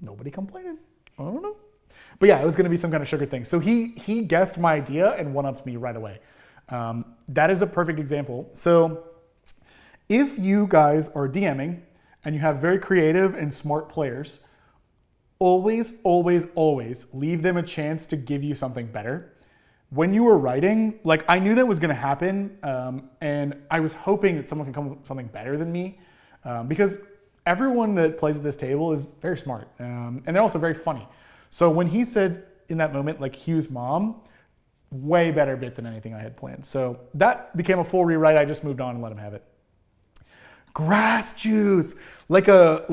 A: nobody complained. I don't know. But yeah, it was going to be some kind of sugar thing. So he guessed my idea and one-upped me right away. That is a perfect example. So if you guys are DMing and you have very creative and smart players, always leave them a chance to give you something better. When you were writing, like I knew that was going to happen, and I was hoping that someone can come up with something better than me, because everyone that plays at this table is very smart, and they're also very funny. So when he said in that moment, like Hugh's mom, way better bit than anything I had planned. So that became a full rewrite. I just moved on and let him have it. Grass juice, like one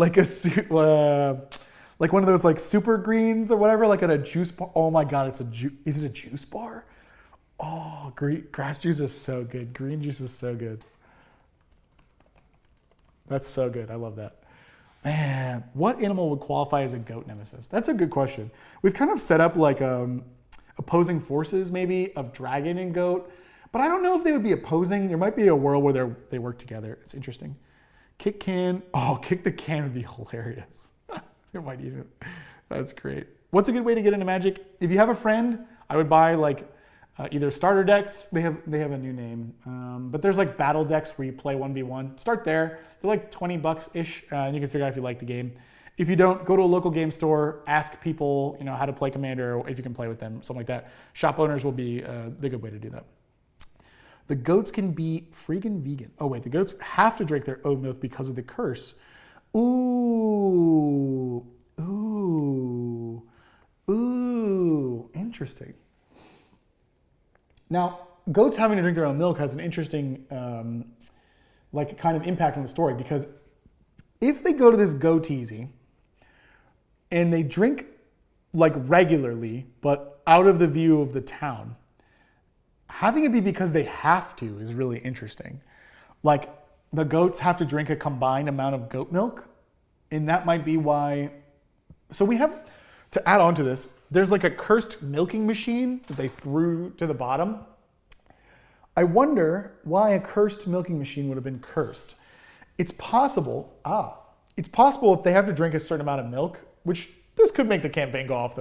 A: of those like super greens or whatever, like at a juice bar. Oh my God, is it a juice bar? Oh, grass juice is so good. Green juice is so good. That's so good. I love that. Man, what animal would qualify as a goat nemesis? That's a good question. We've kind of set up like opposing forces maybe of dragon and goat, but I don't know if they would be opposing. There might be a world where they work together. It's interesting. Kick the can would be hilarious. It might even. That's great. What's a good way to get into Magic? If you have a friend, I would buy like either starter decks. They have a new name, but there's like battle decks where you play 1v1. Start there. They're like $20-ish, and you can figure out if you like the game. If you don't, go to a local game store. Ask people, how to play Commander, or if you can play with them, something like that. Shop owners will be the good way to do that. The goats can be freaking vegan. Oh wait, the goats have to drink their oat milk because of the curse. Ooh, interesting. Now, goats having to drink their own milk has an interesting, kind of impact on the story, because if they go to this goateasy and they drink like regularly, but out of the view of the town, having it be because they have to is really interesting. Like, the goats have to drink a combined amount of goat milk, and that might be why. So we have, to add on to this, there's like a cursed milking machine that they threw to the bottom. I wonder why a cursed milking machine would have been cursed. It's possible if they have to drink a certain amount of milk, which this could make the campaign go off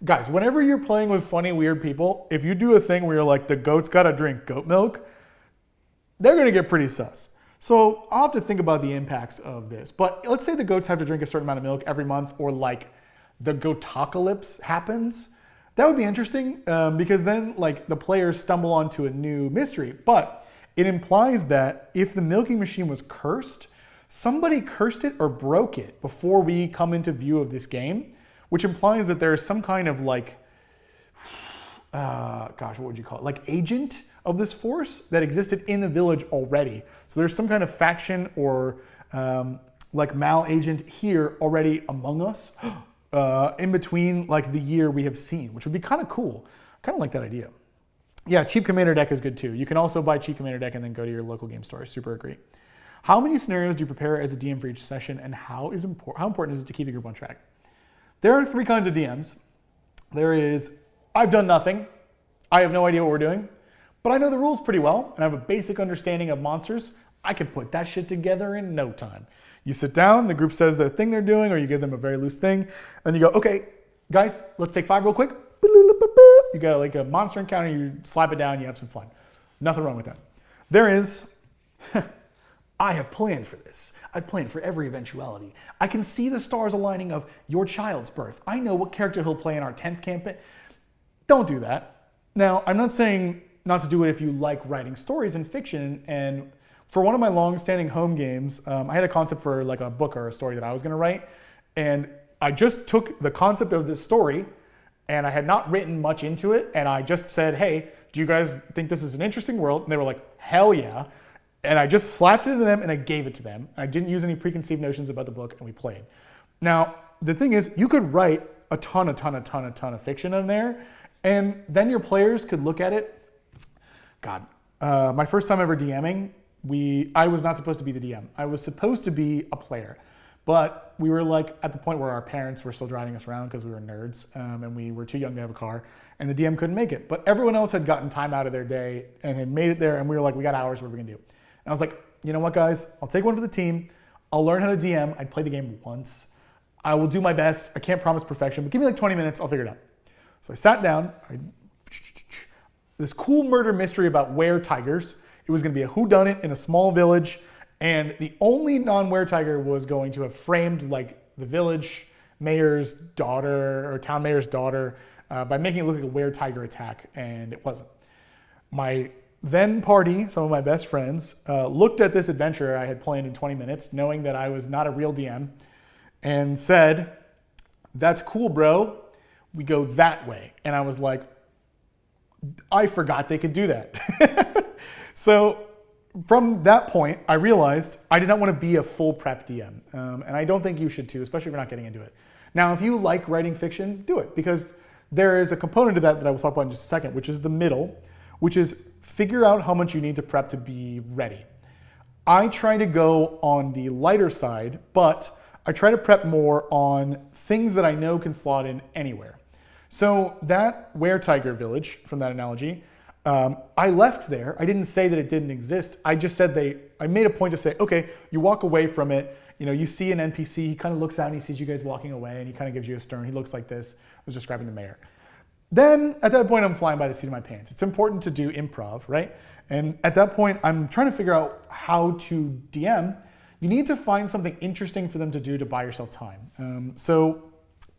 A: Guys, whenever you're playing with funny, weird people, if you do a thing where you're like, the goat's gotta drink goat milk, they're gonna get pretty sus. So I'll have to think about the impacts of this. But let's say the goats have to drink a certain amount of milk every month, or like the goatocalypse happens. That would be interesting because then like the players stumble onto a new mystery. But it implies that if the milking machine was cursed, somebody cursed it or broke it before we come into view of this game, which implies that there's some kind of like, gosh, what would you call it? Like agent of this force that existed in the village already. So there's some kind of faction or like mal agent here already among us in between like the year we have seen, which would be kind of cool. Kind of like that idea. Yeah, cheap commander deck is good too. You can also buy cheap commander deck and then go to your local game store. Super agree. How many scenarios do you prepare as a DM for each session, and how important is it to keep a group on track? There are 3 kinds of DMs. There is, I've done nothing. I have no idea what we're doing, but I know the rules pretty well, and I have a basic understanding of monsters. I can put that shit together in no time. You sit down, the group says the thing they're doing, or you give them a very loose thing, and you go, okay, guys, let's take 5 real quick. You got like a monster encounter, you slap it down, you have some fun. Nothing wrong with that. There is, I have planned for this. I've planned for every eventuality. I can see the stars aligning of your child's birth. I know what character he'll play in our 10th campaign. Don't do that. Now, I'm not saying not to do it if you like writing stories in fiction. And for one of my long-standing home games, I had a concept for like a book or a story that I was going to write. And I just took the concept of this story, and I had not written much into it. And I just said, hey, do you guys think this is an interesting world? And they were like, hell yeah. And I just slapped it into them and I gave it to them. I didn't use any preconceived notions about the book, and we played. Now, the thing is, you could write a ton of fiction in there, and then your players could look at it. God, my first time ever DMing, I was not supposed to be the DM. I was supposed to be a player. But we were like at the point where our parents were still driving us around because we were nerds and we were too young to have a car, and the DM couldn't make it. But everyone else had gotten time out of their day and had made it there, and we were like, we got hours, what are we gonna do? And I was like, you know what, guys? I'll take one for the team. I'll learn how to DM. I'd play the game once. I will do my best. I can't promise perfection, but give me like 20 minutes. I'll figure it out. So I sat down. This cool murder mystery about were-tigers. It was going to be a whodunit in a small village, and the only non-were-tiger was going to have framed like the village mayor's daughter or town mayor's daughter by making it look like a were-tiger attack, and it wasn't. My then party, some of my best friends, looked at this adventure I had planned in 20 minutes, knowing that I was not a real DM, and said, that's cool, bro. We go that way. And I was like, I forgot they could do that. So from that point, I realized I did not want to be a full prep DM. And I don't think you should too, especially if you're not getting into it. Now, if you like writing fiction, do it, because there is a component to that I will talk about in just a second, which is the middle, which is figure out how much you need to prep to be ready. I try to go on the lighter side, but I try to prep more on things that I know can slot in anywhere. So that were-tiger village, from that analogy, I left there. I didn't say that it didn't exist. I just said I made a point to say, okay, you walk away from it, you see an NPC, he kind of looks out and he sees you guys walking away and he kind of gives you a stern. He looks like this. I was describing the mayor. Then at that point, I'm flying by the seat of my pants. It's important to do improv, right? And at that point, I'm trying to figure out how to DM. You need to find something interesting for them to do to buy yourself time. So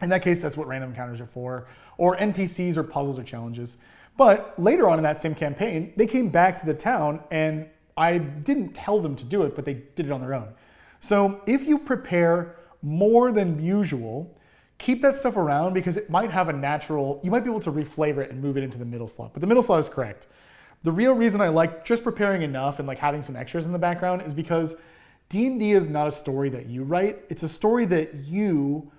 A: in that case, that's what random encounters are for, or NPCs or puzzles or challenges. But later on in that same campaign, they came back to the town and I didn't tell them to do it, but they did it on their own. So if you prepare more than usual, keep that stuff around because it might have you might be able to reflavor it and move it into the middle slot. But the middle slot is correct. The real reason I like just preparing enough and like having some extras in the background is because D&D is not a story that you write. It's a story that you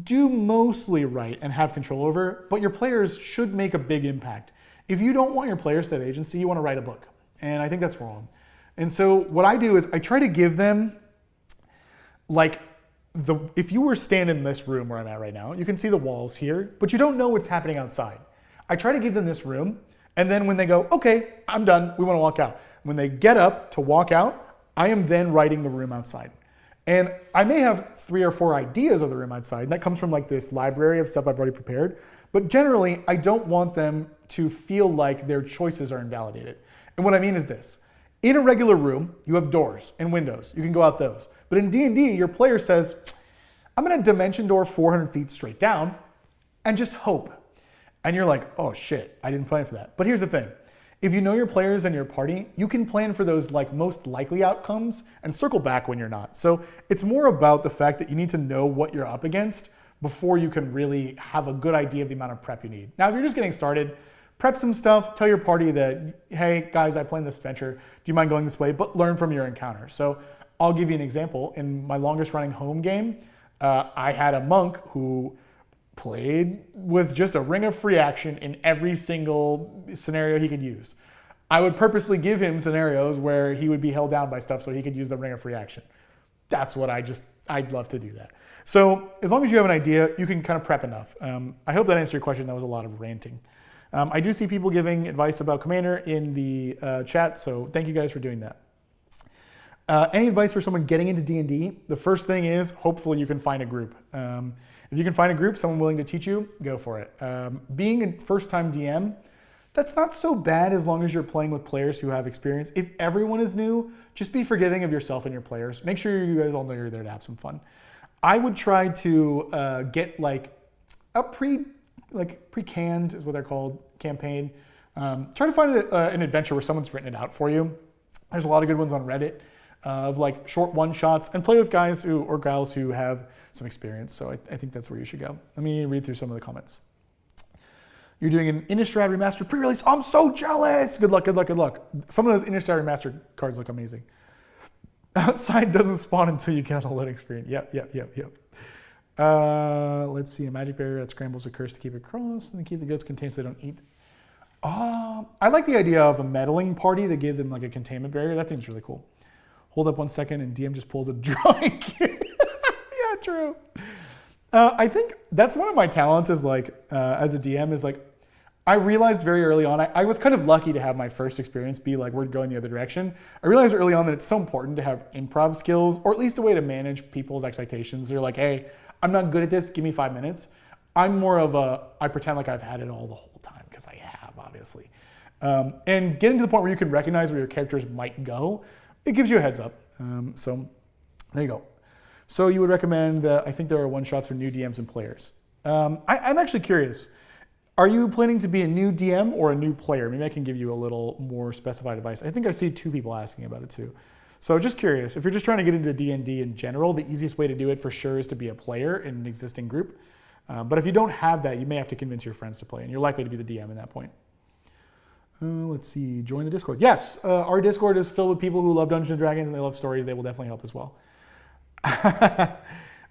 A: do mostly write and have control over, but your players should make a big impact. If you don't want your players to have agency, you want to write a book. And I think that's wrong. And so what I do is I try to give them like if you were standing in this room where I'm at right now, you can see the walls here, but you don't know what's happening outside. I try to give them this room, and then when they go, okay, I'm done, we want to walk out. When they get up to walk out, I am then writing the room outside. And I may have 3 or 4 ideas of the room outside, and that comes from like this library of stuff I've already prepared, But generally, I don't want them to feel like their choices are invalidated. And what I mean is this. In a regular room, you have doors and windows. You can go out those. But in D&D, your player says, I'm going to dimension door 400 feet straight down and just hope. And you're like, oh shit, I didn't plan for that. But here's the thing. If you know your players and your party, you can plan for those like most likely outcomes and circle back when you're not. So it's more about the fact that you need to know what you're up against before you can really have a good idea of the amount of prep you need. Now, if you're just getting started, prep some stuff, tell your party that, hey guys, I planned this adventure. Do you mind going this way? But learn from your encounter. So I'll give you an example. In my longest running home game, I had a monk who played with just a ring of free action in every single scenario he could use. I would purposely give him scenarios where he would be held down by stuff so he could use the ring of free action. That's what I'd love to do that. So as long as you have an idea, you can kind of prep enough. I hope that answered your question. That was a lot of ranting. I do see people giving advice about Commander in the chat, so thank you guys for doing that. Any advice for someone getting into D&D? The first thing is, hopefully you can find a group. If you can find a group, someone willing to teach you, go for it. Being a first-time DM, that's not so bad as long as you're playing with players who have experience. If everyone is new, just be forgiving of yourself and your players. Make sure you guys all know you're there to have some fun. I would try to get like a pre-canned, is what they're called, campaign. Try to find an adventure where someone's written it out for you. There's a lot of good ones on Reddit of like short one-shots, and play with guys or gals who have some experience. So I think that's where you should go. Let me read through some of the comments. You're doing an Innistrad Remastered pre-release. I'm so jealous. Good luck, good luck, good luck. Some of those Innistrad Remastered cards look amazing. Outside doesn't spawn until you get on a loading screen. Yep. Let's see, a magic barrier that scrambles a curse to keep it crossed and to keep the goats contained so they don't eat. I like the idea of a meddling party that gave them like a containment barrier. That seems really cool. Hold up 1 second and DM just pulls a drawing kit. Yeah, true. I think that's one of my talents is like, as a DM is like, I realized very early on, I was kind of lucky to have my first experience be like, we're going the other direction. I realized early on that it's so important to have improv skills, or at least a way to manage people's expectations. They're like, hey, I'm not good at this, give me 5 minutes. I'm more of I pretend like I've had it all the whole time, because I have, obviously. And getting to the point where you can recognize where your characters might go, it gives you a heads up. So there you go. So you would recommend, I think there are one-shots for new DMs and players. I'm actually curious. Are you planning to be a new DM or a new player? Maybe I can give you a little more specified advice. I think I see 2 people asking about it too. So just curious, if you're just trying to get into D&D in general, the easiest way to do it for sure is to be a player in an existing group. But if you don't have that, you may have to convince your friends to play, and you're likely to be the DM in that point. Let's see, join the Discord. Yes, our Discord is filled with people who love Dungeons & Dragons and they love stories. They will definitely help as well.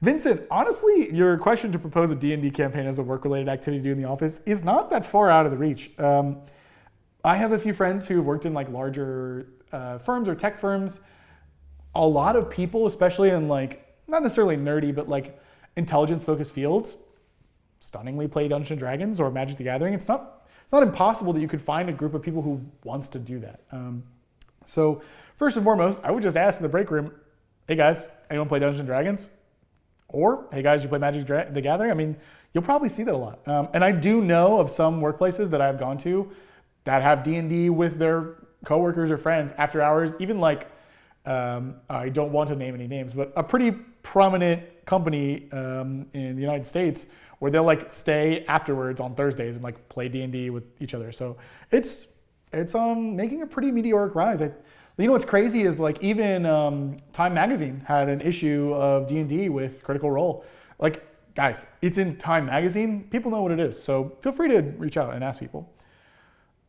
A: Vincent, honestly, your question to propose a D&D campaign as a work-related activity to do in the office is not that far out of the reach. I have a few friends who have worked in like larger firms or tech firms. A lot of people, especially in like, not necessarily nerdy, but like intelligence-focused fields, stunningly play Dungeons & Dragons or Magic the Gathering. It's not impossible that you could find a group of people who wants to do that. So first and foremost, I would just ask in the break room, hey guys, anyone play Dungeons & Dragons? Or, hey guys, you play Magic the Gathering? I mean, you'll probably see that a lot. And I do know of some workplaces that I've gone to that have D&D with their coworkers or friends after hours, even like, I don't want to name any names, but a pretty prominent company in the United States where they'll like stay afterwards on Thursdays and like play D&D with each other. So it's making a pretty meteoric rise. You know what's crazy is like even Time Magazine had an issue of D&D with Critical Role. Like, guys, it's in Time Magazine. People know what it is. So feel free to reach out and ask people.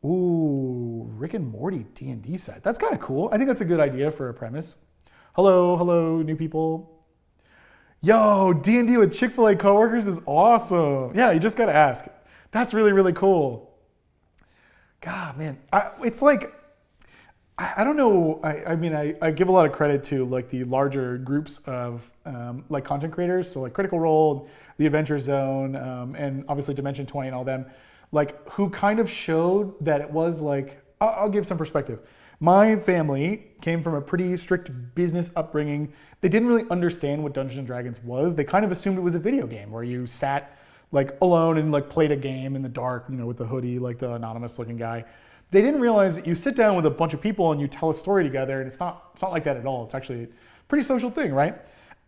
A: Ooh, Rick and Morty D&D set. That's kind of cool. I think that's a good idea for a premise. Hello, new people. Yo, D&D with Chick-fil-A coworkers is awesome. Yeah, you just got to ask. That's really, really cool. God, man. It's like, I don't know. I mean, I give a lot of credit to like the larger groups of like content creators. So like Critical Role, The Adventure Zone, and obviously Dimension 20 and all them, like who kind of showed that it was like, I'll give some perspective. My family came from a pretty strict business upbringing. They didn't really understand what Dungeons & Dragons was. They kind of assumed it was a video game where you sat like alone and like played a game in the dark, you know, with the hoodie, like the anonymous looking guy. They didn't realize that you sit down with a bunch of people and you tell a story together, and it's not like that at all. It's actually a pretty social thing, right?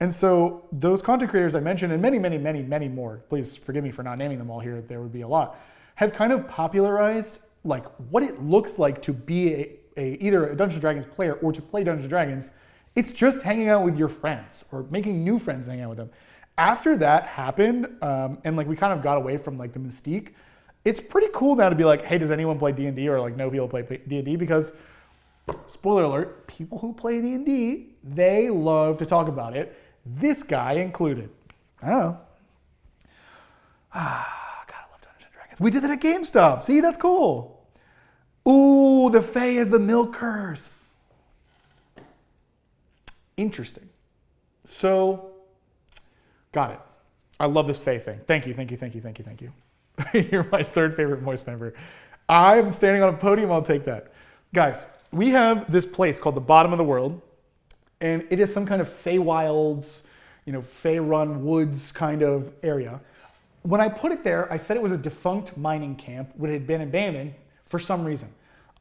A: And so those content creators I mentioned, and many, many, many, many more, please forgive me for not naming them all here, there would be a lot, have kind of popularized like what it looks like to be either a Dungeons & Dragons player or to play Dungeons & Dragons. It's just hanging out with your friends or making new friends, hanging out with them. After that happened, and like we kind of got away from like the mystique, it's pretty cool now to be like, hey, does anyone play D&D, or like know people play D&D? Because, spoiler alert, people who play D&D, they love to talk about it. This guy included. I don't know. God, I love Dungeons & Dragons. We did that at GameStop. See, that's cool. Ooh, the Fae is the milk curse. Interesting. So, got it. I love this Fae thing. Thank you, thank you, thank you, thank you, thank you. You're my third favorite voice member. I'm standing on a podium, I'll take that. Guys, we have this place called the Bottom of the World, and it is some kind of Feywilds, you know, Fey-run woods kind of area. When I put it there, I said it was a defunct mining camp, which had been abandoned for some reason.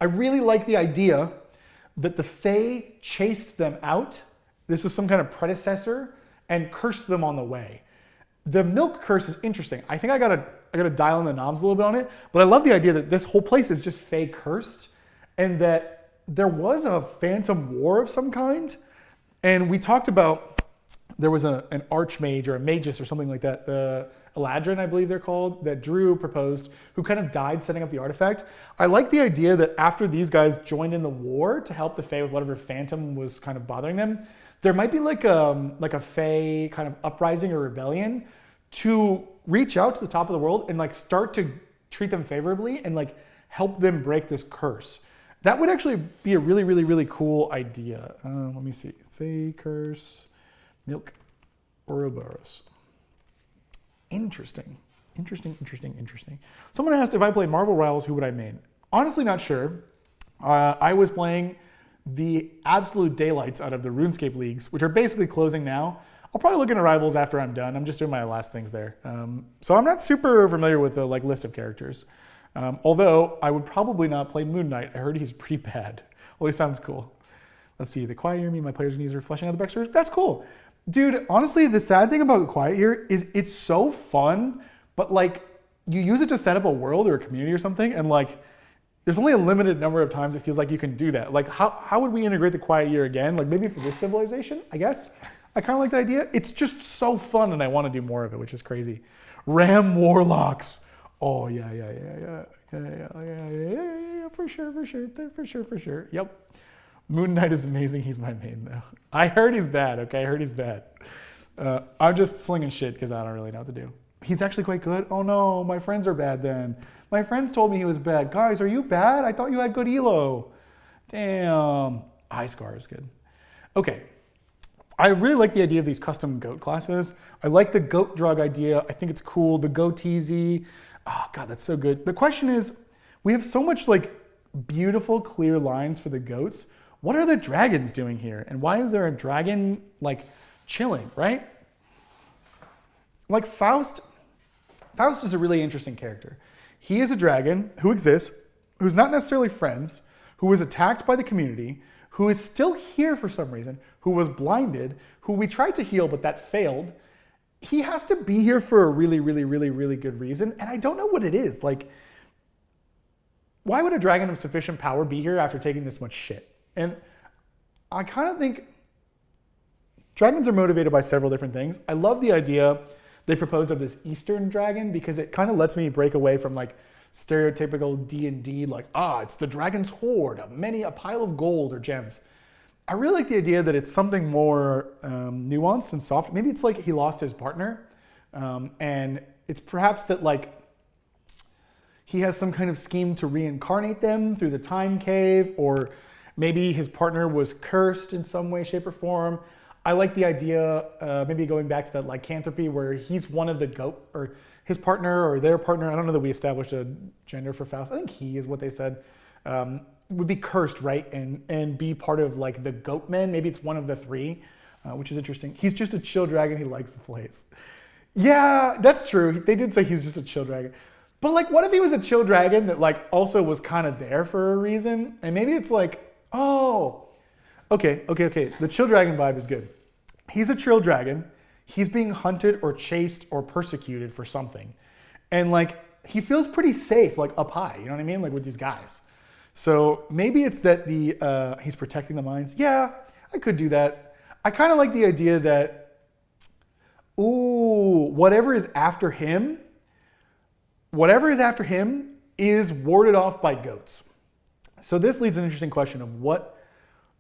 A: I really like the idea that the Fae chased them out. This was some kind of predecessor and cursed them on the way. The milk curse is interesting. I think I gotta dial in the knobs a little bit on it, but I love the idea that this whole place is just Fae cursed, and that there was a phantom war of some kind. And we talked about there was an archmage or a magus or something like that, the Eladrin, I believe they're called, that Drew proposed, who kind of died setting up the artifact. I like the idea that after these guys joined in the war to help the Fae with whatever phantom was kind of bothering them, there might be like a Fae kind of uprising or rebellion to reach out to the top of the world and like start to treat them favorably and like help them break this curse. That would actually be a really, really, really cool idea. Let me see. Fae curse, milk, Ouroboros. Interesting. Interesting. Someone asked if I played Marvel Rivals, who would I main? Honestly, not sure. I was playing the absolute daylights out of the RuneScape leagues, which are basically closing now. I'll probably look into Rivals after I'm done. I'm just doing my last things there. So I'm not super familiar with the like list of characters. Although I would probably not play Moon Knight. I heard he's pretty bad. Well, he sounds cool. Let's see. The Quiet Year, me and my players' needs are fleshing out the backstories. That's cool. Dude, honestly, the sad thing about the Quiet Year is it's so fun, but like you use it to set up a world or a community or something, and like there's only a limited number of times it feels like you can do that. Like how would we integrate the Quiet Year again? Like maybe for this civilization, I guess. I kind of like that idea. It's just so fun, and I want to do more of it, which is crazy. Ram Warlocks. Oh yeah, for sure. Yep. Moon Knight is amazing. He's my main though. I heard he's bad. Okay, I heard he's bad. I'm just slinging shit because I don't really know what to do. He's actually quite good. Oh no, my friends are bad then. My friends told me he was bad. Guys, are you bad? I thought you had good elo. Damn. Eye Scar is good. Okay. I really like the idea of these custom goat classes. I like the goat drug idea. I think it's cool. The goat easy. Oh God, that's so good. The question is, we have so much like beautiful, clear lines for the goats. What are the dragons doing here? And why is there a dragon like chilling, right? Like Faust is a really interesting character. He is a dragon who exists, who's not necessarily friends, who was attacked by the community, who is still here for some reason, who was blinded, who we tried to heal, but that failed. He has to be here for a really, really, really, really good reason. And I don't know what it is. Like, why would a dragon of sufficient power be here after taking this much shit? And I kind of think dragons are motivated by several different things. I love the idea they proposed of this Eastern dragon because it kind of lets me break away from like stereotypical D&D, like, it's the dragon's hoard, a pile of gold or gems. I really like the idea that it's something more nuanced and soft. Maybe it's like he lost his partner, and it's perhaps that like he has some kind of scheme to reincarnate them through the time cave, or maybe his partner was cursed in some way, shape, or form. I like the idea, maybe going back to that lycanthropy where he's one of the goat, or his partner or their partner. I don't know that we established a gender for Faust. I think he is what they said. Would be cursed, right? And be part of like the goat men. Maybe it's one of the three, which is interesting. He's just a chill dragon. He likes the place. Yeah, that's true. They did say he's just a chill dragon. But like, what if he was a chill dragon that like also was kind of there for a reason? And maybe it's like, oh, okay. The chill dragon vibe is good. He's a chill dragon. He's being hunted or chased or persecuted for something. And like, he feels pretty safe, like up high, you know what I mean? Like with these guys. So maybe it's that he's protecting the mines. Yeah, I could do that. I kind of like the idea that, ooh, whatever is after him is warded off by goats. So this leads to an interesting question of what,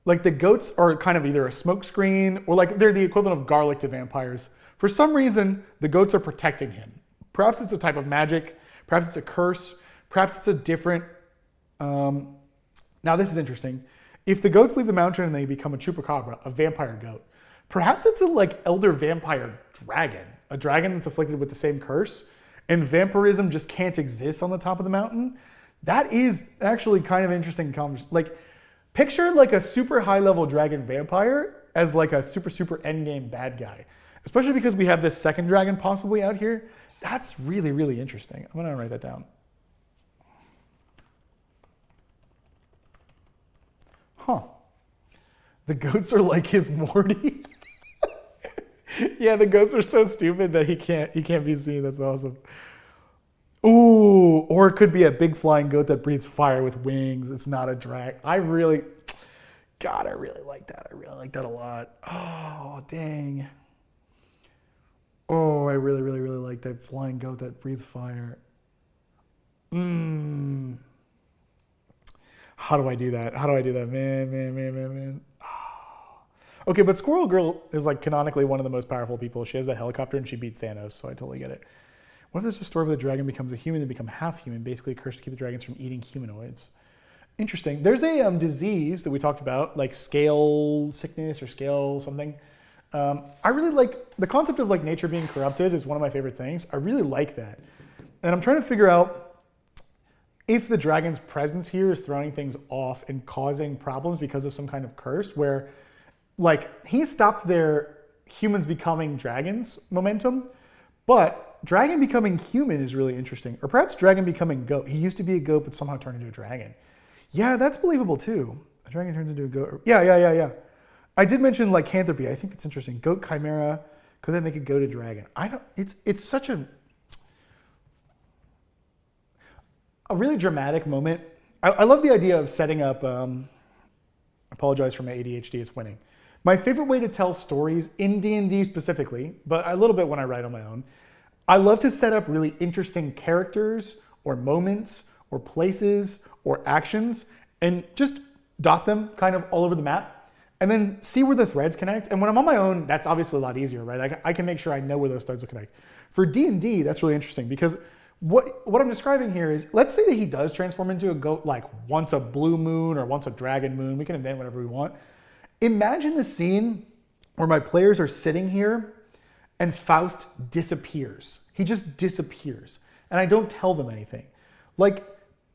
A: like the goats are kind of either a smoke screen or like they're the equivalent of garlic to vampires. For some reason, the goats are protecting him. Perhaps it's a type of magic, perhaps it's a curse, perhaps it's a different, now this is interesting. If the goats leave the mountain and they become a chupacabra, a vampire goat, perhaps it's a like elder vampire dragon, a dragon that's afflicted with the same curse, and vampirism just can't exist on the top of the mountain. That is actually kind of interesting conversation. Like, picture like a super high level dragon vampire as like a super endgame bad guy, especially because we have this second dragon possibly out here. That's really interesting. I'm gonna write that down. Huh. The goats are like his Morty. Yeah, the goats are so stupid that he can't be seen. That's awesome. Ooh, or it could be a big flying goat that breathes fire with wings. It's not a drag. I really like that. I really like that a lot. Oh, dang. Oh, I really like that flying goat that breathes fire. How do I do that? Man. Okay, but Squirrel Girl is like canonically one of the most powerful people. She has the helicopter and she beat Thanos, so I totally get it. What if there's a story where the dragon becomes a human and become half human, basically a curse to keep the dragons from eating humanoids? Interesting. There's a disease that we talked about, like scale sickness or scale something. I really like the concept of like nature being corrupted is one of my favorite things. I really like that. And I'm trying to figure out if the dragon's presence here is throwing things off and causing problems because of some kind of curse where like he stopped their humans becoming dragons momentum, but dragon becoming human is really interesting. Or perhaps dragon becoming goat. He used to be a goat but somehow turned into a dragon. Yeah, that's believable too. A dragon turns into a goat. Yeah. I did mention lycanthropy. I think that's interesting. Goat chimera. Could that make a goat a dragon? It's such a really dramatic moment. I love the idea of setting up, apologize for my ADHD, it's winning. My favorite way to tell stories in D&D specifically, but a little bit when I write on my own, I love to set up really interesting characters or moments or places or actions and just dot them kind of all over the map and then see where the threads connect. And when I'm on my own, that's obviously a lot easier, right? I can make sure I know where those threads will connect. For D&D, that's really interesting because what I'm describing here is, let's say that he does transform into a goat like once a blue moon or once a dragon moon. We can invent whatever we want. Imagine the scene where my players are sitting here and Faust disappears. He just disappears. And I don't tell them anything. Like,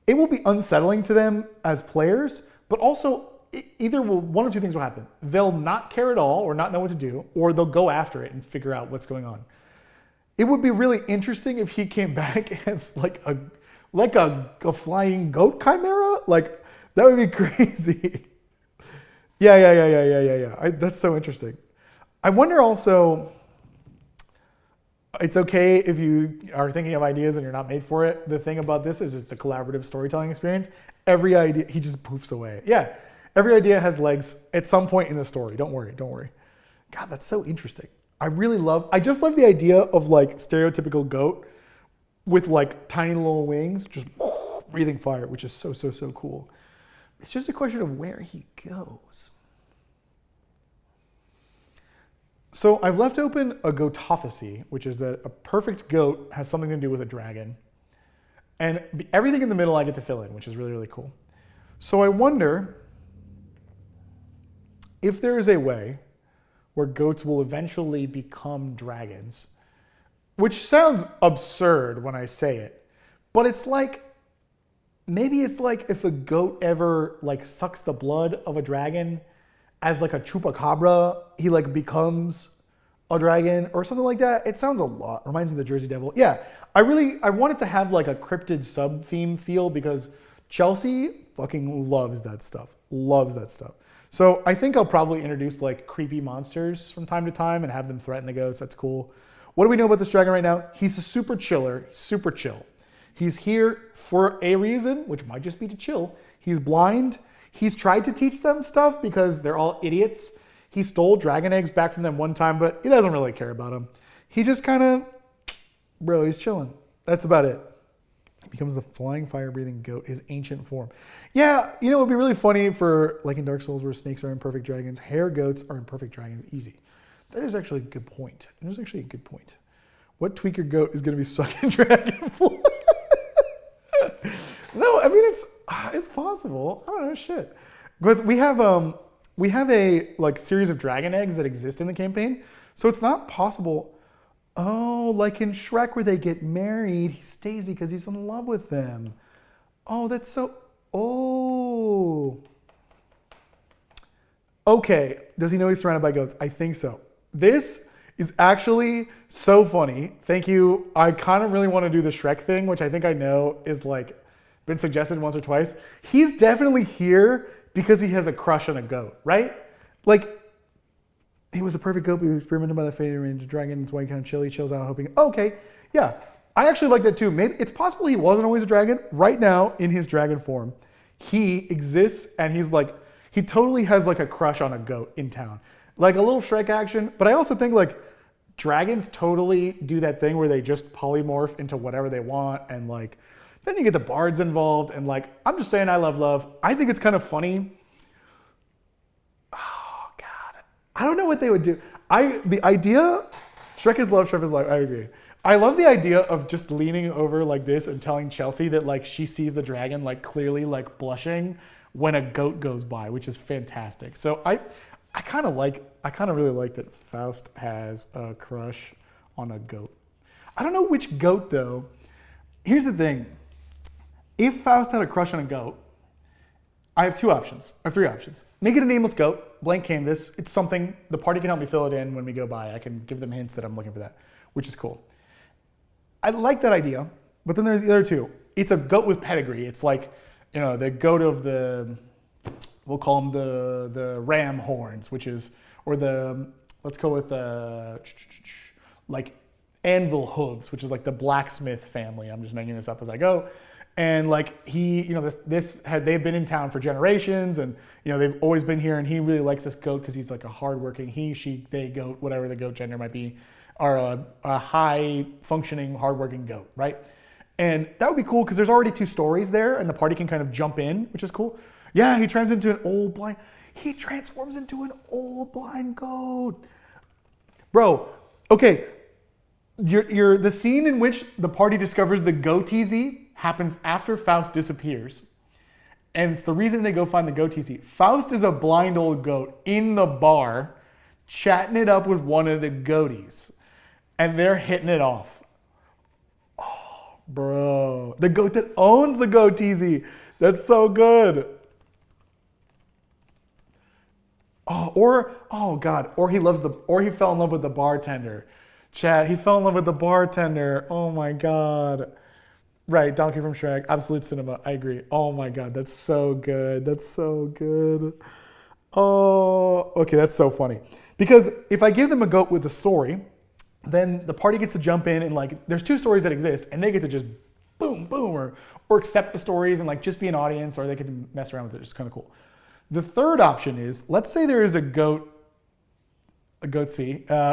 A: it will be unsettling to them as players, but also one of two things will happen. They'll not care at all or not know what to do, or they'll go after it and figure out what's going on. It would be really interesting if he came back as like a flying goat chimera. Like, that would be crazy. Yeah. That's so interesting. I wonder also, it's okay if you are thinking of ideas and you're not made for it. The thing about this is it's a collaborative storytelling experience. Every idea, he just poofs away. Yeah, every idea has legs at some point in the story. Don't worry. God, that's so interesting. I just love the idea of like stereotypical goat with like tiny little wings, just breathing fire, which is so cool. It's just a question of where he goes. So I've left open a goatophacy, which is that a perfect goat has something to do with a dragon. And everything in the middle I get to fill in, which is really cool. So I wonder if there is a way where goats will eventually become dragons, which sounds absurd when I say it, but it's like, maybe it's like if a goat ever like sucks the blood of a dragon as like a chupacabra, he like becomes a dragon or something like that. It sounds a lot. Reminds me of the Jersey Devil. Yeah, I want it to have like a cryptid sub theme feel because Chelsea fucking loves that stuff. Loves that stuff. So I think I'll probably introduce like creepy monsters from time to time and have them threaten the goats. That's cool. What do we know about this dragon right now? He's a super chiller, super chill. He's here for a reason, which might just be to chill. He's blind. He's tried to teach them stuff because they're all idiots. He stole dragon eggs back from them one time, but he doesn't really care about them. He just kind of, bro, he's chilling. That's about it. He becomes the flying, fire-breathing goat, his ancient form. Yeah, you know, it would be really funny for, like in Dark Souls where snakes are imperfect dragons, hair goats are imperfect dragons, easy. That is actually a good point. That is actually a good point. What tweaker goat is going to be stuck in dragon form? No, I mean, it's possible. I don't know, shit. Because we have a like series of dragon eggs that exist in the campaign, so it's not possible. Oh, like in Shrek where they get married, he stays because he's in love with them. Oh, that's so... Oh. Okay, does he know he's surrounded by goats? I think so. This is actually so funny. Thank you. I kind of really want to do the Shrek thing, which I think I know is like been suggested once or twice. He's definitely here because he has a crush on a goat, right? Like, he was a perfect goat, but he was experimented by the fate range of dragon. That's why he kind of chills out, hoping. Okay, yeah, I actually like that too. Maybe it's possible he wasn't always a dragon. Right now, in his dragon form, he exists, and he's like, he totally has like a crush on a goat in town, like a little Shrek action. But I also think like dragons totally do that thing where they just polymorph into whatever they want, and like then you get the bards involved, and like I'm just saying, I love love. I think it's kind of funny. I don't know what they would do. The idea, Shrek is love, Shrek is life. I agree. I love the idea of just leaning over like this and telling Chelsea that like she sees the dragon like clearly like blushing when a goat goes by, which is fantastic. So I kind of really like that Faust has a crush on a goat. I don't know which goat though. Here's the thing. If Faust had a crush on a goat, I have three options. Make it a nameless goat, blank canvas. It's something, the party can help me fill it in when we go by. I can give them hints that I'm looking for that, which is cool. I like that idea, but then there's the other two. It's a goat with pedigree. It's like, you know, the goat of the, we'll call them the ram horns, which is, or the, let's go with the, like anvil hooves, which is like the blacksmith family. I'm just making this up as I go. And like he, you know, they've been in town for generations, and you know they've always been here. And he really likes this goat because he's like a hardworking he, she, they goat, whatever the goat gender might be, are a high functioning, hardworking goat, right? And that would be cool because there's already two stories there, and the party can kind of jump in, which is cool. Yeah, he transforms into an old blind goat, bro. Okay, you're the scene in which the party discovers the goateezy happens after Faust disappears. And it's the reason they go find the goateezy. Faust is a blind old goat in the bar, chatting it up with one of the goaties. And they're hitting it off. Oh, bro. The goat that owns the goateezy. That's so good. Or he fell in love with the bartender. Chat, he fell in love with the bartender. Oh my God. Right, Donkey from Shrek, absolute cinema. I agree. Oh my God, that's so good. That's so good. Oh, okay, that's so funny. Because if I give them a goat with a story, then the party gets to jump in and like, there's two stories that exist, and they get to just boom, or accept the stories and like just be an audience, or they get to mess around with it. It's kind of cool. The third option is, let's say there is a goatsy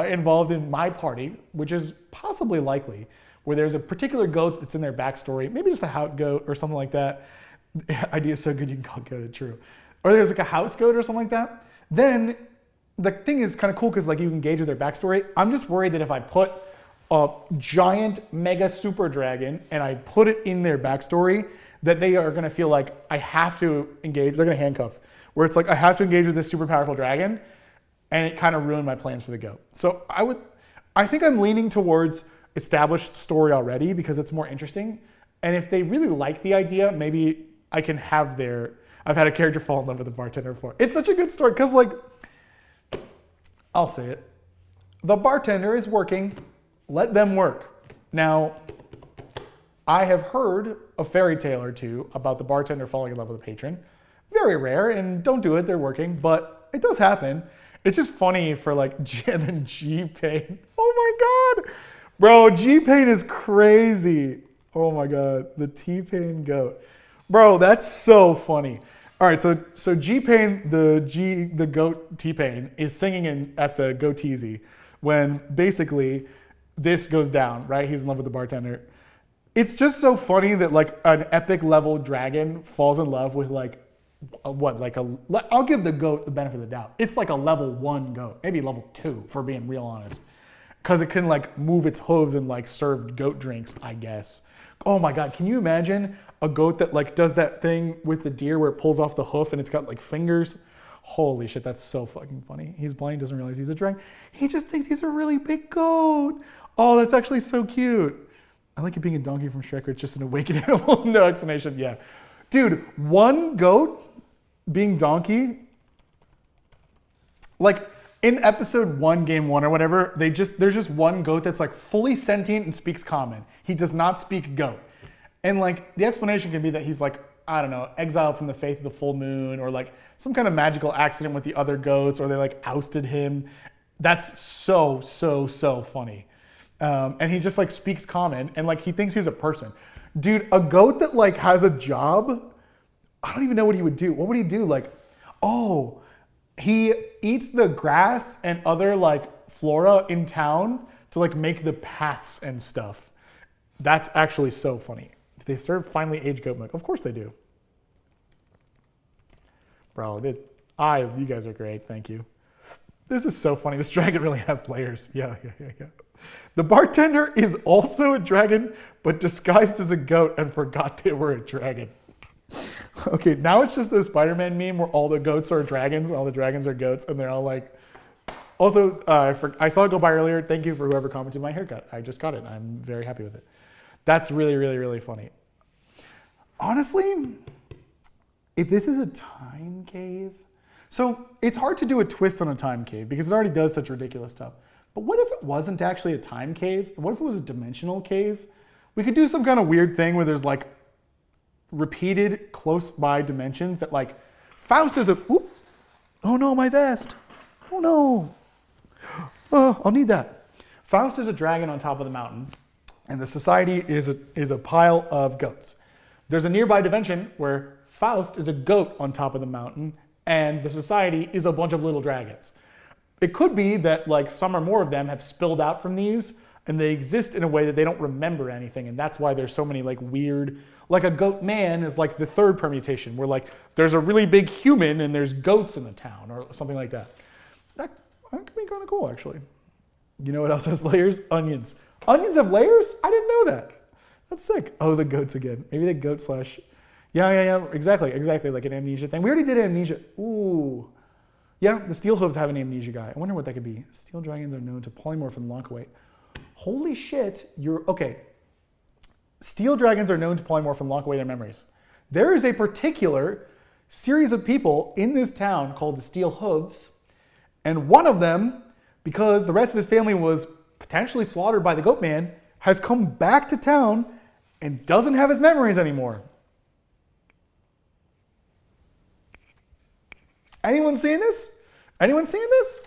A: involved in my party, which is possibly likely, where there's a particular goat that's in their backstory, maybe just a house goat or something like that. The idea is so good you can call goat true. Or there's like a house goat or something like that. Then the thing is kind of cool because like you can engage with their backstory. I'm just worried that if I put a giant mega super dragon and I put it in their backstory, that they are gonna feel like I have to engage, they're gonna handcuff, where it's like I have to engage with this super powerful dragon, and it kind of ruined my plans for the goat. So I think I'm leaning towards established story already because it's more interesting. And if they really like the idea, maybe I can have I've had a character fall in love with a bartender before. It's such a good story because like, I'll say it. The bartender is working. Let them work. Now, I have heard a fairy tale or two about the bartender falling in love with a patron. Very rare, and don't do it, they're working, but it does happen. It's just funny for like Jen and G-Pain. Oh my God. Bro, G-Pain is crazy. Oh my God, the T-Pain goat. Bro, that's so funny. All right, so G-Pain, the goat T-Pain, is singing at the Goateasy when basically this goes down, right? He's in love with the bartender. It's just so funny that like an epic level dragon falls in love with like, I'll give the goat the benefit of the doubt. It's like a level 1 goat, maybe level 2 for being real honest. Because it can like move its hooves and like serve goat drinks, I guess. Oh my God, can you imagine a goat that like does that thing with the deer where it pulls off the hoof and it's got like fingers? Holy shit, that's so fucking funny. He's blind, doesn't realize he's a dragon. He just thinks he's a really big goat. Oh, that's actually so cute. I like it being a donkey from Shrek, where it's just an awakened animal. No explanation, yeah. Dude, one goat being donkey, like in episode 1, game 1 or whatever, there's just one goat that's like fully sentient and speaks common. He does not speak goat. And like the explanation can be that he's like, I don't know, exiled from the faith of the full moon, or like some kind of magical accident with the other goats, or they like ousted him. That's so funny. And he just like speaks common and like he thinks he's a person. Dude, a goat that like has a job, I don't even know what he would do. What would he do? Like, oh, he eats the grass and other like flora in town to like make the paths and stuff. That's actually so funny. Do they serve finely aged goat milk? Of course they do. Bro, you guys are great. Thank you. This is so funny. This dragon really has layers. Yeah. The bartender is also a dragon, but disguised as a goat and forgot they were a dragon. Okay, now it's just the Spider-Man meme where all the goats are dragons, all the dragons are goats, and they're all like... Also, I saw it go by earlier. Thank you for whoever commented my haircut. I just got it. I'm very happy with it. That's really funny. Honestly, if this is a time cave... So it's hard to do a twist on a time cave because it already does such ridiculous stuff. But what if it wasn't actually a time cave? What if it was a dimensional cave? We could do some kind of weird thing where there's like repeated close by dimensions that like Faust is a... Whoop. Oh no, my vest. Oh no. Oh, I'll need that. Faust is a dragon on top of the mountain, and the society is a pile of goats. There's a nearby dimension where Faust is a goat on top of the mountain, and the society is a bunch of little dragons. It could be that like some or more of them have spilled out from these, and they exist in a way that they don't remember anything, and that's why there's so many like weird... Like a goat man is like the third permutation, where like there's a really big human and there's goats in the town, or something like that. That could be kind of cool, actually. You know what else has layers? Onions. Onions have layers? I didn't know that. That's sick. Oh, the goats again. Maybe the goat slash... Yeah, exactly, like an amnesia thing. We already did amnesia. Ooh. Yeah, the steel hooves have an amnesia guy. I wonder what that could be. Steel dragons are known to polymorph and lock away. Holy shit, okay. Steel dragons are known to polymorph and lock away their memories. There is a particular series of people in this town called the Steel Hooves, and one of them, because the rest of his family was potentially slaughtered by the goat man, has come back to town and doesn't have his memories anymore. Anyone seeing this? Anyone seeing this?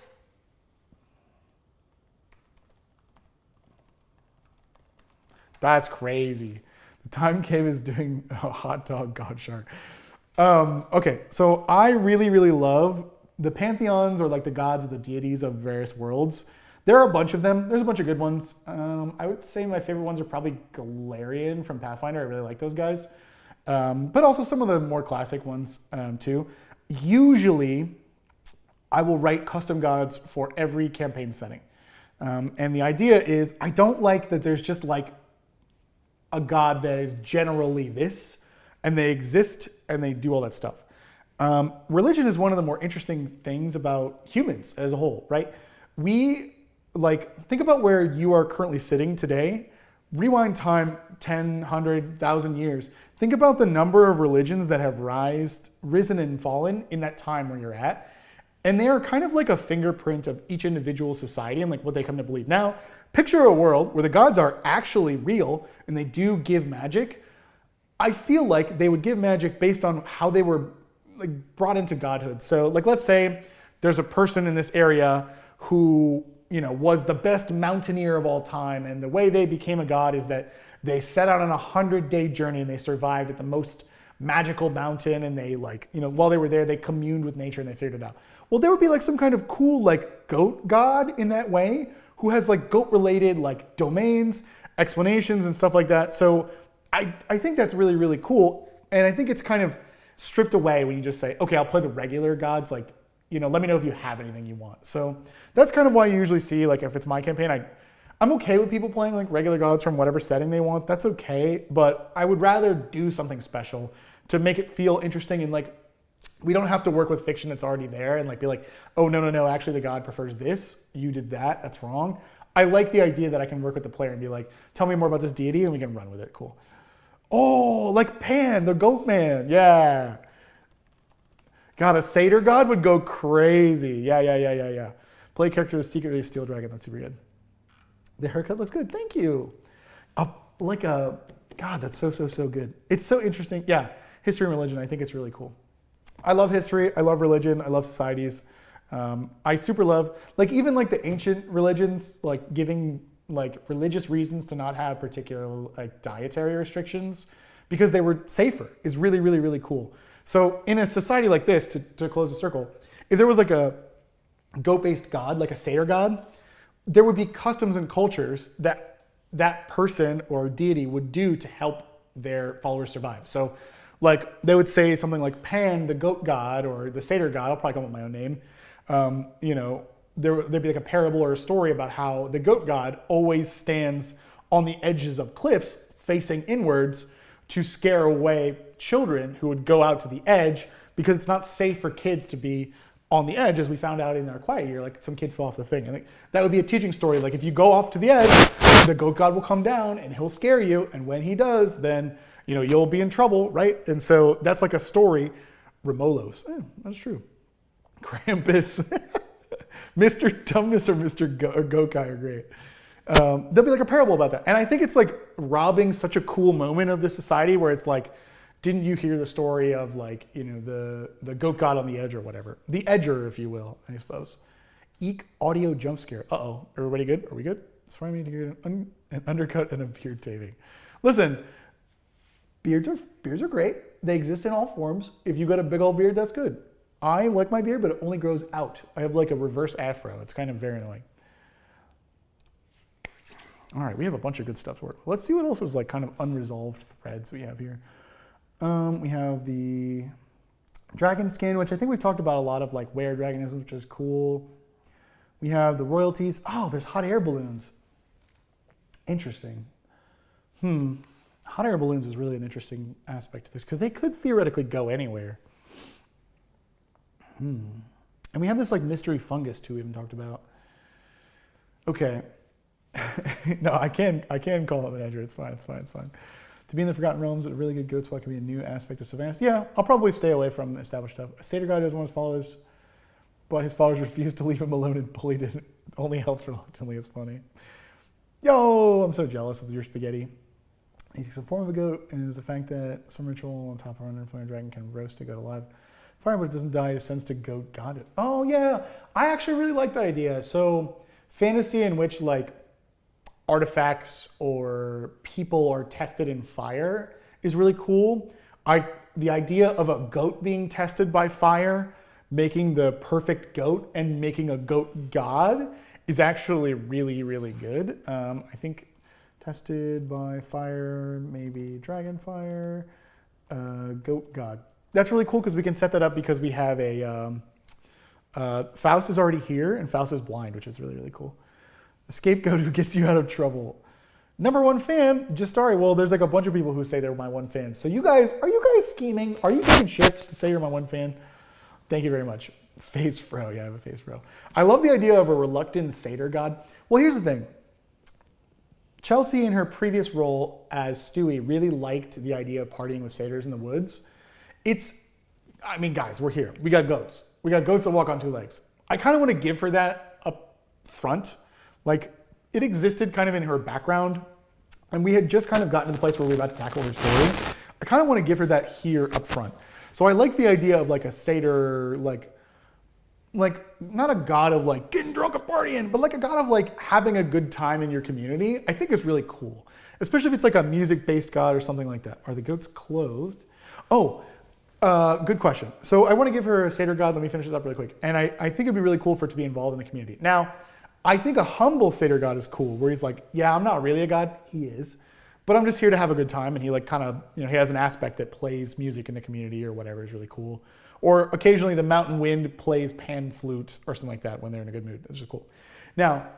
A: That's crazy. The time cave is doing a hot dog god shark. Okay, so I really love the pantheons, or like the gods or the deities of various worlds. There are a bunch of them. There's a bunch of good ones. I would say my favorite ones are probably Galarian from Pathfinder. I really like those guys. But also some of the more classic ones too. Usually, I will write custom gods for every campaign setting. And the idea is, I don't like that there's just like a god that is generally this, and they exist and they do all that stuff. Religion is one of the more interesting things about humans as a whole, right? We think about where you are currently sitting today. Rewind time 10, 100, 1,000 years. Think about the number of religions that have risen and fallen in that time where you're at. And they are kind of like a fingerprint of each individual society and like what they come to believe. Now, picture a world where the gods are actually real and they do give magic. I feel like they would give magic based on how they were like brought into godhood. So like, let's say there's a person in this area who, you know, was the best mountaineer of all time. And the way they became a god is that they set out on a 100-day journey and they survived at the most magical mountain. And they like, you know, while they were there, they communed with nature and they figured it out. Well, there would be like some kind of cool like goat god in that way who has like goat related like domains, explanations and stuff like that. So I think that's really, really cool. And I think it's kind of stripped away when you just say, okay, I'll play the regular gods. Like, you know, let me know if you have anything you want. So that's kind of why you usually see, like if it's my campaign, I'm okay with people playing like regular gods from whatever setting they want. That's okay. But I would rather do something special to make it feel interesting and like, we don't have to work with fiction that's already there and like be like, oh, no, actually the god prefers this. You did that. That's wrong. I like the idea that I can work with the player and be like, tell me more about this deity and we can run with it. Cool. Oh, like Pan, the goat man. Yeah. God, a satyr god would go crazy. Yeah. Play a character with secretly a steel dragon. That's super good. The haircut looks good. Thank you. God, that's so good. It's so interesting. Yeah. History and religion. I think it's really cool. I love history. I love religion. I love societies. I super love, like even like the ancient religions, like giving like religious reasons to not have particular like dietary restrictions because they were safer is really, really, really cool. So in a society like this, to close the circle, if there was like a goat-based god, like a satyr god, there would be customs and cultures that that person or deity would do to help their followers survive. So like they would say something like Pan, the goat god, or the satyr god, I'll probably come up with my own name. You know, there'd be like a parable or a story about how the goat god always stands on the edges of cliffs facing inwards to scare away children who would go out to the edge because it's not safe for kids to be on the edge, as we found out in our quiet year, like some kids fall off the thing. And that would be a teaching story. Like if you go off to the edge, the goat god will come down and he'll scare you. And when he does, then you know, you'll be in trouble, right? And so that's like a story. Romolos, that's true. Krampus, Mr. Dumbness or Mr. Gokai are great. There'll be like a parable about that. And I think it's like robbing such a cool moment of the society where it's like, didn't you hear the story of like, you know, the goat god on the edge or whatever? The edger, if you will, I suppose. Eek audio jump scare. Uh-oh, everybody good? Are we good? It's why I need to get an undercut and a beard taping. Listen, beards are great. They exist in all forms. If you got a big old beard, that's good. I like my beard, but it only grows out. I have like a reverse afro. It's kind of very annoying. All right, we have a bunch of good stuff to work with. Let's see what else is like kind of unresolved threads we have here. We have the dragon skin, which I think we've talked about a lot of like where dragon is, which is cool. We have the royalties. Oh, there's hot air balloons. Interesting. Hot air balloons is really an interesting aspect of this because they could theoretically go anywhere. And we have this like mystery fungus too we haven't talked about. Okay. No, I can call him an edger. It's fine. To be in the Forgotten Realms, a really good goat spot can be a new aspect of Sylvanas. Yeah, I'll probably stay away from established stuff. A satyr god doesn't want his followers, but his followers refuse to leave him alone and bullied it. Only helps reluctantly. It's funny. Yo, I'm so jealous of your spaghetti. He takes a form of a goat, and is the fact that some ritual on top of an underflowing dragon can roast a goat alive. Fire, but it doesn't die, it ascends to goat god. Oh yeah, I actually really like that idea. So fantasy in which like artifacts or people are tested in fire is really cool. The idea of a goat being tested by fire, making the perfect goat and making a goat god is actually really, really good. I think tested by fire, maybe dragon fire, goat god. That's really cool because we can set that up because we have a, Faust is already here and Faust is blind, which is really, really cool. The scapegoat who gets you out of trouble. Number one fan, Justari. Well, there's like a bunch of people who say they're my one fan. So are you guys scheming? Are you taking shifts to say you're my one fan? Thank you very much. Face fro, yeah, I have a face fro. I love the idea of a reluctant satyr god. Well, here's the thing. Chelsea in her previous role as Stewie really liked the idea of partying with satyrs in the woods. I mean, guys, we're here. We got goats. We got goats that walk on two legs. I kind of want to give her that up front. Like, it existed kind of in her background, and we had just kind of gotten to the place where we were about to tackle her story. I kind of want to give her that here up front. So I like the idea of like a satyr, like not a god of like getting drunk and partying, but like a god of like having a good time in your community. I think is really cool, especially if it's like a music-based god or something like that. Are the goats clothed? Oh, good question. So I want to give her a satyr god. Let me finish this up really quick. And I think it'd be really cool for it to be involved in the community. Now, I think a humble satyr god is cool, where he's like, yeah, I'm not really a god. He is. But I'm just here to have a good time. And he like kind of, he has an aspect that plays music in the community or whatever is really cool. Or occasionally the mountain wind plays pan flute or something like that when they're in a good mood. It's just cool. Now,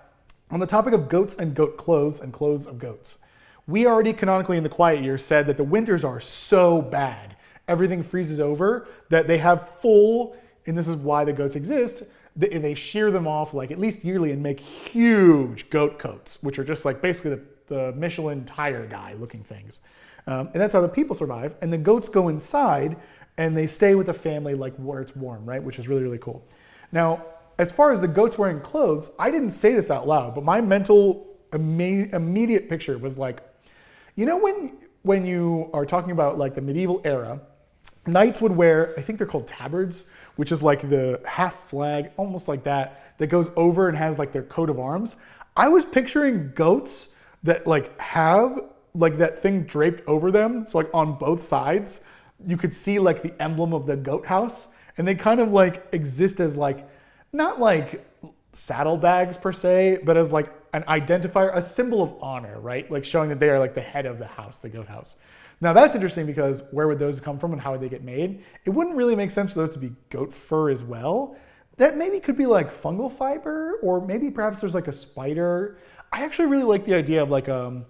A: on the topic of goats and goat clothes and clothes of goats, we already canonically in the quiet year said that the winters are so bad. Everything freezes over that they have full, and this is why the goats exist, they shear them off like at least yearly and make huge goat coats, which are just like basically the Michelin tire guy looking things. And that's how the people survive. And the goats go inside and they stay with the family like where it's warm, right? Which is really, really cool. Now, as far as the goats wearing clothes, I didn't say this out loud, but my mental immediate picture was like, when you are talking about like the medieval era, knights would wear, I think they're called tabards, which is like the half flag, almost like that goes over and has like their coat of arms. I was picturing goats that like have like that thing draped over them. So like on both sides, you could see like the emblem of the goat house, and they kind of like exist as like, not like saddlebags per se, but as like an identifier, a symbol of honor, right? Like showing that they are like the head of the house, the goat house. Now that's interesting because where would those come from and how would they get made? It wouldn't really make sense for those to be goat fur as well. That maybe could be like fungal fiber, or maybe perhaps there's like a spider. I actually really like the idea of like a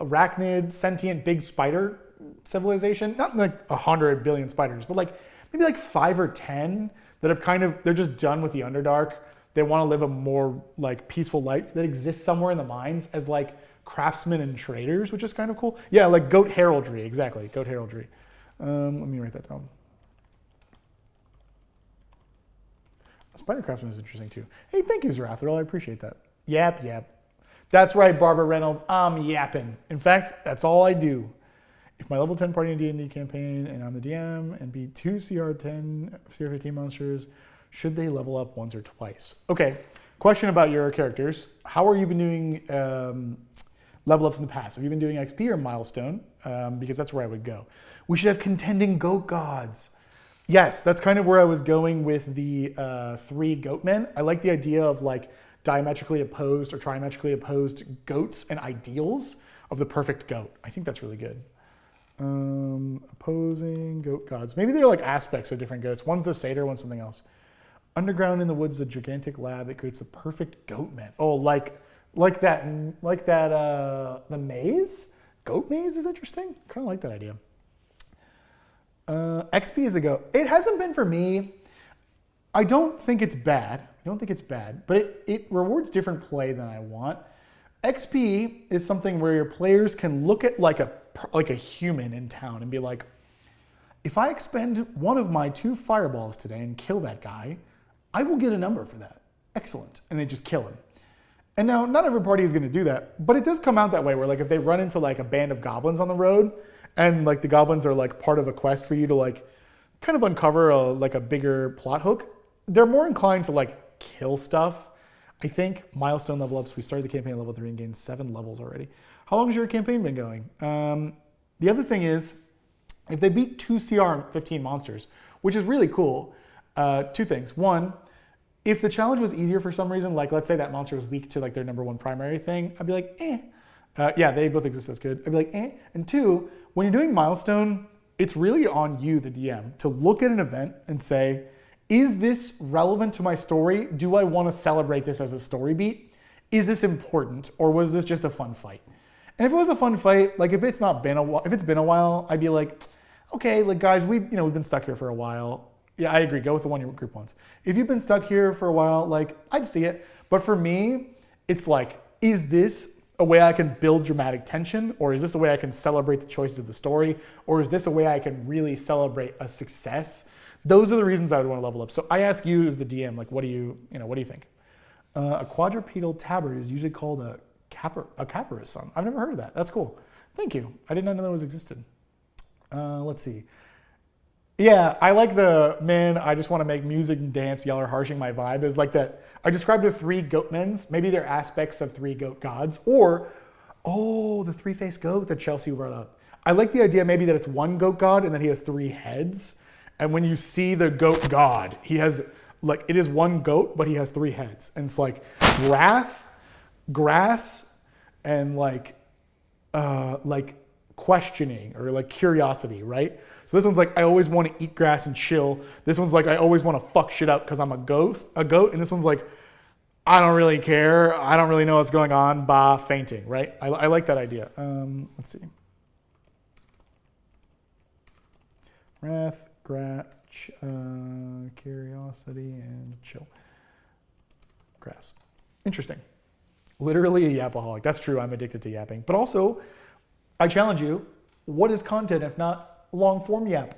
A: arachnid, sentient big spider civilization. Not like 100 billion spiders, but like maybe like 5 or 10 that have they're just done with the Underdark. They want to live a more like peaceful life that exists somewhere in the mines as like craftsmen and traders, which is kind of cool. Yeah, like goat heraldry, exactly, goat heraldry. Let me write that down. Spider craftsman is interesting too. Hey, thank you, Zerathriel, I appreciate that. Yap. That's right, Barbara Reynolds, I'm yapping. In fact, that's all I do. If my level 10 party in D&D campaign and I'm the DM and beat 2 CR10, CR15 monsters, should they level up once or twice? Okay, question about your characters. How are you been doing level ups in the past? Have you been doing XP or milestone? Because that's where I would go. We should have contending goat gods. Yes, that's kind of where I was going with the 3 goat men. I like the idea of like diametrically opposed or trimetrically opposed goats and ideals of the perfect goat. I think that's really good. Opposing goat gods. Maybe they're like aspects of different goats. One's the satyr, one's something else. Underground in the woods, a gigantic lab that creates the perfect goat man. Oh, like that, the maze? Goat maze is interesting. Kind of like that idea. XP is the goat. It hasn't been for me. I don't think it's bad. But it rewards different play than I want. XP is something where your players can look at like a human in town and be like, if I expend one of my 2 fireballs today and kill that guy, I will get a number for that. Excellent. And they just kill him. And now, not every party is going to do that, but it does come out that way where like if they run into like a band of goblins on the road and like the goblins are like part of a quest for you to like kind of uncover a bigger plot hook, they're more inclined to like kill stuff. I think milestone level ups, we started the campaign at level 3 and gained 7 levels already. How long has your campaign been going? The other thing is, if they beat 2 CR15 monsters, which is really cool, 2 things. One, if the challenge was easier for some reason, like let's say that monster was weak to like their number 1 primary thing, I'd be like, eh. Yeah, they both exist, that's good. I'd be like, eh. And 2, when you're doing milestone, it's really on you, the DM, to look at an event and say, is this relevant to my story? Do I want to celebrate this as a story beat? Is this important, or was this just a fun fight? And if it was a fun fight, like if it's been a while, I'd be like, okay, like guys, we've been stuck here for a while. Yeah, I agree. Go with the one your group wants. If you've been stuck here for a while, like I'd see it. But for me, it's like, is this a way I can build dramatic tension, or is this a way I can celebrate the choices of the story, or is this a way I can really celebrate a success Those are the reasons I would want to level up. So I ask you as the DM, like, what do you think? A quadrupedal tabard is usually called a caparison. I've never heard of that. That's cool. Thank you. I did not know those existed. Let's see. Yeah, I like I just want to make music and dance, y'all are harshing my vibe, is like that. I described the 3 goat men. Maybe they're aspects of 3 goat gods. Or, the 3-faced goat that Chelsea brought up. I like the idea maybe that it's 1 goat god and then he has 3 heads. And when you see the goat god, he has, like, it is 1 goat, but he has 3 heads. And it's like wrath, grass, and like questioning or like curiosity, right? So this one's like, I always want to eat grass and chill. This one's like, I always want to fuck shit up because I'm a goat. And this one's like, I don't really care. I don't really know what's going on. Fainting, right? I like that idea. Let's see. Wrath, curiosity, and chill. Grass. Interesting. Literally a yapaholic. That's true. I'm addicted to yapping. But also, I challenge you, what is content if not long form yap?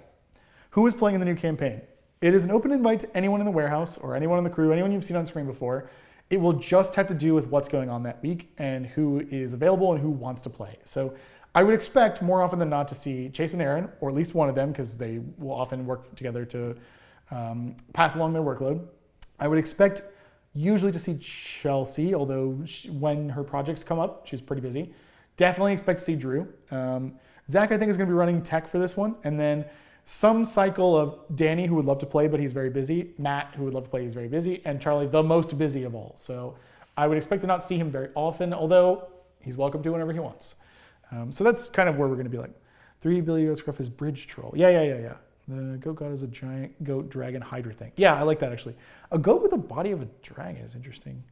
A: Who is playing in the new campaign? It is an open invite to anyone in the warehouse or anyone in the crew, anyone you've seen on screen before. It will just have to do with what's going on that week and who is available and who wants to play. So I would expect more often than not to see Chase and Aaron, or at least one of them, because they will often work together to pass along their workload. I would expect usually to see Chelsea, although when her projects come up, she's pretty busy. Definitely expect to see Drew. Zach, I think, is going to be running tech for this one. And then some cycle of Danny, who would love to play, but he's very busy. Matt, who would love to play, he's very busy. And Charlie, the most busy of all. So I would expect to not see him very often, although he's welcome to whenever he wants. So that's kind of where we're going to be like. 3 Billy Goat Scruff is Bridge Troll. Yeah. The goat god is a giant goat dragon hydra thing. Yeah, I like that actually. A goat with the body of a dragon is interesting.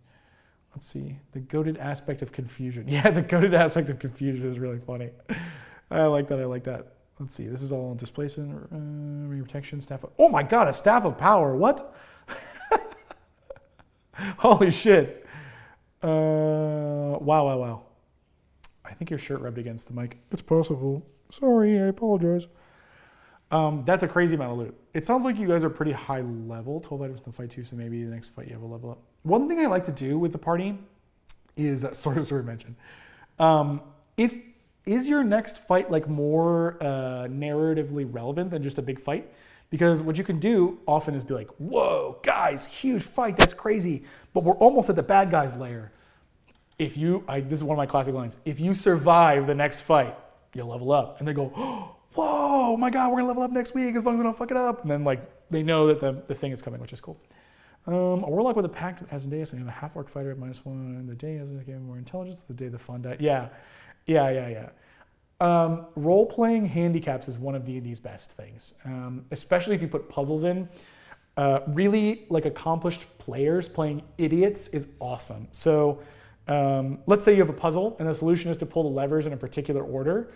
A: Let's see. The goated aspect of confusion. Yeah, the goated aspect of confusion is really funny. I like that. Let's see. This is all displacement, protection, staff. Oh my god, a staff of power. What? Holy shit. Wow. I think your shirt rubbed against the mic. It's possible. Sorry, I apologize. That's a crazy amount of loot. It sounds like you guys are pretty high level. 12 items to fight 2, so maybe the next fight you have a level up. One thing I like to do with the party is, sort of mentioned, is your next fight like more narratively relevant than just a big fight? Because what you can do often is be like, whoa, guys, huge fight, that's crazy. But we're almost at the bad guy's lair. This is one of my classic lines. If you survive the next fight, you'll level up. And they go, whoa, my God, we're gonna level up next week as long as we don't fuck it up. And then like they know that the thing is coming, which is cool. A warlock with a pact with Asmodeus, and you have a half-orc fighter at -1. The day has given more intelligence. The day the fun died. Yeah. Role-playing handicaps is one of D&D's best things, especially if you put puzzles in. Really, like accomplished players playing idiots is awesome. So let's say you have a puzzle and the solution is to pull the levers in a particular order.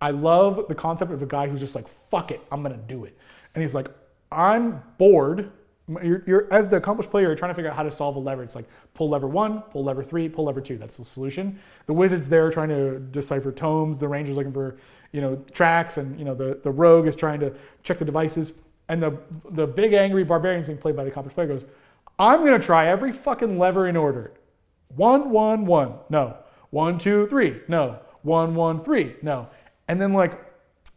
A: I love the concept of a guy who's just like, fuck it, I'm gonna do it. And he's like, I'm bored. You're as the accomplished player, you're trying to figure out how to solve a lever. It's like pull lever 1, pull lever 3, pull lever 2. That's the solution. The wizard's there trying to decipher tomes. The ranger's looking for, tracks, and the rogue is trying to check the devices. And the big angry barbarian's being played by the accomplished player goes, I'm gonna try every fucking lever in order. 1, 1, 1, no. 1, 2, 3, no. 1, 1, 3, no. And then like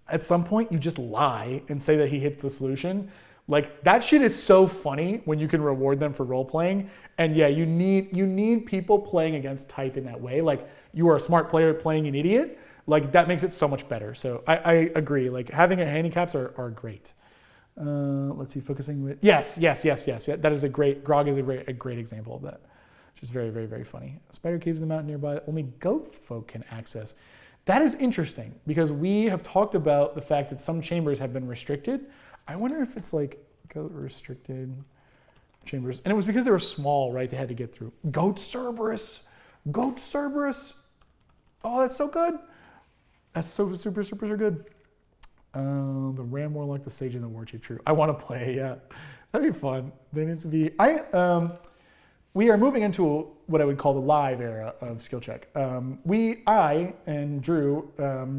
A: at some point you just lie and say that he hits the solution. Like that shit is so funny when you can reward them for role playing. And yeah, you need people playing against type in that way. Like you are a smart player playing an idiot. Like that makes it so much better. So I agree. Like having handicaps are great. Let's see, focusing with yes. That is Grog is a great example of that. Which is very, very, very funny. Spider caves in the mountain nearby only goat folk can access. That is interesting because we have talked about the fact that some chambers have been restricted. I wonder if it's like goat restricted chambers. And it was because they were small, right? They had to get through. Goat Cerberus. Oh, that's so good. That's so super good. The Ram Warlock, the Sage, and the War Chief. True. I want to play, yeah. That'd be fun. There needs to be... we are moving into what I would call the live era of Skill Check. I and Drew,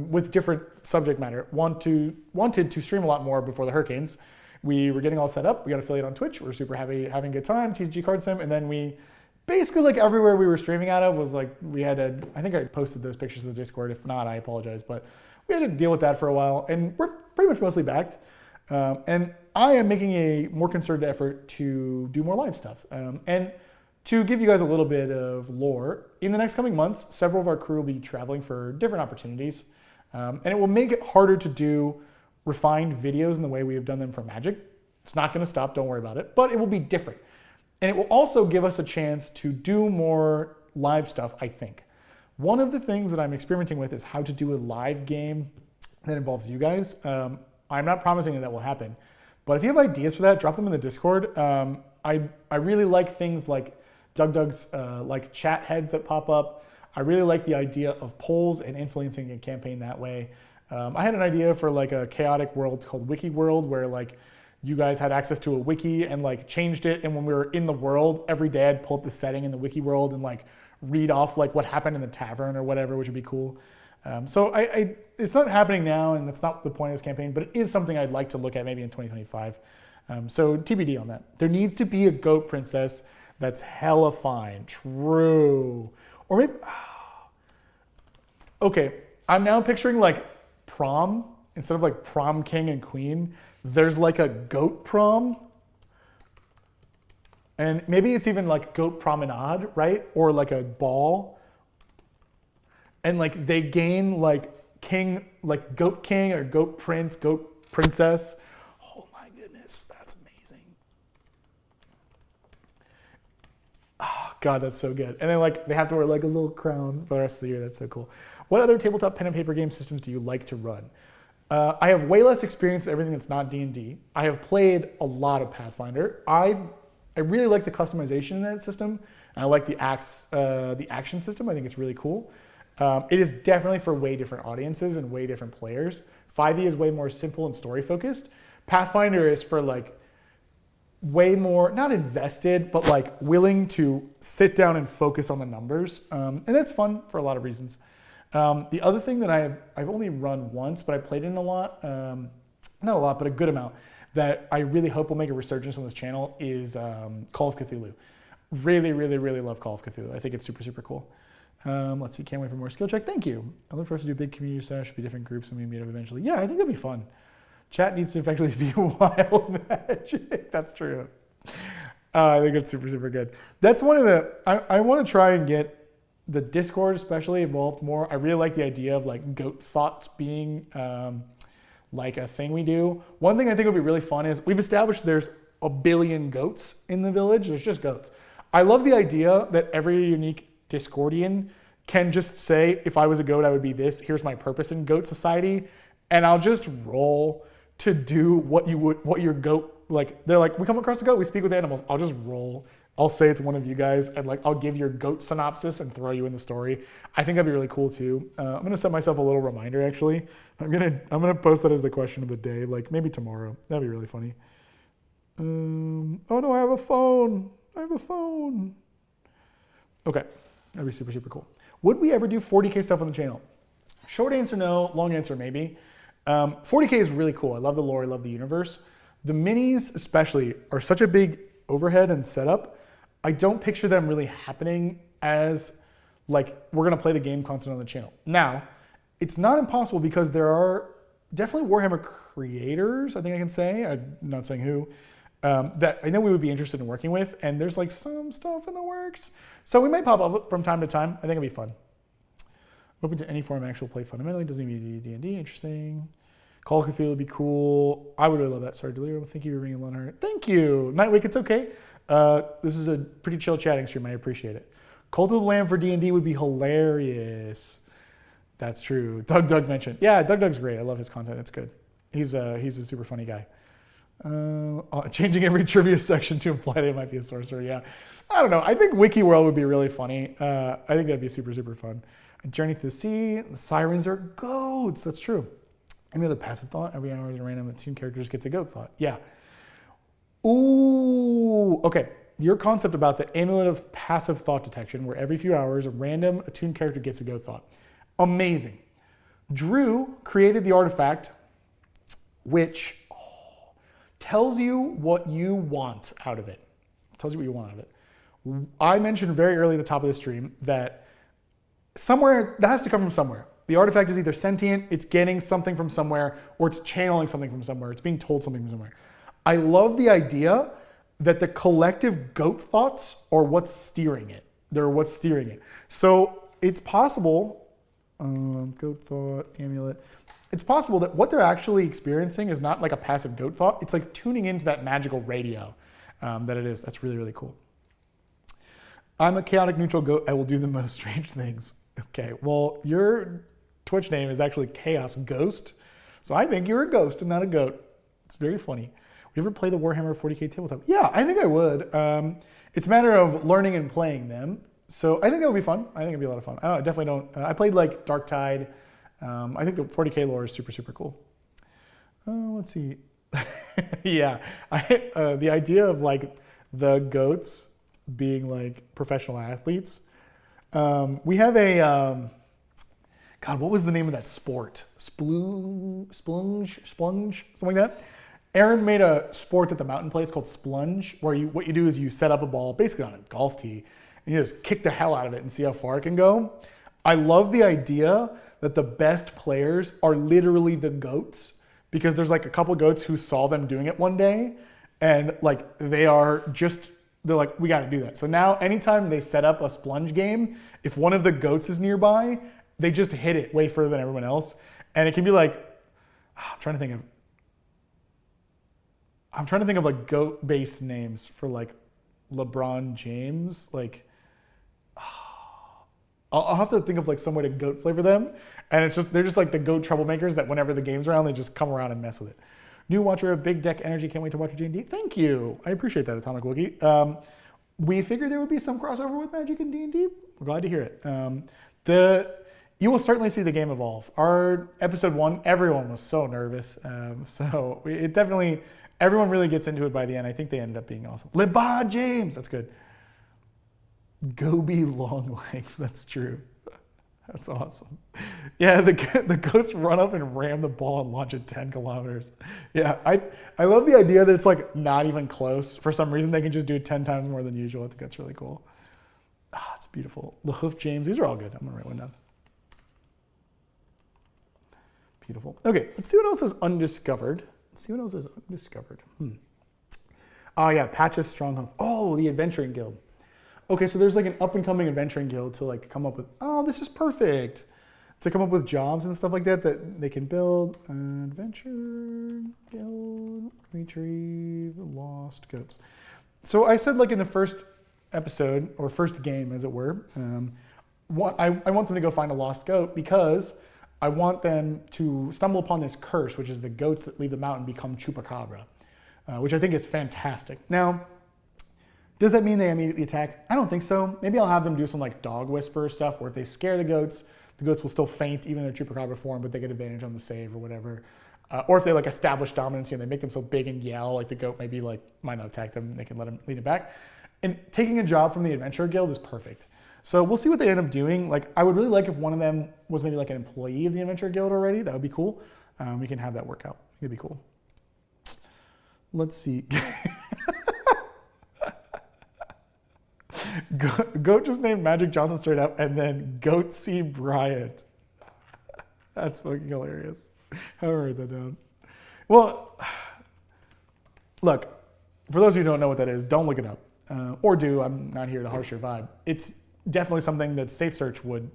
A: with different subject matter, wanted to stream a lot more before the hurricanes. we were getting all set up. We got affiliate on Twitch. We're super happy, having a good time, TCG Card Sim. And then we basically, like, everywhere we were streaming out of was like, we had to, I think I posted those pictures in the Discord. If not, I apologize. But we had to deal with that for a while. And we're pretty much mostly backed. And I am making a more concerted effort to do more live stuff. And to give you guys a little bit of lore, in the next coming months, several of our crew will be traveling for different opportunities. And it will make it harder to do refined videos in the way we have done them for Magic. It's not going to stop, don't worry about it, but it will be different. And it will also give us a chance to do more live stuff, I think. One of the things that I'm experimenting with is how to do a live game that involves you guys. I'm not promising that will happen, but if you have ideas for that, drop them in the Discord. I really like things like Doug's like chat heads that pop up. I really like the idea of polls and influencing a campaign that way. I had an idea for like a chaotic world called Wiki World, where like you guys had access to a wiki and like changed it. And when we were in the world, every day I'd pull up the setting in the Wiki World and like read off like what happened in the tavern or whatever, which would be cool. So it's not happening now, and that's not the point of this campaign, but it is something I'd like to look at maybe in 2025. So TBD on that. There needs to be a goat princess that's hella fine. True. Or maybe, okay, I'm now picturing like prom, instead of like prom king and queen, there's like a goat prom. And maybe it's even like goat promenade, right? Or like a ball. And like they gain like king, like goat king or goat prince, goat princess. Oh my goodness, that's amazing. Oh God, that's so good. And then like they have to wear like a little crown for the rest of the year. That's so cool. What other tabletop pen and paper game systems do you like to run? I have way less experience with everything that's not D&D. I have played a lot of Pathfinder. I really like the customization in that system. And I like the action system. I think it's really cool. It is definitely for way different audiences and way different players. 5e is way more simple and story focused. Pathfinder is for like way more, not invested, but like willing to sit down and focus on the numbers. And that's fun for a lot of reasons. The other thing that I've only run once, but I played in a lot, not a lot, but a good amount, that I really hope will make a resurgence on this channel is Call of Cthulhu. Really, really, really love Call of Cthulhu. I think it's super, super cool. Let's see, can't wait for more skill check. Thank you. I'd love for us to do a big community sesh, be different groups, and we meet up eventually. Yeah, I think that'd be fun. Chat needs to effectively be wild magic. That's true. I think it's super, super good. That's one of the, I want to try and get the Discord especially involved more. I really like the idea of like goat thoughts being like a thing we do. One thing I think would be really fun is we've established there's a billion goats in the village. There's just goats. I love the idea that every unique Discordian can just say, if I was a goat, I would be this. Here's my purpose in Goat Society. And I'll just roll to do what your goat, like, they're like, we come across a goat, we speak with animals. I'll just roll. I'll say it's one of you guys, and like I'll give your goat synopsis and throw you in the story. I think that'd be really cool too. I'm gonna set myself a little reminder actually. I'm gonna post that as the question of the day, like maybe tomorrow. That'd be really funny. Oh no, I have a phone. Okay, that'd be super, super cool. Would we ever do 40K stuff on the channel? Short answer, no. Long answer, maybe. 40K is really cool. I love the lore, I love the universe. The minis especially are such a big overhead and setup. I don't picture them really happening as like we're gonna play the game content on the channel. Now, it's not impossible because there are definitely Warhammer creators, I think I can say, I'm not saying who, that I know we would be interested in working with, and there's like some stuff in the works. So we might pop up from time to time. I think it'd be fun. Open to any form of actual play fundamentally, doesn't even be D&D, interesting. Call of Cthulhu would be cool. I would really love that. Sorry, Delirium. Thank you for bringing Leonard. Thank you. Nightwake, it's okay. This is a pretty chill chatting stream. I appreciate it. Cult of the Lamb for D&D would be hilarious. That's true. Doug mentioned. Yeah, Doug's great. I love his content. It's good. He's a super funny guy. Changing every trivia section to imply they might be a sorcerer. Yeah. I don't know. I think Wiki World would be really funny. I think that'd be super, super fun. A Journey Through the Sea. The sirens are goats. That's true. Any other passive thought? Every hour is a random attuned character just gets a goat thought. Yeah. Ooh. Okay. Your concept about the amulet of passive thought detection, where every few hours a random attuned character gets a goat thought. Amazing. Drew created the artifact, which tells you what you want out of it. Tells you what you want out of it. I mentioned very early at the top of the stream that somewhere, that has to come from somewhere. The artifact is either sentient, it's getting something from somewhere, or it's channeling something from somewhere. It's being told something from somewhere. I love the idea that the collective goat thoughts are what's steering it. They're what's steering it. So it's possible, goat thought, amulet. It's possible that what they're actually experiencing is not like a passive goat thought. It's like tuning into that magical radio that it is. That's really, really cool. I'm a chaotic neutral goat. I will do the most strange things. Okay, well, your Twitch name is actually Chaos Ghost. So I think you're a ghost and not a goat. It's very funny. Would you ever play the Warhammer 40K tabletop? Yeah, I think I would. It's a matter of learning and playing them. So I think that would be fun. I think it'd be a lot of fun. I definitely don't. I played like Dark Tide. I think the 40K lore is super, super cool. Let's see. Yeah, the idea of like the goats being like professional athletes. We have a, God, what was the name of that sport? Splunge, something like that. Aaron made a sport at the mountain place called Splunge, where what you do is you set up a ball basically on a golf tee and you just kick the hell out of it and see how far it can go. I love the idea that the best players are literally the goats, because there's like a couple goats who saw them doing it one day and like they're like, we got to do that. So now anytime they set up a Splunge game, if one of the goats is nearby, they just hit it way further than everyone else. And it can be like, I'm trying to think of like goat-based names for like LeBron James. Like, I'll have to think of like some way to goat flavor them. And they're just like the goat troublemakers that whenever the game's around, they just come around and mess with it. New watcher of Big Deck Energy, can't wait to watch your D&D. Thank you. I appreciate that, Atomic Wookie. We figured there would be some crossover with Magic and D&D. We're glad to hear it. You will certainly see the game evolve. Our episode 1, everyone was so nervous. So it definitely, everyone really gets into it by the end. I think they ended up being awesome. LeBron James, that's good. Goby long legs, that's true. That's awesome. Yeah, the goats run up and ram the ball and launch it 10 kilometers. Yeah, I love the idea that it's like not even close. For some reason, they can just do it 10 times more than usual. I think that's really cool. It's beautiful. LaHoof James, these are all good. I'm gonna write one down. Beautiful. Okay, let's see what else is undiscovered. Oh yeah, Patch's Stronghold. Oh, the Adventuring Guild. Okay, so there's like an up-and-coming adventuring guild to like come up with, oh, this is perfect. To come up with jobs and stuff like that they can build. Adventure Guild, retrieve lost goats. So I said like in the first episode, or first game as it were, I want them to go find a lost goat because I want them to stumble upon this curse, which is the goats that leave the mountain become chupacabra, which I think is fantastic. Now, does that mean they immediately attack? I don't think so. Maybe I'll have them do some like dog whisper stuff where if they scare the goats will still faint even in their chupacabra form, but they get advantage on the save or whatever. Or if they like establish dominance and they make them so big and yell, like the goat maybe like might not attack them, they can lead it back. And taking a job from the Adventurer Guild is perfect. So we'll see what they end up doing. Like I would really like if one of them was maybe like an employee of the Adventurer Guild already. That would be cool. We can have that work out. It'd be cool. Let's see. Goat just named Magic Johnson straight up, and then Goat C. Bryant. That's fucking hilarious. I'll write that down. Well, look, for those who don't know what that is, don't look it up. Or do, I'm not here to harsh your vibe. It's definitely something that Safe Search would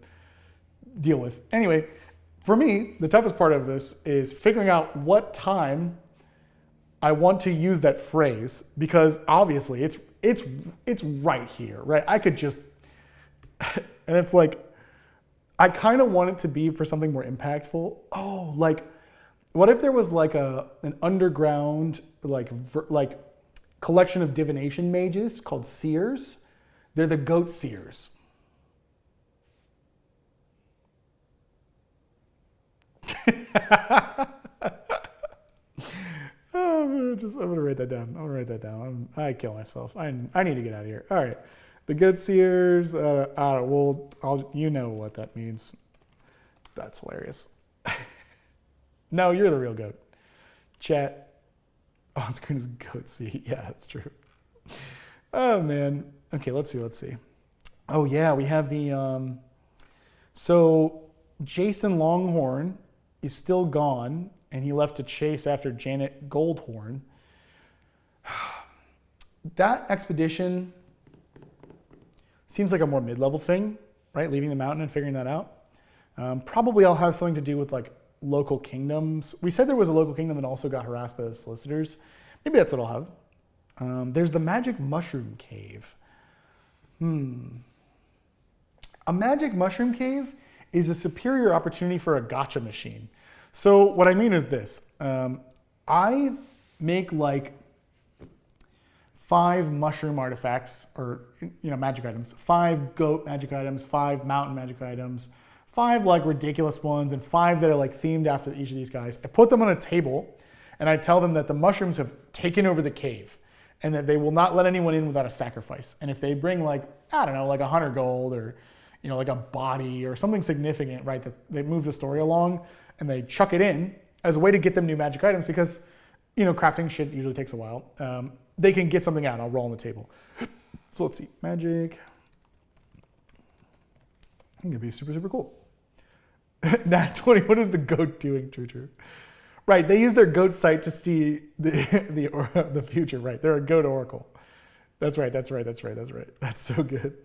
A: deal with. Anyway, for me, the toughest part of this is figuring out what time I want to use that phrase, because obviously it's right here, right? I could just, and it's like, I kind of want it to be for something more impactful. Oh, like, what if there was like an underground like collection of divination mages called seers? They're the goat seers. I'm gonna write that down. I kill myself. I need to get out of here. All right, the good seers. You know what that means. That's hilarious. No, you're the real goat. Chat. On screen is goat seat. Yeah, that's true. Oh man. Okay, let's see. Oh yeah, we have the so Jason Longhorn is still gone, and he left to chase after Janet Goldhorn. That expedition seems like a more mid-level thing, right? Leaving the mountain and figuring that out. Probably I'll have something to do with like local kingdoms. We said there was a local kingdom that also got harassed by the solicitors. Maybe that's what I'll have. There's the magic mushroom cave. A magic mushroom cave is a superior opportunity for a gotcha machine. So what I mean is this. I make like 5 mushroom artifacts, or magic items, 5 goat magic items, 5 mountain magic items, 5 like ridiculous ones, and 5 that are like themed after each of these guys. I put them on a table, and I tell them that the mushrooms have taken over the cave, and that they will not let anyone in without a sacrifice. And if they bring like, I don't know, like 100 gold, or like a body or something significant, right, that they move the story along, and they chuck it in as a way to get them new magic items, because crafting shit usually takes a while. They can get something out. I'll roll on the table. So let's see, magic. I think it'd be super, super cool. Nat 20, what is the goat doing? True. Right, they use their goat sight to see the future, right? They're a goat oracle. That's right. That's so good.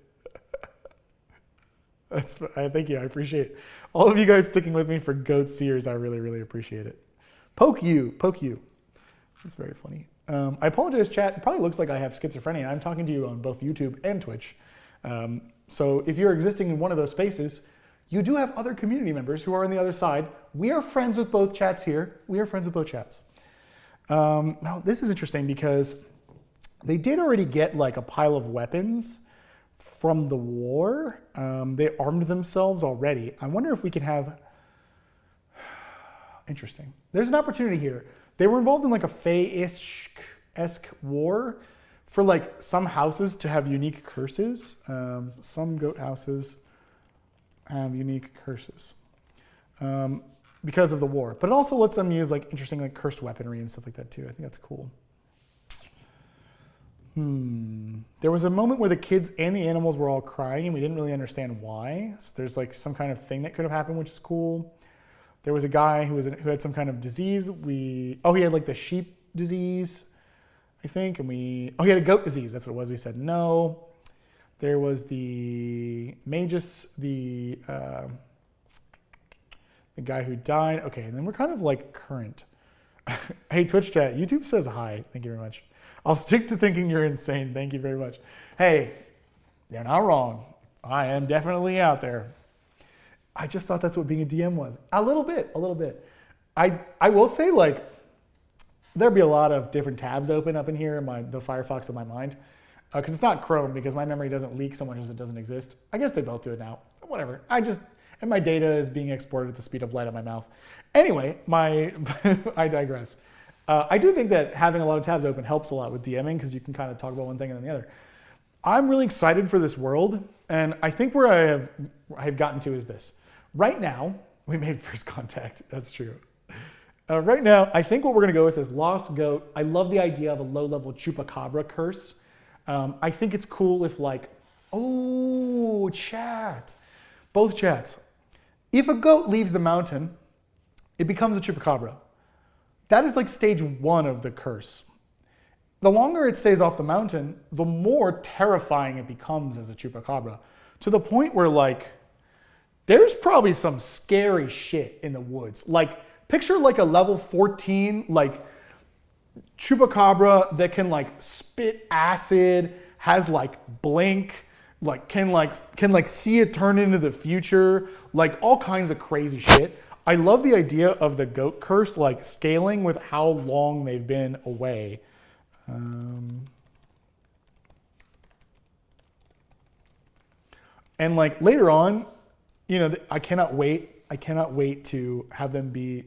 A: Thank you, I appreciate it. All of you guys sticking with me for goat seers, I really, really appreciate it. Poke you. That's very funny. I apologize, chat. It probably looks like I have schizophrenia. I'm talking to you on both YouTube and Twitch. So if you're existing in one of those spaces, you do have other community members who are on the other side. We are friends with both chats here. Now, this is interesting because they did already get like a pile of weapons from the war. They armed themselves already. I wonder if we can have... Interesting. There's an opportunity here. They were involved in like a Fey-esque war for like some houses to have unique curses. Some goat houses have unique curses because of the war. But it also lets them use like interesting like cursed weaponry and stuff like that too. I think that's cool. There was a moment where the kids and the animals were all crying and we didn't really understand why. So there's like some kind of thing that could have happened, which is cool. There was a guy who had some kind of disease. He had like the sheep disease, I think. And he had a goat disease. That's what it was. We said no. There was the Magus, the guy who died. Okay, and then we're kind of like current. Hey, Twitch chat, YouTube says hi. Thank you very much. I'll stick to thinking you're insane. Thank you very much. Hey, you're not wrong. I am definitely out there. I just thought that's what being a DM was. A little bit. I will say, like, there'd be a lot of different tabs open up in here in the Firefox of my mind. Because it's not Chrome, because my memory doesn't leak so much as it doesn't exist. I guess they both do it now. Whatever. And my data is being exported at the speed of light in my mouth. Anyway, I digress. I do think that having a lot of tabs open helps a lot with DMing, because you can kind of talk about one thing and then the other. I'm really excited for this world, and I think where I have gotten to is this. Right now, we made first contact. That's true. Right now, I think what we're going to go with is Lost Goat. I love the idea of a low-level Chupacabra curse. I think it's cool if chat. Both chats. If a goat leaves the mountain, it becomes a Chupacabra. That is like stage 1 of the curse. The longer it stays off the mountain, the more terrifying it becomes as a Chupacabra. To the point where there's probably some scary shit in the woods. Picture like a level 14, Chupacabra that can spit acid, has blink, can see it turn into the future, all kinds of crazy shit. I love the idea of the goat curse scaling with how long they've been away. And later on, I cannot wait to have them be,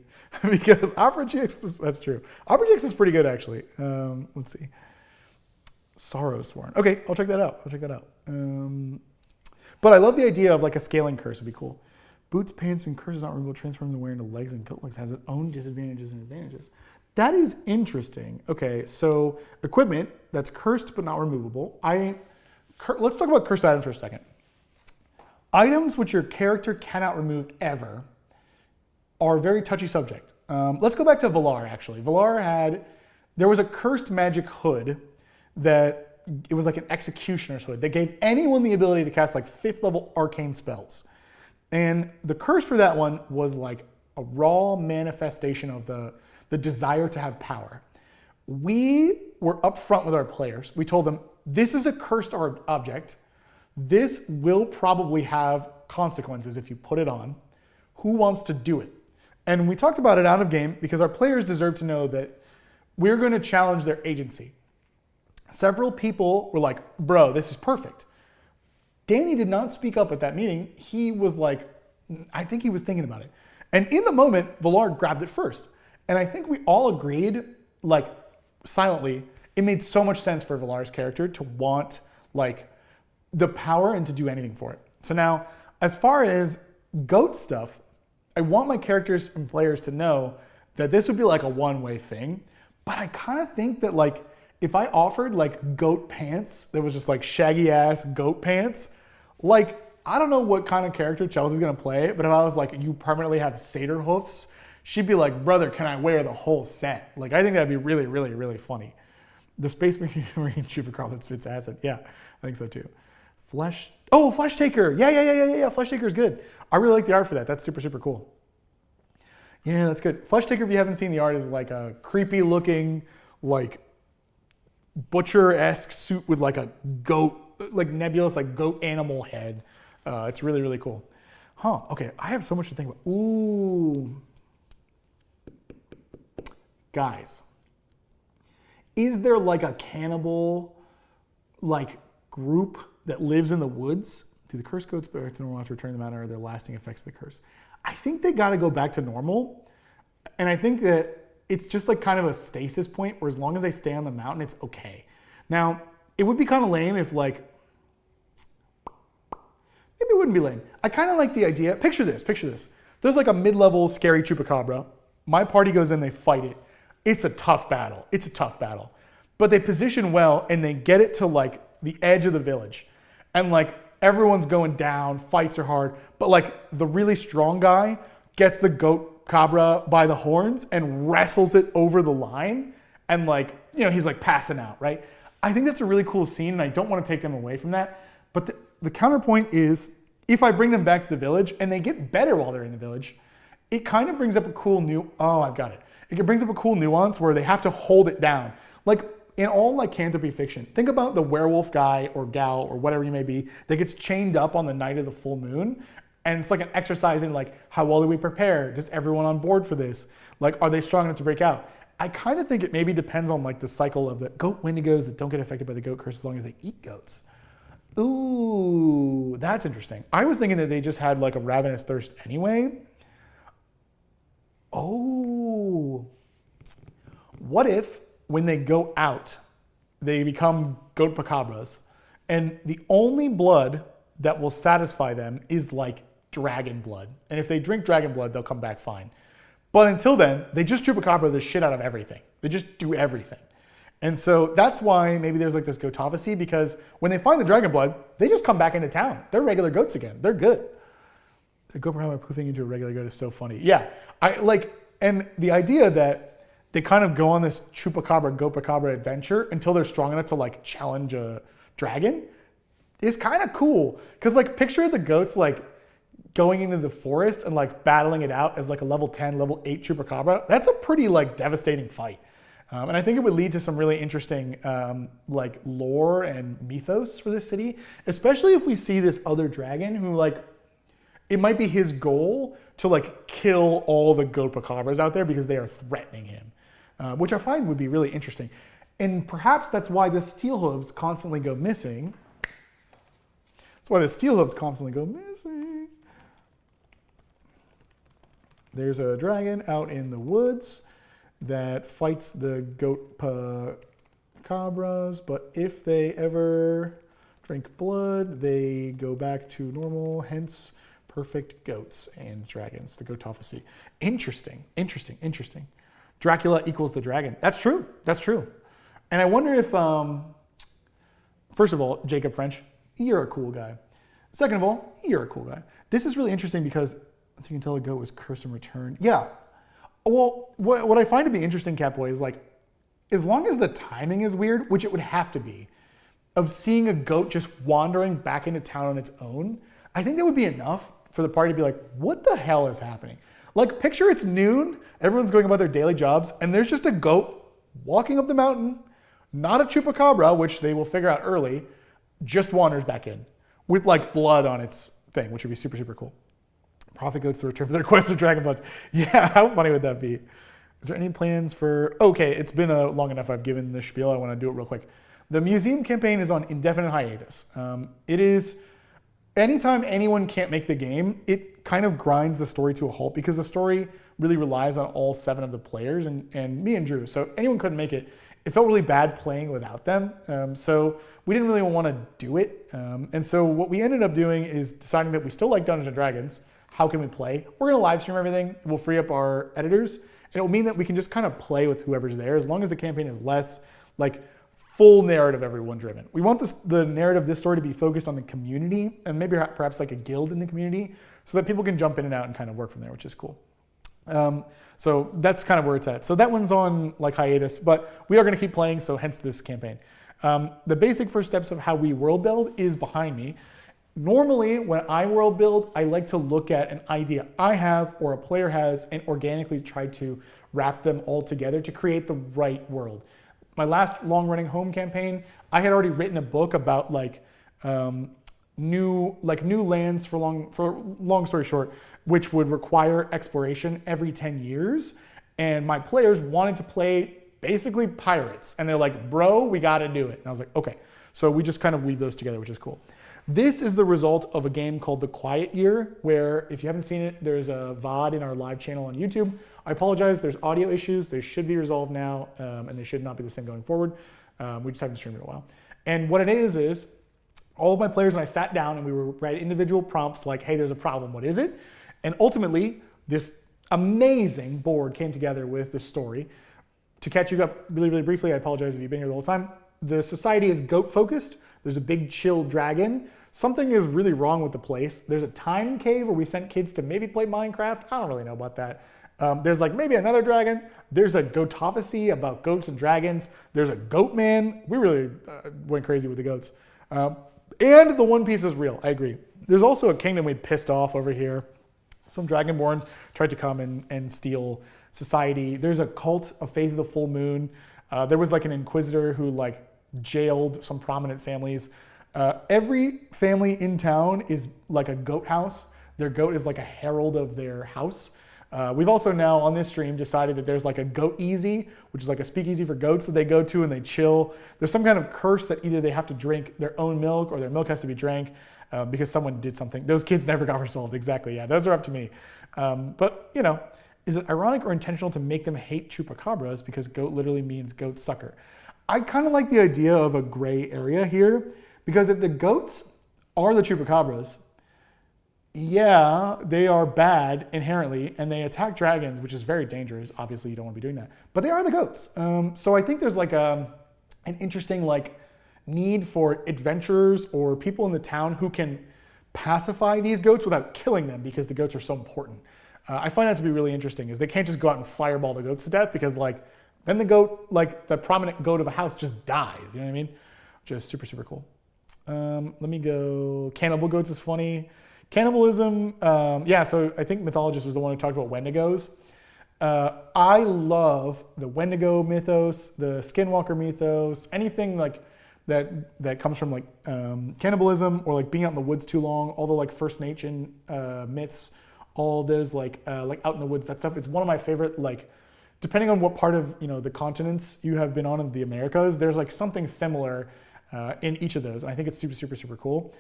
A: because Opera GX that's true. Opera GX is pretty good actually. Let's see. Sorrowsworn. Okay, I'll check that out. But I love the idea of a scaling curse would be cool. Boots, pants, and curse is not removable. Transforming the wearer into legs and coat legs has its own disadvantages and advantages. That is interesting. Okay, so equipment that's cursed but not removable. Let's talk about cursed items for a second. Items which your character cannot remove ever are a very touchy subject. Let's go back to Valar, actually. There was a cursed magic hood that, it was like an executioner's hood that gave anyone the ability to cast like 5th level arcane spells. And the curse for that one was like a raw manifestation of the desire to have power. We were upfront with our players. We told them, this is a cursed object. This will probably have consequences if you put it on. Who wants to do it? And we talked about it out of game because our players deserve to know that we're going to challenge their agency. Several people were like, bro, this is perfect. Danny did not speak up at that meeting. He was like, I think he was thinking about it. And in the moment, Valar grabbed it first. And I think we all agreed, like silently, it made so much sense for Valar's character to want like the power and to do anything for it. So now, as far as goat stuff, I want my characters and players to know that this would be like a one-way thing. But I kind of think that like, if I offered like goat pants, that was just like shaggy ass goat pants, like, I don't know what kind of character Chelsea's gonna play, but if I was like, you permanently have satyr hoofs, she'd be like, brother, can I wear the whole set? Like, I think that'd be really, really, really funny. The Space Marine Chupacabra that spits acid. Yeah, I think so too. Flesh Taker. Yeah. Flesh Taker is good. I really like the art for that. That's super, super cool. Yeah, that's good. Flesh Taker, if you haven't seen the art, is like a creepy looking, like butcher-esque suit with like a goat, like nebulous, like goat animal head. It's really, really cool. Huh, okay, I have so much to think about. Ooh. Guys, is there like a cannibal like group that lives in the woods? Do the cursed goats back to normal after returning them out, or are there lasting effects of the curse? I think they gotta go back to normal. And I think that it's just like kind of a stasis point where as long as they stay on the mountain, it's okay. Now, it would be kind of lame if like, maybe it wouldn't be lame. I kind of like the idea. Picture this. There's like a mid-level scary Chupacabra. My party goes in, they fight it. It's a tough battle. But they position well and they get it to like the edge of the village. And like everyone's going down, fights are hard. But like the really strong guy gets the goat cabra by the horns and wrestles it over the line. And like, you know, he's like passing out, right? I think that's a really cool scene and I don't want to take them away from that. But the counterpoint is, if I bring them back to the village and they get better while they're in the village, it kind of brings up a cool It brings up a cool nuance where they have to hold it down. Like in all lycanthropy fiction, think about the werewolf guy or gal or whatever you may be that gets chained up on the night of the full moon. And it's like an exercise in like, how well do we prepare? Is everyone on board for this? Like, are they strong enough to break out? I kind of think it maybe depends on like the cycle of the goat wendigos that don't get affected by the goat curse as long as they eat goats. Ooh, that's interesting. I was thinking that they just had like a ravenous thirst anyway. Oh, what if when they go out, they become goat pacabras and the only blood that will satisfy them is like dragon blood. And if they drink dragon blood, they'll come back fine. But until then, they just chupacabra the shit out of everything. They just do everything. And so that's why maybe there's like this goatophacy, because when they find the dragon blood, they just come back into town. They're regular goats again. They're good. The goat pacabra poofing into a regular goat is so funny. Yeah, and the idea that they kind of go on this chupacabra, goat pacabra adventure until they're strong enough to like challenge a dragon is kind of cool. Cause like picture the goats like going into the forest and like battling it out as like a level 10, level 8 chupacabra. That's a pretty like devastating fight. And I think it would lead to some really interesting like lore and mythos for this city, especially if we see this other dragon who like, it might be his goal to like kill all the goat pacabras out there because they are threatening him, which I find would be really interesting. And perhaps that's why the steel hooves constantly go missing. There's a dragon out in the woods that fights the goat pacabras, but if they ever drink blood, they go back to normal, hence perfect goats and dragons, the goatophacy. Interesting. Dracula equals the dragon. That's true. That's true. And I wonder if, first of all, Jacob French, you're a cool guy. Second of all, you're a cool guy. This is really interesting because, as you can tell, a goat was cursed and returned. Yeah. Well, what I find to be interesting, Catboy, is like, as long as the timing is weird, which it would have to be, of seeing a goat just wandering back into town on its own, I think that would be enough for the party to be like, what the hell is happening? Like, picture it's noon, everyone's going about their daily jobs, and there's just a goat walking up the mountain, not a chupacabra, which they will figure out early, just wanders back in with like blood on its thing, which would be super, super cool. Prophet goats to return for their quest of dragon bloods. Yeah, how funny would that be? Is there any plans for, okay, it's been long enough I've given the spiel, I want to do it real quick. The museum campaign is on indefinite hiatus. It is, anytime anyone can't make the game, it kind of grinds the story to a halt because the story really relies on all 7 of the players and me and Drew. So if anyone couldn't make it, it felt really bad playing without them. So we didn't really want to do it. And so what we ended up doing is deciding that we still like Dungeons & Dragons. How can we play? We're going to live stream everything. We'll free up our editors. And it will mean that we can just kind of play with whoever's there as long as the campaign is less like full narrative everyone driven. We want the narrative of this story to be focused on the community and maybe perhaps like a guild in the community so that people can jump in and out and kind of work from there, which is cool. So that's kind of where it's at. So that one's on like hiatus, but we are going to keep playing, so hence this campaign. The basic first steps of how we world build is behind me. Normally, when I world build, I like to look at an idea I have or a player has and organically try to wrap them all together to create the right world. My last long-running home campaign, I had already written a book about like new lands for long story short, which would require exploration every 10 years. And my players wanted to play basically pirates. And they're like, bro, we got to do it. And I was like, okay. So we just kind of weave those together, which is cool. This is the result of a game called The Quiet Year, where if you haven't seen it, there's a VOD in our live channel on YouTube. I apologize, there's audio issues. They should be resolved now, and they should not be the same going forward. We just haven't streamed it in a while. And what it is all of my players and I sat down and we were writing individual prompts like, hey, there's a problem, what is it? And ultimately, this amazing board came together with this story. To catch you up really, really briefly, I apologize if you've been here the whole time. The society is goat focused. There's a big chill dragon. Something is really wrong with the place. There's a time cave where we sent kids to maybe play Minecraft. I don't really know about that. There's like maybe another dragon. There's a goatophacy about goats and dragons. There's a goat man. We really went crazy with the goats. And the One Piece is real, I agree. There's also a kingdom we pissed off over here. Some dragonborn tried to come and steal society. There's a cult of Faith of the Full Moon. There was like an inquisitor who like jailed some prominent families. Every family in town is like a goat house. Their goat is like a herald of their house. We've also now on this stream decided that there's like a goat easy, which is like a speakeasy for goats that they go to and they chill. There's some kind of curse that either they have to drink their own milk or their milk has to be drank because someone did something. Those kids never got resolved. Exactly. Yeah, those are up to me. But you know, is it ironic or intentional to make them hate chupacabras because goat literally means goat sucker? I kind of like the idea of a gray area here because if the goats are the chupacabras, yeah, they are bad inherently, and they attack dragons, which is very dangerous. Obviously, you don't want to be doing that. But they are the goats. So I think there's like an interesting like need for adventurers or people in the town who can pacify these goats without killing them because the goats are so important. I find that to be really interesting. Is they can't just go out and fireball the goats to death because like then the goat, like the prominent goat of a house, just dies. You know what I mean? Which is super super cool. Let me go. Cannibal goats is funny. Cannibalism, yeah, so I think Mythologist was the one who talked about Wendigos. I love the Wendigo mythos, the Skinwalker mythos, anything like that comes from like cannibalism or like being out in the woods too long, all the like First Nation myths, all those like out in the woods, that stuff. It's one of my favorite, like, depending on what part of, you know, the continents you have been on in the Americas, there's like something similar in each of those. And I think it's super, super, super cool.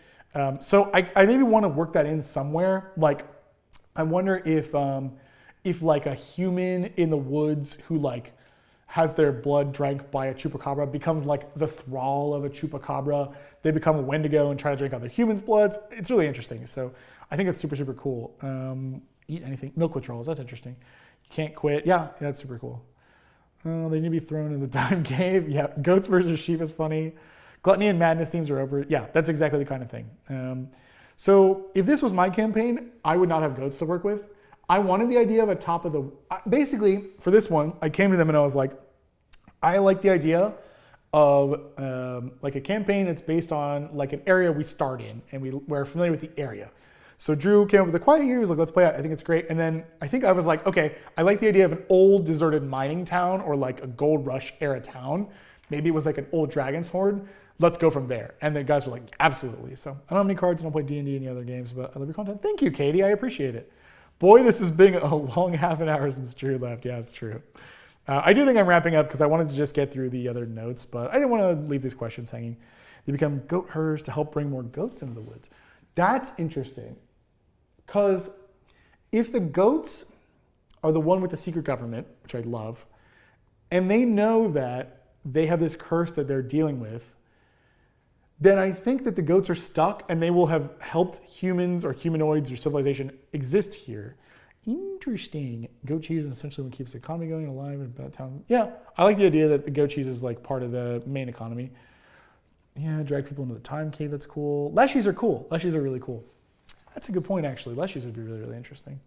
A: So I maybe want to work that in somewhere. Like, I wonder if like a human in the woods who like has their blood drank by a chupacabra becomes like the thrall of a chupacabra. They become a Wendigo and try to drink other humans' bloods. It's really interesting. So I think it's super, super cool. Eat anything. Milk withdrawals. That's interesting. You can't quit. Yeah, that's super cool. Oh, they need to be thrown in the time cave. Yeah, goats versus sheep is funny. Gluttony and madness themes are over. Yeah, that's exactly the kind of thing. So if this was my campaign, I would not have goats to work with. I wanted the idea of a top of the... Basically, for this one, I came to them and I was like, I like the idea of like a campaign that's based on like an area we start in and we're familiar with the area. So Drew came up with a quiet year. He was like, let's play it. I think it's great. And then I think I was like, okay, I like the idea of an old deserted mining town or like a gold rush era town. Maybe it was like an old dragon's horde. Let's go from there. And the guys were like, absolutely. So I don't have any cards. I don't play D&D any other games, but I love your content. Thank you, Katie. I appreciate it. Boy, this has been a long half an hour since Drew left. Yeah, it's true. I do think I'm wrapping up because I wanted to just get through the other notes, but I didn't want to leave these questions hanging. They become goat herders to help bring more goats into the woods. That's interesting. Because if the goats are the one with the secret government, which I love, and they know that they have this curse that they're dealing with, then I think that the goats are stuck and they will have helped humans or humanoids or civilization exist here. Interesting. Goat cheese is essentially what keeps the economy going alive in that town. Yeah, I like the idea that the goat cheese is like part of the main economy. Yeah, drag people into the time cave, that's cool. Leshies are cool. Leshies are really cool. That's a good point, actually. Leshies would be really, really interesting.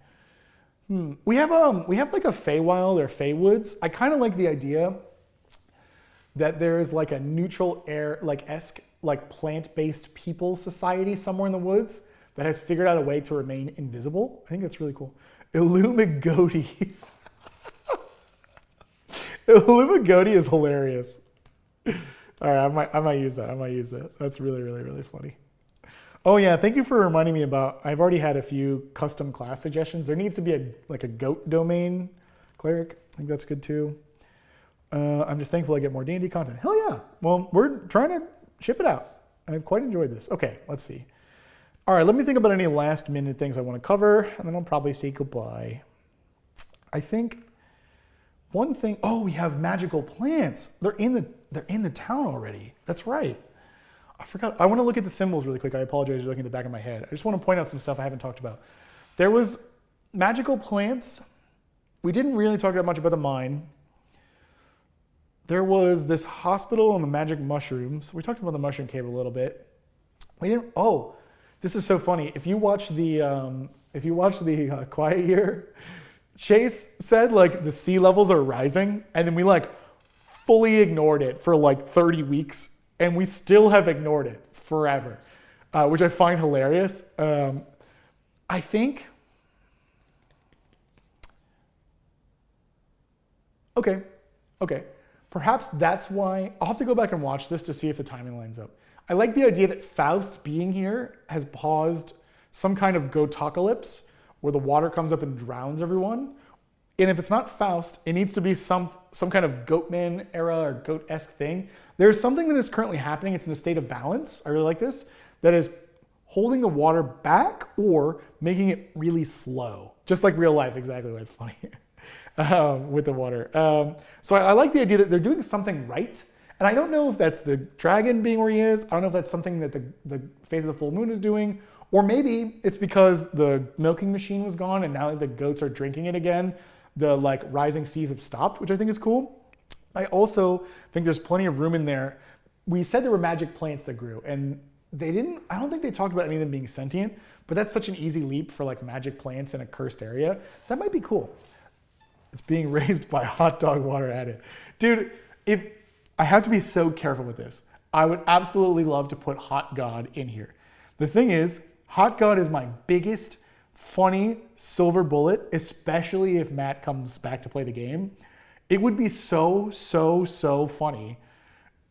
A: We have like a Feywild or Feywoods. I kind of like the idea that there is like a neutral air, like plant-based people society somewhere in the woods that has figured out a way to remain invisible. I think that's really cool. Illumigoti. Illumigoti is hilarious. All right, I might use that. I might use that. That's really, really, really funny. Oh yeah, thank you for reminding me about, I've already had a few custom class suggestions. There needs to be a goat domain cleric. I think that's good too. I'm just thankful I get more D&D content. Hell yeah. Well, we're trying to ship it out. I've quite enjoyed this. Okay, let's see. All right, let me think about any last minute things I want to cover, and then I'll probably say goodbye. I think one thing, oh, we have magical plants. They're in the town already. That's right. I forgot. I want to look at the symbols really quick. I apologize for looking at the back of my head. I just want to point out some stuff I haven't talked about. There was magical plants. We didn't really talk that much about the mine. There was this hospital and the magic mushrooms. We talked about the mushroom cave a little bit. We didn't. Oh, this is so funny. If you watch the Quiet Year, Chase said like the sea levels are rising, and then we like fully ignored it for like 30 weeks. And we still have ignored it forever, which I find hilarious. I think, okay. Perhaps that's why, I'll have to go back and watch this to see if the timing lines up. I like the idea that Faust being here has paused some kind of goatocalypse where the water comes up and drowns everyone. And if it's not Faust, it needs to be some kind of Goatman era or Goat-esque thing. There's something that is currently happening. It's in a state of balance. I really like this. That is holding the water back or making it really slow. Just like real life, exactly why it's funny with the water. So I like the idea that they're doing something right. And I don't know if that's the dragon being where he is. I don't know if that's something that the Faith of the Full Moon is doing. Or maybe it's because the milking machine was gone and now that the goats are drinking it again, the like rising seas have stopped, which I think is cool. I also think there's plenty of room in there. We said there were magic plants that grew, and I don't think they talked about any of them being sentient, but that's such an easy leap for like magic plants in a cursed area. That might be cool. It's being raised by hot dog water added. Dude, if I have to be so careful with this, I would absolutely love to put Hot God in here. The thing is, Hot God is my biggest funny silver bullet, especially if Matt comes back to play the game. It would be so funny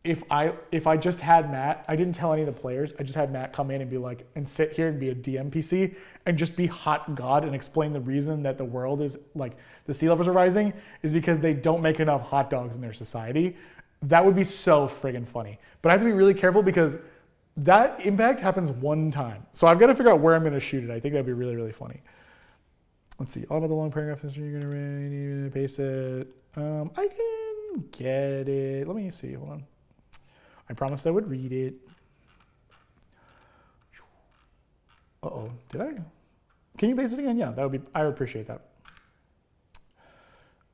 A: if I just had Matt, I didn't tell any of the players, I just had Matt come in and be like, and sit here and be a DM PC and just be Hot God and explain the reason that the world is like, the sea levels are rising is because they don't make enough hot dogs in their society. That would be so friggin' funny. But I have to be really careful because that impact happens one time. So I've got to figure out where I'm going to shoot it. I think that'd be really, really funny. Let's see. All about the long paragraph. You're going to read, paste it. I can get it. Let me see. Hold on. I promised I would read it. Uh-oh. Did I? Can you paste it again? Yeah, that would be. I would appreciate that.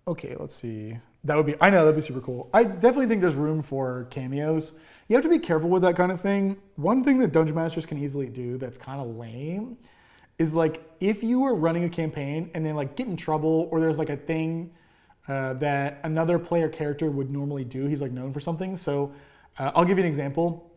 A: Okay, let's see. That would be, I know, that'd be super cool. I definitely think there's room for cameos. You have to be careful with that kind of thing. One thing that Dungeon Masters can easily do that's kind of lame is like if you were running a campaign and then like get in trouble or there's like a thing that another player character would normally do. He's like known for something. So I'll give you an example.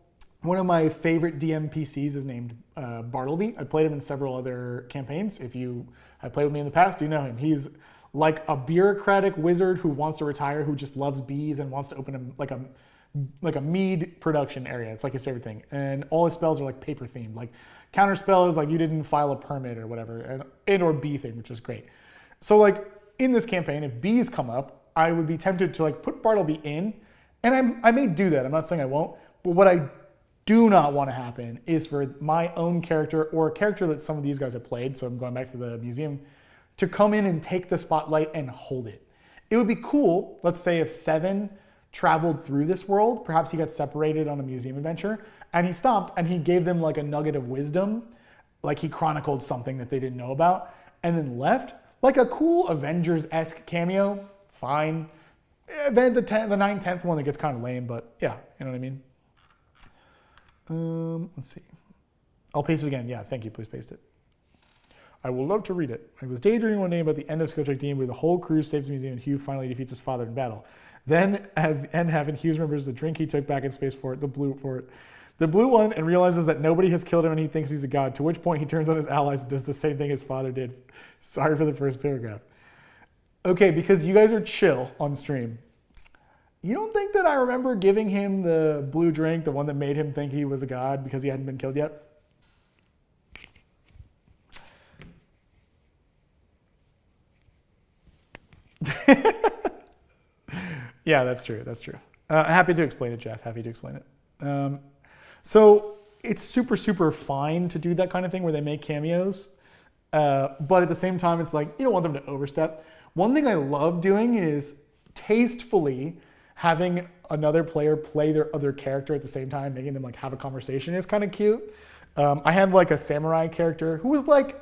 A: One of my favorite DM PCs is named Bartleby. I played him in several other campaigns. If you have played with me in the past, you know him. He's like a bureaucratic wizard who wants to retire, who just loves bees and wants to open like a mead production area. It's like his favorite thing. And all his spells are like paper themed. Like counter spell is like you didn't file a permit or whatever, and or bee themed, which is great. So like in this campaign, if bees come up, I would be tempted to like put Bartleby in, and I may do that. I'm not saying I won't, but what I do not want to happen is for my own character or a character that some of these guys have played, so I'm going back to the museum, to come in and take the spotlight and hold it. It would be cool, let's say if Seven traveled through this world, perhaps he got separated on a museum adventure, and he stopped and he gave them like a nugget of wisdom, like he chronicled something that they didn't know about, and then left. Like a cool Avengers-esque cameo, fine. Then the 9th, 10th one that gets kind of lame, but yeah, you know what I mean? Let's see. I'll paste it again. Yeah, thank you. Please paste it. I will love to read it. I was daydreaming one day about the end of Skillcheck Team where the whole crew saves the museum and Hugh finally defeats his father in battle. Then, as the end happened, Hughes remembers the drink he took back in Spaceport, the blue one, and realizes that nobody has killed him and he thinks he's a god, to which point he turns on his allies and does the same thing his father did. Sorry for the first paragraph. Okay, because you guys are chill on stream. You don't think that I remember giving him the blue drink, the one that made him think he was a god because he hadn't been killed yet? Yeah, that's true. That's true. Happy to explain it, Jeff. Happy to explain it. So it's super, super fine to do that kind of thing where they make cameos. But at the same time, it's like, you don't want them to overstep. One thing I love doing is tastefully having another player play their other character at the same time, making them like have a conversation is kind of cute. I had like a samurai character who was like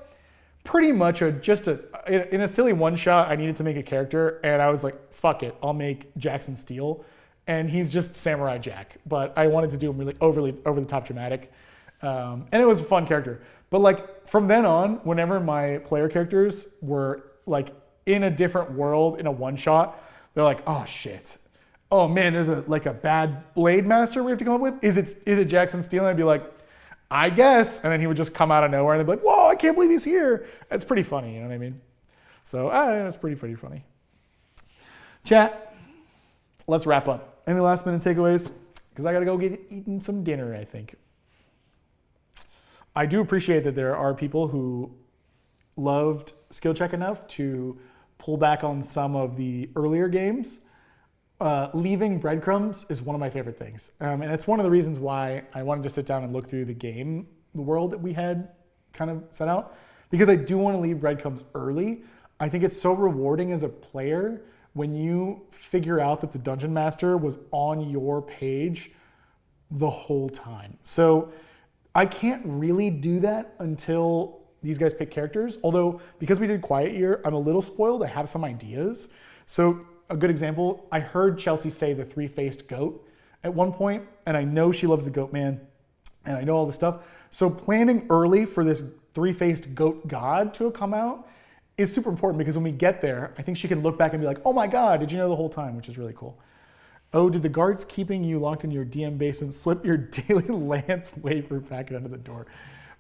A: pretty much in a silly one shot, I needed to make a character and I was like, fuck it, I'll make Jackson Steele. And he's just Samurai Jack, but I wanted to do him really over the top dramatic. And it was a fun character. But like from then on, whenever my player characters were like in a different world in a one shot, they're like, oh shit. Oh man, there's a bad blade master we have to come up with. Is it Jackson Steele? And I'd be like, I guess. And then he would just come out of nowhere and they'd be like, whoa, I can't believe he's here. That's pretty funny, you know what I mean? So it's pretty funny. Chat, let's wrap up. Any last minute takeaways? Because I gotta go get eating some dinner, I think. I do appreciate that there are people who loved Skillcheck enough to pull back on some of the earlier games. Leaving breadcrumbs is one of my favorite things. And it's one of the reasons why I wanted to sit down and look through the world that we had kind of set out. Because I do want to leave breadcrumbs early. I think it's so rewarding as a player when you figure out that the Dungeon Master was on your page the whole time. So I can't really do that until these guys pick characters. Although, because we did Quiet Year, I'm a little spoiled. I have some ideas. So a good example, I heard Chelsea say the three-faced goat at one point, and I know she loves the goat man, and I know all this stuff. So planning early for this three-faced goat god to come out is super important because when we get there, I think she can look back and be like, oh my God, did you know the whole time, which is really cool. Oh, did the guards keeping you locked in your DM basement slip your daily Lance wafer packet under the door?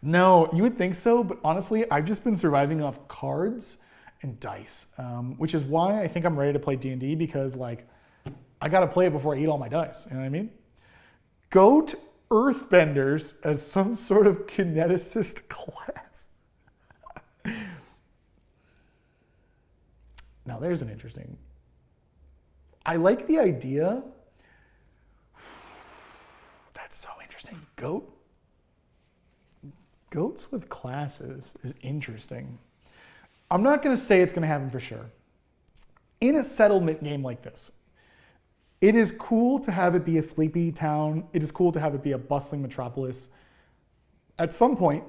A: No, you would think so, but honestly, I've just been surviving off cards and dice, which is why I think I'm ready to play D&D because like, I gotta play it before I eat all my dice, you know what I mean? Goat earthbenders as some sort of kineticist class. Now there's an interesting, I like the idea. That's so interesting. Goats with classes is interesting. I'm not gonna say it's gonna happen for sure. In a settlement game like this, it is cool to have it be a sleepy town. It is cool to have it be a bustling metropolis. At some point,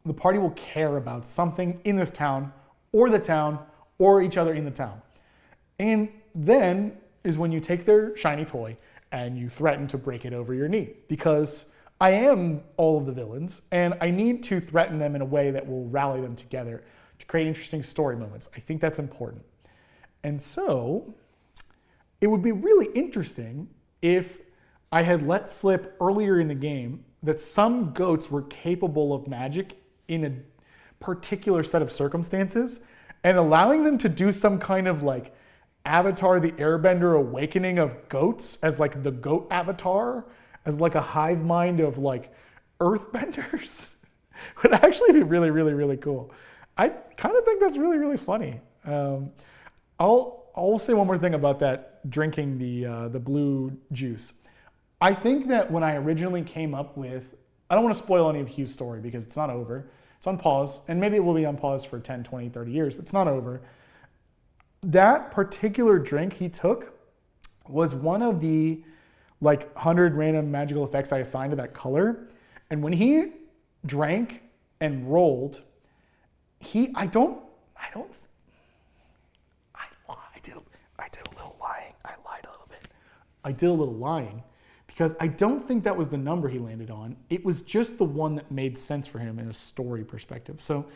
A: the party will care about something in this town or the town or each other in the town. And then is when you take their shiny toy and you threaten to break it over your knee, because I am all of the villains and I need to threaten them in a way that will rally them together to create interesting story moments. I think that's important. And so it would be really interesting if I had let slip earlier in the game that some goats were capable of magic in a particular set of circumstances, and allowing them to do some kind of like Avatar the Airbender awakening of goats as like the goat avatar, as like a hive mind of like earthbenders would actually be really, really, really cool. I kind of think that's really, really funny. I'll say one more thing about that drinking the blue juice. I think that when I originally came up with, I don't want to spoil any of Hugh's story because it's not over. It's on pause, and maybe it will be on pause for 10, 20, 30 years, but it's not over. That particular drink he took was one of the like 100 random magical effects I assigned to that color. And when he drank and rolled, I did a little lying. I lied a little bit. I did a little lying because I don't think that was the number he landed on. It was just the one that made sense for him in a story perspective. So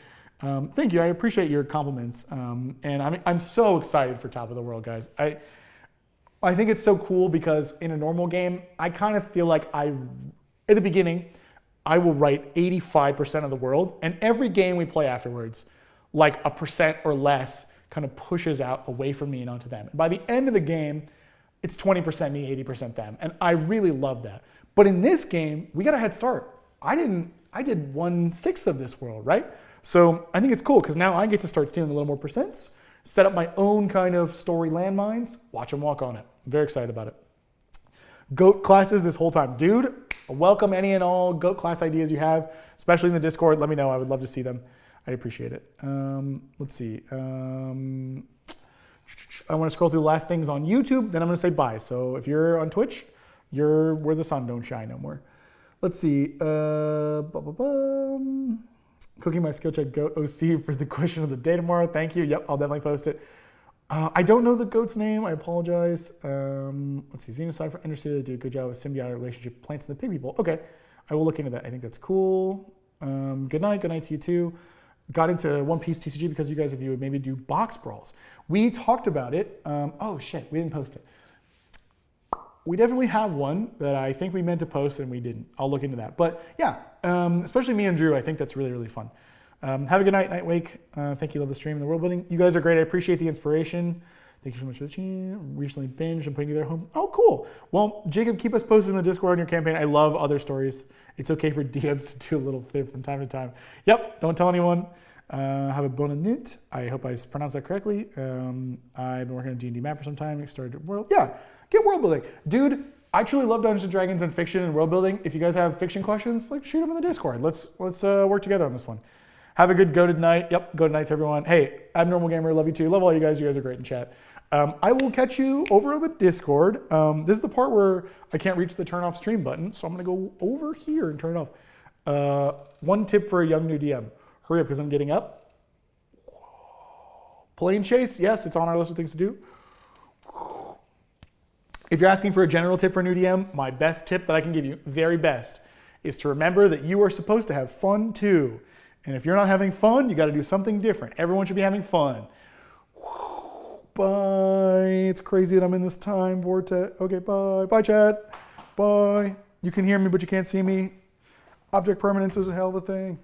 A: thank you. I appreciate your compliments. And I'm so excited for Top of the World, guys. I think it's so cool because in a normal game, I kind of feel like at the beginning, I will write 85% of the world, and every game we play afterwards, like 1% or less kind of pushes out away from me and onto them. And by the end of the game, it's 20% me, 80% them. And I really love that. But in this game, we got a head start. I did 1/6 of this world, right? So I think it's cool because now I get to start stealing a little more percents, set up my own kind of story landmines, watch them walk on it. I'm very excited about it. Goat classes this whole time. Dude, welcome any and all goat class ideas you have, especially in the Discord. Let me know. I would love to see them. I appreciate it. Let's see. I want to scroll through the last things on YouTube, then I'm going to say bye. So if you're on Twitch, you're where the sun don't shine no more. Let's see. Cooking my skill check goat OC for the question of the day tomorrow. Thank you. Yep, I'll definitely post it. I don't know the goat's name. I apologize. Let's see. Xenocide for Understated. They do a good job with symbiotic relationship plants and the pig people. Okay, I will look into that. I think that's cool. Good night. Good night to you too. Got into One Piece TCG because you guys, if you would maybe do box brawls. We talked about it. Oh shit, we didn't post it. We definitely have one that I think we meant to post and we didn't. I'll look into that. But yeah, especially me and Drew, I think that's really, really fun. Have a good night, Nightwake. Thank you, love the stream and the world building. You guys are great. I appreciate the inspiration. Thank you so much for the chat. Recently binged and putting together home. Oh, cool. Well, Jacob, keep us posted in the Discord on your campaign. I love other stories. It's okay for DMs to do a little bit from time to time. Yep, don't tell anyone. Have a bonne nuit. I hope I pronounced that correctly. I've been working on D&D map for some time. Started world. Yeah, get world building. Dude, I truly love Dungeons & Dragons and fiction and world building. If you guys have fiction questions, like shoot them in the Discord. Let's work together on this one. Have a good goated night. Yep, goated night to everyone. Hey, Abnormal Gamer, love you too. Love all you guys. You guys are great in chat. I will catch you over on the Discord. This is the part where I can't reach the turn off stream button, so I'm gonna go over here and turn it off. One tip for a young new DM. Hurry up because I'm getting up. Plane chase, yes, it's on our list of things to do. If you're asking for a general tip for a new DM, my best tip that I can give you, very best, is to remember that you are supposed to have fun too. And if you're not having fun, you got to do something different. Everyone should be having fun. Bye. It's crazy that I'm in this time vortex. Okay, bye. Bye, chat. Bye. You can hear me, but you can't see me. Object permanence is a hell of a thing.